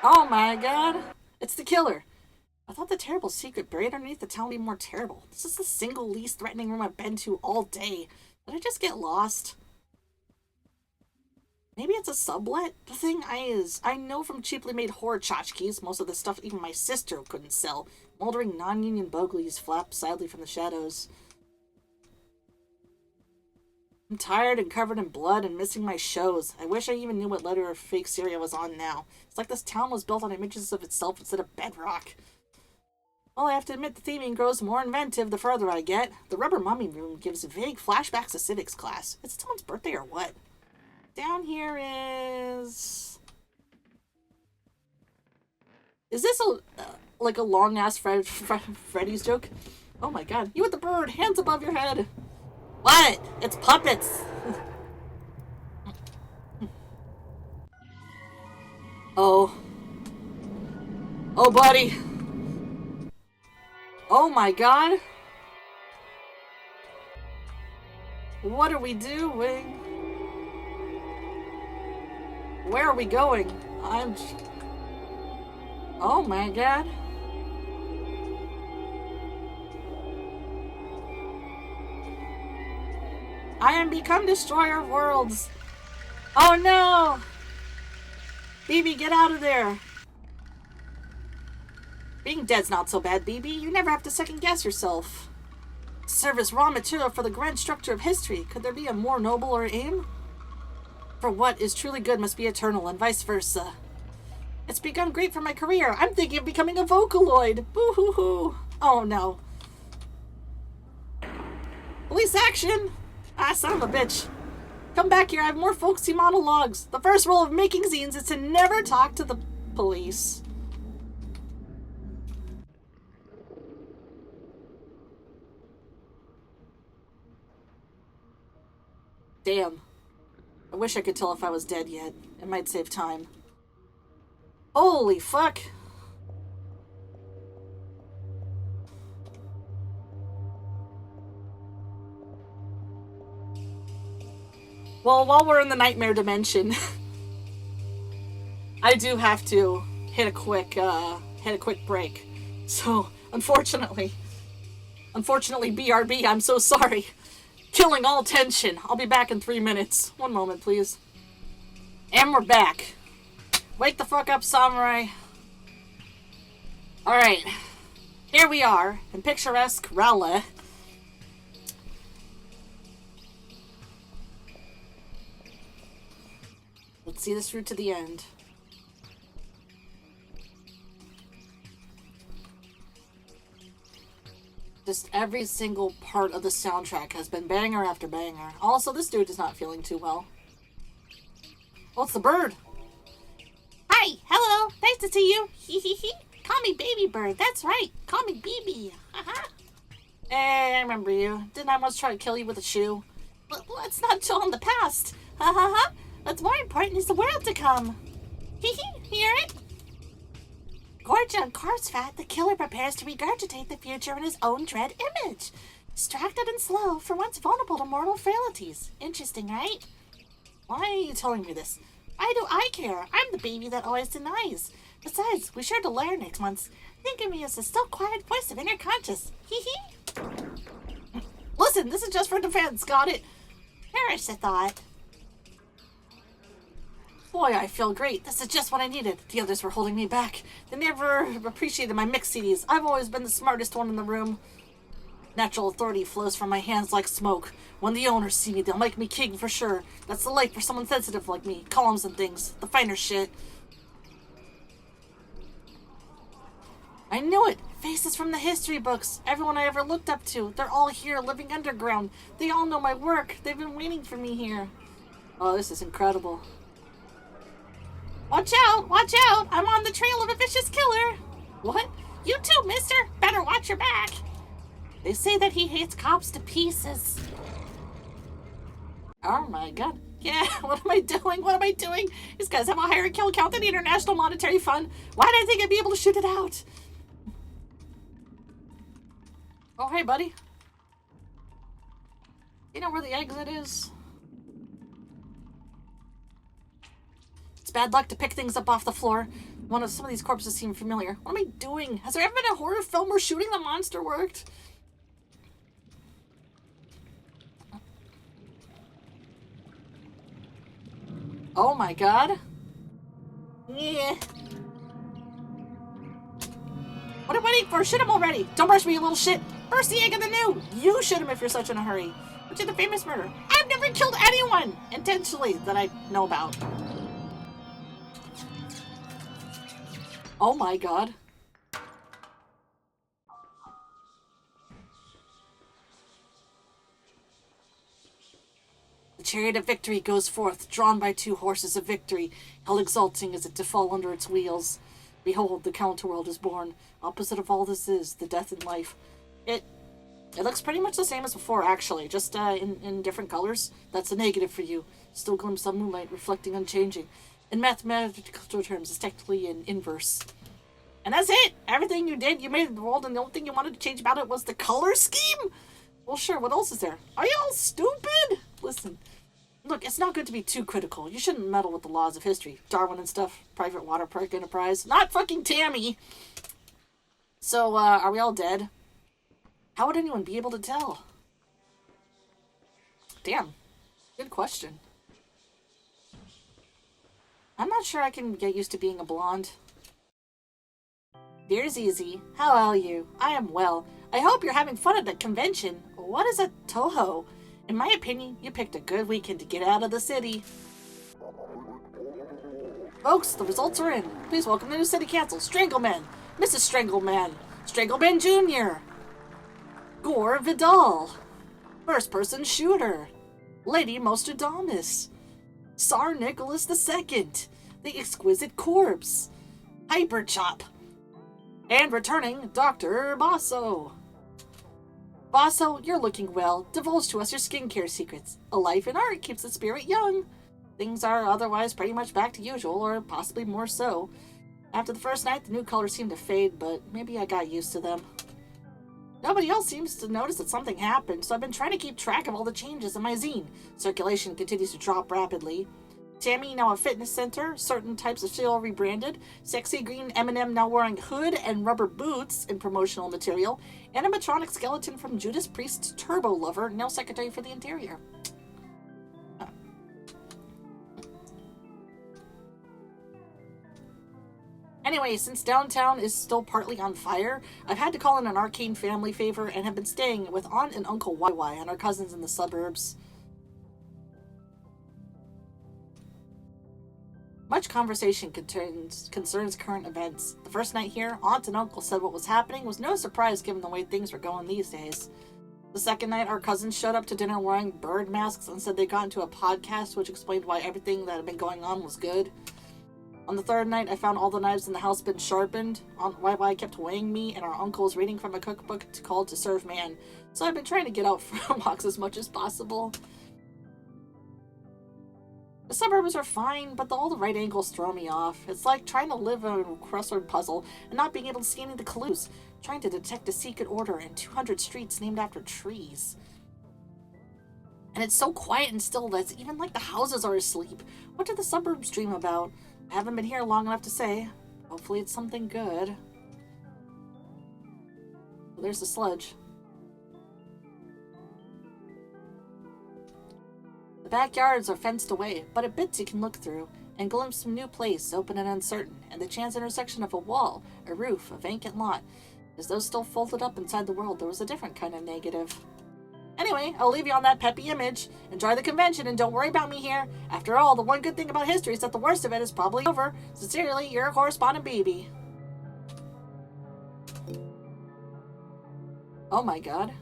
Oh my god. It's the killer. I thought the terrible secret buried underneath the town would be more terrible. This is the single least threatening room I've been to all day. Did I just get lost? Maybe it's a sublet? The thing is, I know from cheaply made horror tchotchkes, most of the stuff even my sister couldn't sell. Moldering non-union boglies flap sadly from the shadows. I'm tired and covered in blood and missing my shows. I wish I even knew what letter of fake Syria was on now. It's like this town was built on images of itself instead of bedrock. Well, I have to admit the theming grows more inventive the further I get. The rubber mummy room gives vague flashbacks to civics class. Is it someone's birthday or what? Down here is... Is this like a long-ass Freddy's joke? Oh my god. You with the bird! Hands above your head! What? It's puppets! Oh. Oh, buddy. Oh my god. What are we doing? Where are we going? Oh my god. I am become destroyer of worlds. Oh no! BB, get out of there! Being dead's not so bad, BB. You never have to second-guess yourself. Serve as raw material for the grand structure of history. Could there be a more nobler aim? For what is truly good must be eternal, and vice versa. It's begun great for my career. I'm thinking of becoming a Vocaloid. Boo-hoo-hoo. Oh, no. Police action! Ah, son of a bitch. Come back here, I have more folksy monologues. The first rule of making zines is to never talk to the police. Damn. I wish I could tell if I was dead yet. It might save time. Holy fuck! Well, while we're in the nightmare dimension, I do have to hit a quick break. So, unfortunately, BRB, I'm so sorry. Killing all tension. I'll be back in 3 minutes. 1 moment, please. And we're back. Wake the fuck up, samurai. Alright. Here we are, in picturesque Raleigh. Let's see this through to the end. Just every single part of the soundtrack has been banger after banger. Also, this dude is not feeling too well. Oh, it's the bird. Hi, hello, nice to see you. Hee hee hee. Call me Baby Bird, that's right. Call me BB. Haha. Hey, I remember you. Didn't I once try to kill you with a shoe? Let's not dwell on the past. Ha ha ha. What's more important is the world to come. Hee hee, hear it? Gorged on corpse fat, the killer prepares to regurgitate the future in his own dread image. Distracted and slow, for once vulnerable to mortal frailties. Interesting, right? Why are you telling me this? Why do I care? I'm the baby that always denies. Besides, we shared a lair next month. Think of me as the still quiet voice of inner conscious. Hee hee. Listen, this is just for defense, got it? Perish the thought. Boy, I feel great. This is just what I needed. The others were holding me back. They never appreciated my mix CDs. I've always been the smartest one in the room. Natural authority flows from my hands like smoke. When the owners see me, they'll make me king for sure. That's the life for someone sensitive like me. Columns and things. The finer shit. I knew it. Faces from the history books. Everyone I ever looked up to. They're all here, living underground. They all know my work. They've been waiting for me here. Oh, this is incredible. Watch out! Watch out! I'm on the trail of a vicious killer! What? You too, mister! Better watch your back! They say that he hates cops to pieces. Oh my god. Yeah, what am I doing? What am I doing? These guys have a higher kill count than the International Monetary Fund. Why did I think I'd be able to shoot it out? Oh, hey, buddy. You know where the exit is? Bad luck to pick things up off the floor. Some of these corpses seem familiar. What am I doing? Has there ever been a horror film where shooting the monster worked? Oh my god. Yeah. What am I waiting for? Shoot him already. Don't rush me, you little shit. Burst the egg in the new. You shoot him if you're such in a hurry. Which is the famous murder. I've never killed anyone intentionally that I know about. Oh my god. The chariot of victory goes forth, drawn by 2 horses of victory, held exulting as it to fall under its wheels. Behold, the counterworld is born. Opposite of all this is the death and life. It looks pretty much the same as before, actually, just in different colors. That's a negative for you. Still glimpse of moonlight, reflecting unchanging. In mathematical terms, it's technically in inverse. And that's it! Everything you did, you made the world, and the only thing you wanted to change about it was the color scheme? Well, sure, what else is there? Are you all stupid? Listen, look, it's not good to be too critical. You shouldn't meddle with the laws of history. Darwin and stuff. Private water park enterprise. Not fucking Tammy! So, are we all dead? How would anyone be able to tell? Damn. Good question. I'm not sure I can get used to being a blonde. Dear Zizi, how are you? I am well. I hope you're having fun at the convention. What is a Toho? In my opinion, you picked a good weekend to get out of the city. Folks, the results are in. Please welcome the new city council, Strangleman, Mrs. Strangleman, Strangleman Jr., Gore Vidal, First Person Shooter, Lady Mostradamus, Tsar Nicholas II, The Exquisite Corpse, Hyper Chop, and returning Dr. Basso. Basso, you're looking well. Divulge to us your skincare secrets. A life in art keeps the spirit young. Things are otherwise pretty much back to usual, or possibly more so. After the first night, the new colors seemed to fade, but maybe I got used to them. Nobody else seems to notice that something happened, so I've been trying to keep track of all the changes in my zine. Circulation continues to drop rapidly. Tammy now a fitness center, certain types of cereal rebranded, sexy green M&M now wearing hood and rubber boots in promotional material, animatronic skeleton from Judas Priest's Turbo Lover, now secretary for the interior. Anyway, since downtown is still partly on fire, I've had to call in an arcane family favor and have been staying with Aunt and Uncle YY and our cousins in the suburbs. Much conversation concerns current events. The first night here, Aunt and Uncle said what was happening was no surprise given the way things were going these days. The second night, our cousins showed up to dinner wearing bird masks and said they got into a podcast which explained why everything that had been going on was good. On the third night, I found all the knives in the house been sharpened. Aunt YY kept weighing me, and our uncle was reading from a cookbook called To Serve Man, so I've been trying to get out for walks as much as possible. The suburbs are fine, but all the right angles throw me off. It's like trying to live a crossword puzzle and not being able to see any of the clues, trying to detect a secret order in 200 streets named after trees. And it's so quiet and still that it's even like the houses are asleep. What do the suburbs dream about? I haven't been here long enough to say. Hopefully it's something good. Well, there's the sludge. The backyards are fenced away, but at bits you can look through and glimpse some new place, open and uncertain, and the chance intersection of a wall, a roof, a vacant lot. As though still folded up inside the world, there was a different kind of negative. Anyway, I'll leave you on that peppy image. Enjoy the convention and don't worry about me here. After all, the one good thing about history is that the worst of it is probably over. Sincerely, your correspondent BB. Oh my god.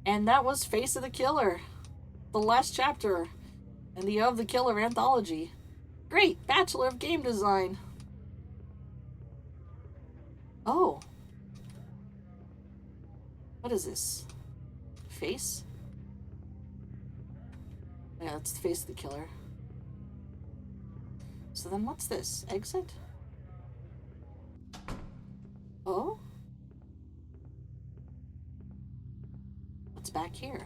And that was Face of the Killer. The last chapter in the Of the Killer anthology. Great! Bachelor of Game Design. Oh. What is this? Face? Yeah, that's the face of the killer. So then what's this? Exit? Oh? What's back here?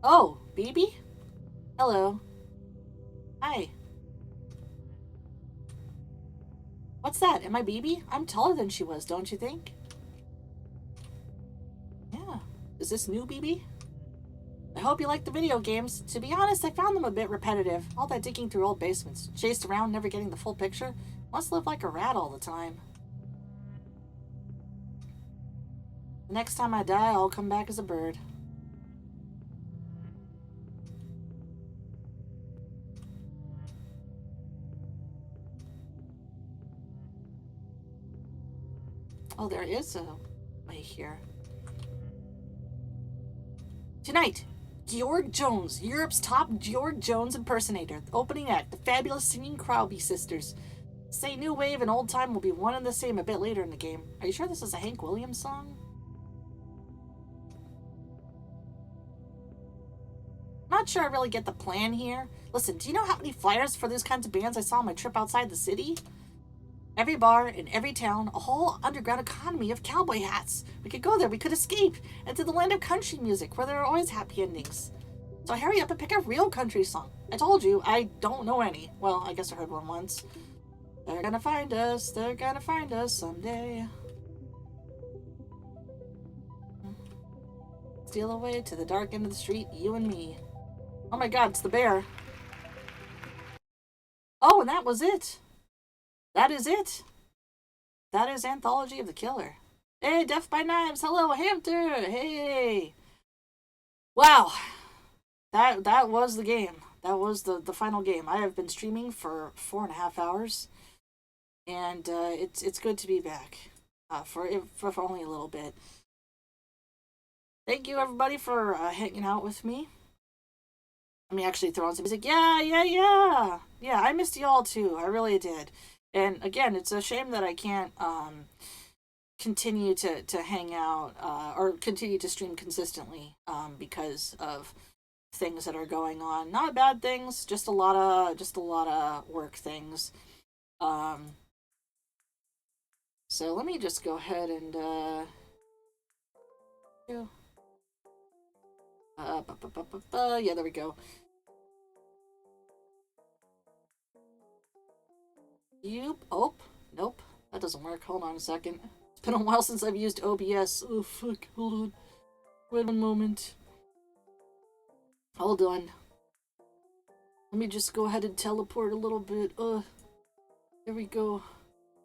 Oh, BB? Hello. Hi. What's that? Am I BB? I'm taller than she was, don't you think? Yeah. Is this new BB? I hope you like the video games. To be honest, I found them a bit repetitive. All that digging through old basements, chased around, never getting the full picture. Must live like a rat all the time. The next time I die, I'll come back as a bird. Oh, there is a way here. Tonight, Georg Jones, Europe's top Georg Jones impersonator. The opening act, the fabulous singing Crowley sisters. Say new wave and old time will be one and the same a bit later in the game. Are you sure this is a Hank Williams song? Not sure I really get the plan here. Listen, do you know how many flyers for these kinds of bands I saw on my trip outside the city? Every bar in every town, a whole underground economy of cowboy hats. We could go there, we could escape, and to the land of country music, where there are always happy endings. So hurry up and pick a real country song. I told you, I don't know any. Well, I guess I heard one once. They're gonna find us someday. Steal away to the dark end of the street, you and me. Oh my god, it's the bear. Oh, and that was it. That is it. That is Anthology of the Killer. Hey, Death by Knives. Hello, Hamster. Hey. Wow. That was the game. That was the final game. I have been streaming for 4.5 hours, and it's good to be back. For only a little bit. Thank you everybody for hanging out with me. Let me actually throw on some music. Yeah. I missed you all too. I really did. And again, it's a shame that I can't continue to hang out or continue to stream consistently because of things that are going on. Not bad things, just a lot of work things. So let me just go ahead and yeah, there we go. Oh, nope. That doesn't work. Hold on a second. It's been a while since I've used OBS. Oh, fuck. Hold on. Wait 1 moment. Hold on. Let me just go ahead and teleport a little bit. There we go.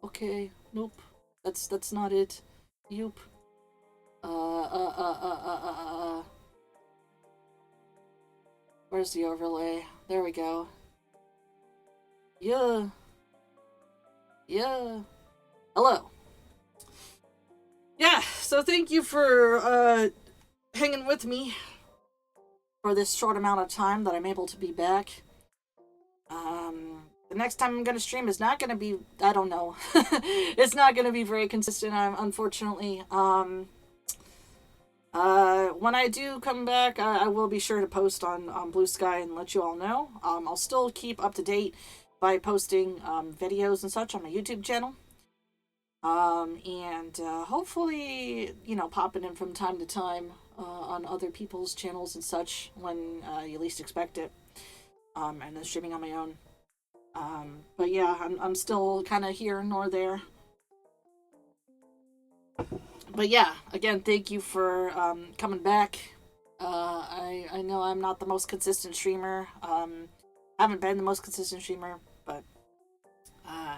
Okay. Nope. That's not it. Yup. Where's the overlay? There we go. Yeah. Hello. Yeah, so thank you for hanging with me for this short amount of time that I'm able to be back. The next time I'm gonna stream is not gonna be, I don't know. It's not gonna be very consistent, unfortunately. When I do come back, I will be sure to post on Blue Sky and let you all know. I'll still keep up to date by posting videos and such on my YouTube channel. And hopefully, popping in from time to time on other people's channels and such when you least expect it. And then streaming on my own. But yeah, I'm still kind of here nor there. But yeah, again, thank you for coming back. I know I'm not the most consistent streamer. Haven't been the most consistent streamer, but I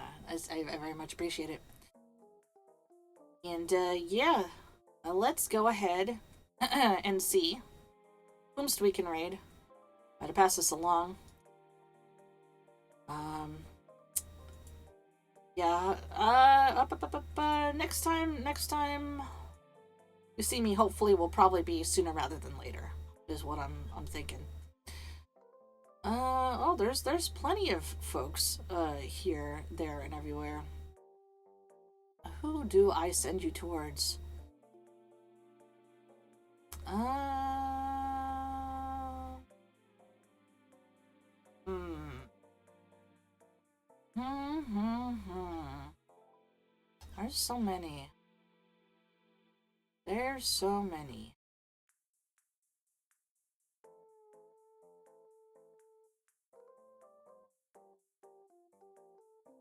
very much appreciate it. And yeah, let's go ahead and see whomst we can raid. Try to pass this along. Yeah, next time you see me, hopefully will probably be sooner rather than later, is what I'm thinking. Oh, there's plenty of folks here, there, and everywhere. Who do I send you towards? There's so many. There's so many.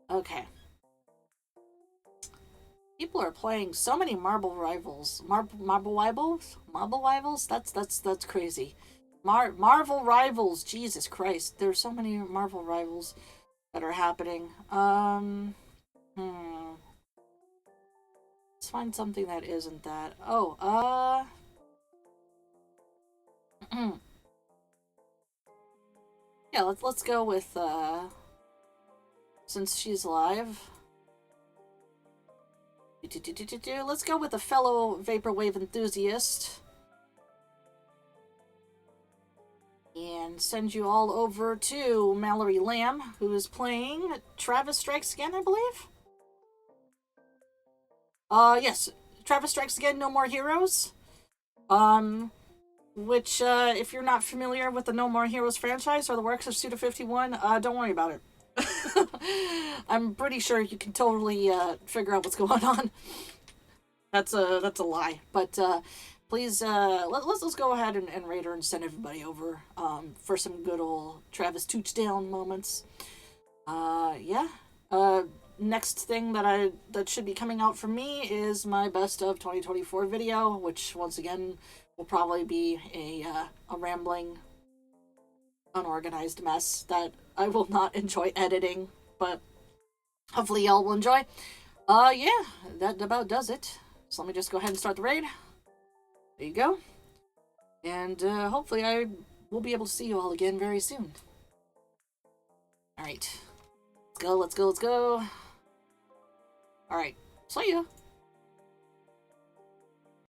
Okay. People are playing so many Marble Rivals. Marble Rivals? Marble Rivals? That's crazy. Marvel Rivals, Jesus Christ. There's so many Marvel Rivals that are happening. Let's find something that isn't that. Oh, yeah, let's go with since she's live. Let's go with a fellow vaporwave enthusiast. And send you all over to Mallory Lamb, who is playing Travis Strikes Again, I believe? Yes. Travis Strikes Again, No More Heroes. Which, if you're not familiar with the No More Heroes franchise or the works of Suda51, don't worry about it. I'm pretty sure you can totally figure out what's going on. That's a lie. But please let's go ahead and raid her and send everybody over for some good old Travis Touchdown moments. Yeah. Next thing that should be coming out from me is my best of 2024 video, which once again will probably be a rambling unorganized mess that I will not enjoy editing, but hopefully y'all will enjoy. Yeah, that about does it. So let me just go ahead and start the raid. There you go. And hopefully I will be able to see you all again very soon. Alright. Let's go, let's go, let's go. Alright. See ya.